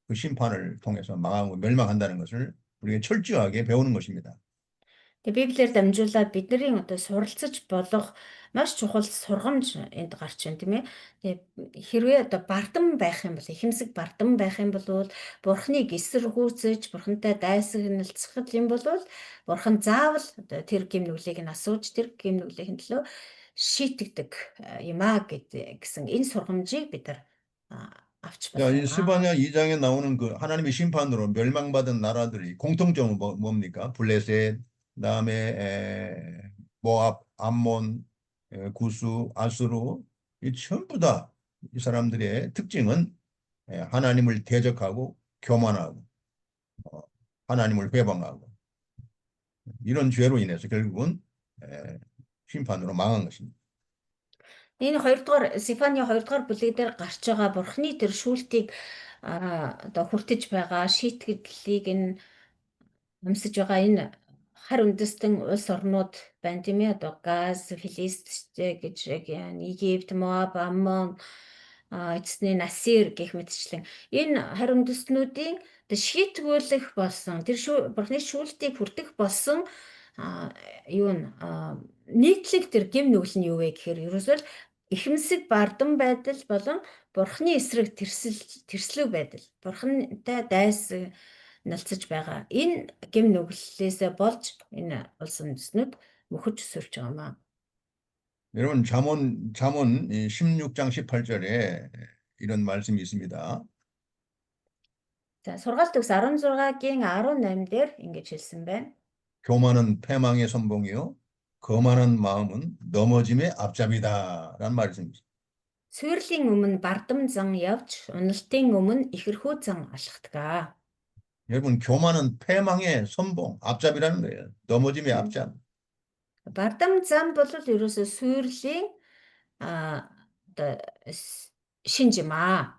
그 심판을 통해서 망하고 멸망한다는 것을 우리가 철저하게 배우는 것입니다. Тэгээ Библиэр дамжуулаад бидний одоо суралцаж болох маш чухал сургамж энд гарч байна тийм ээ. Тэгээ хэрвээ одоо бардам байх юм бол ихэмсэг бардам байх юм бол бурхныг эсэргүүцэж бурхантай дайсагналцах юм бол бурхан заавал одоо тэр гэм нүглийг нь асууж тэр гэм нүглийн төлөө шийтгдэг юм аа гэсэн энэ сургамжийг бид нар авч 자, 이 байна. 스바냐 2장에 나오는 그 하나님의 심판으로 멸망받은 나라들이 공통점은 뭡니까? 블레셋, 그다음에 모압, 암몬, 구스, 아수르 이 전부 다 이 사람들의 특징은 하나님을 대적하고 교만하고 하나님을 회방하고 이런 죄로 인해서 결국은 심판으로 망한 것입니다. Энэ 2-р Сефаны 2-р бүлэг дээр гарч байгаа бурхны тэр шүүлтийг одоо хүртэж байгаа шийтгэлийг нь өмсөж байгаа энэ хар үндэстэн улс орнууд байна тийм ээ. Одоо Газ, Филист гэж Египт, Моаб, Аммон, эцний Насир гэх мэтчлэн энэ хар үндэстнүүдийн шийтгүүлэх болсон тэр бурхны шүүлтийг хүртэх болсон нийтлэг тэр гэм нүгэл нь юу вэ гэхээр ерөөсөө ихэмсэг бардам байдал болон бурхны эсрэг тэрслэг байдал бурхантай дайсагналцаж байгаа энэ гэм нүглээсээ болж энэ улс үндэстнүүд мөхөж сөрж байгаамаа. 여러분 잠언 16장 18절에 이런 말씀이 있습니다. За сургаалт төгс 16-гийн 18 дээр ингэж хэлсэн байна. 교만은 패망의 선봉이요 거만한 마음은 넘어짐의 앞잡이다라는 말씀입니다. Сүрлийн өмнө бардам зан явж, уналтын өмнө ихэрхүү зан алхдаг. 여러분 교만은 패망의 선봉, 앞잡이라는 거예요. 넘어짐의 앞잡. Бардам зан бол ерөөсөө сүрлийн одоо шинжимаа.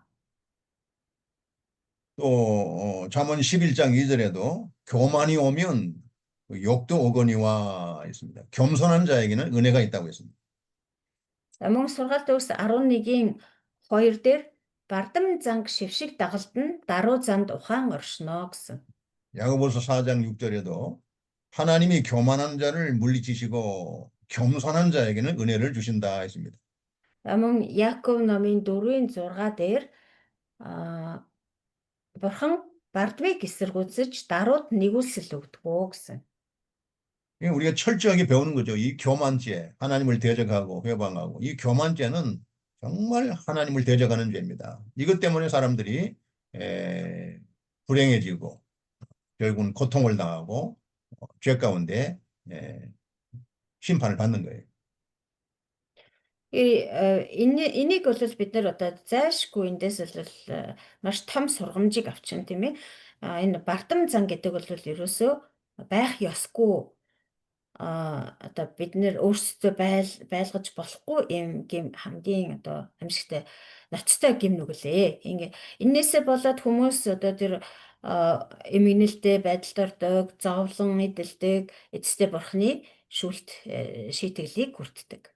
또 잠언 11장 2절에도 교만이 오면 욕도 오거니와 있습니다. 겸손한 자에게는 은혜가 있다고 했습니다. Мөн сургаалт төгс 11-гийн 2 дээр бардам занг шившиг дагалдан даруй замд ухаан оршно гэсэн. 야고보서 4장 6절에도 하나님이 교만한 자를 물리치시고 겸손한 자에게는 은혜를 주신다 했습니다. Мөн Яаков номын 4:6 дээр Бурхан бардмыг эсэргүүцэж дарууд нэгүүлсэл өгдөгөө гэсэн. 우리가 철저하게 배우는 거죠. 이 교만죄, 하나님을 대적하고 회방하고 이 교만죄는 정말 하나님을 대적하는 죄입니다. 이것 때문에 사람들이 불행해지고 결국은 고통을 당하고 죄 가운데 심판을 받는 거예요. Энийг бол бид нар одоо зайлшгүй эндээс бол маш том сургамжийг авчин тийм ээ. Энэ бардам зан гэдэг бол ерөөсөө байх ёсгүй одоо бид нэр өөрсдөө байлгаж болохгүй юм гэм хамгийн одоо амьсгалтай ноцтой гэм нүглээ. Ингээ энээсээ болоод хүмүүс одоо тэр эмгэнэлтэй байдалд ордог, зовлон эдэлдэг, эцэстээ бурхны шүлт шийтгэлийг хүртдэг.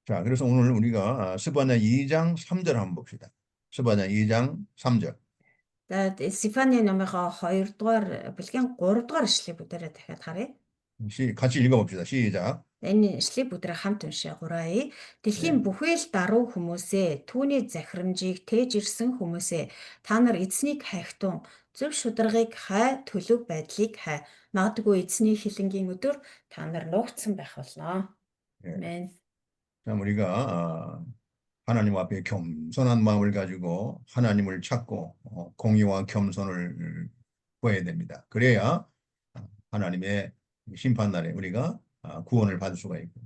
자, 그래서 오늘 우리가 스바냐 2장 3절 한번 봅시다. 스바냐 2장 3절. За Сифаны номынхоо 2-р бүлгийн 3-р ишлэгийг бүгдээрээ дахиад харъя. 같이 읽어봅시다. 시작. Энэ ишлэгийг бүгдээрээ хамт уншия гурая. Дэлхийн бүхий л даруй хүмүүсээ, түүний захирамжийг тээж ирсэн хүмүүсээ, та нар эзнийг хайхтун, зөв шударгыг хай, төлөв байдлыг хай. Магадгүй эзний хилэнгийн өдөр та нар нуугдсан байх болно. Амен. 자, 우리가 하나님 앞에 겸손한 마음을 가지고 하나님을 찾고 공의와 겸손을 구해야 됩니다. 그래야 하나님의 심판날에 우리가 구원을 받을 수가 있고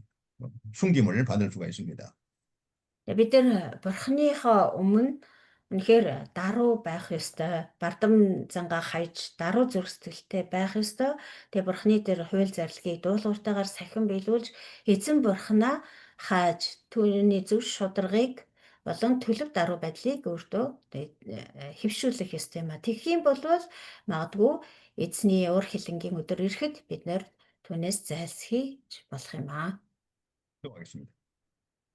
숨김을 받을 수가 있습니다. Бид нар бурхныхоо өмнө үнэхээр даруй байх ёстой. Бардам зангаа хайж даруй зүрх сэтгэлтэй байх ёстой. Тэгээ бурхны дээр хууль зарлигийг дуулууртайгаар сахин биелүүлж эзэн бурхнаа хааж түүний зөв шударгыг болон төлөв даруй байдлыг өөртөө хэвшүүлэх ёстой юм а. Тэгэх юм бол магадгүй эзний уур хилэнгийн өдөр ирэхэд бид нэр түүнээс зайлсхийж болох юм а. 기도하겠습니다.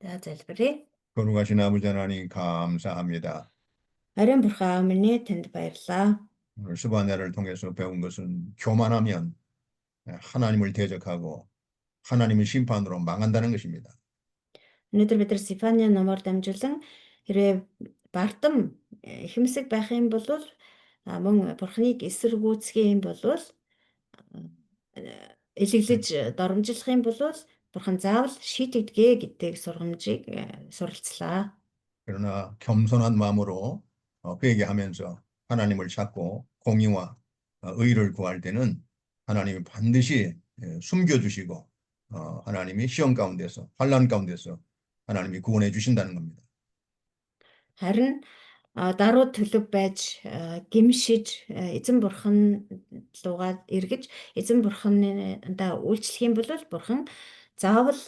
За залбирая. 거룩하신 아버지 하나님 감사합니다. Ариун бурхан аав минь ээ танд баярлалаа. 오늘 스바냐를 통해서 배운 것은 교만하면 하나님을 대적하고 하나님의 심판으로 망한다는 것입니다. Өнөөдөр бид нар Сифаны номоор дамжуулан хэрвээ бардам ихэмсэг байх юм бол мөн бурхныг эсэргүүцэх юм бол элэглэж доромжлох юм бол бурхан заавал шийтгдэгэ гэдэг сургамжийг суралцлаа. 그러나 겸손한 마음으로 회개하면서 하나님을 찾고 공의와 의를 구할 때는 하나님이 반드시 숨겨주시고 하나님이 시험 가운데서 환난 가운데서 하나님이 구원해 주신다는 겁니다. Харин даруй төлөв байж гимшиж эзэн бурхан лугаа эргэж эзэн бурхандаа үйлчлэх юм бол бурхан заавал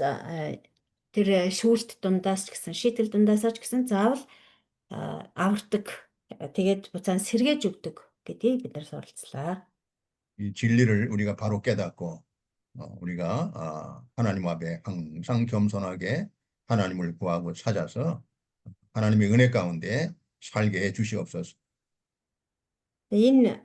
тэр шүүлт дундаас ч гэсэн шийтгэл дундаас ч гэсэн заавал авардаг. Тэгээд буцаан сэргээж өгдөг гэдгийг бид нар суралцлаа. 이 진리를 우리가 바로 깨닫고 우리가 하나님 앞에 항상 겸손하게 하나님을 구하고 찾아서 하나님의 은혜 가운데 살게 해 주시옵소서. Энэ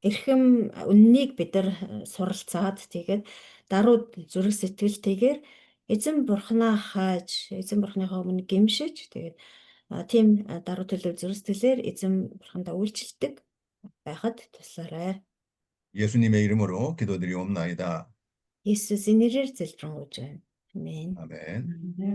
эрхэм үннийг бид нар суралцаад тэгээд даруй зүрх сэтгэлтэйгээр эзэн бурхнаа хааж эзэн бурхныхаа өмнө гимшиж тэгээд тийм даруй төлөв зүрх сэтгэлээр эзэн бурхандаа үйлчлдэг байхад туслаарай. 예수님의 이름으로 기도드리옵나이다. Есүсийн нэрээр залбирanгуйж байна. Амен. 아멘.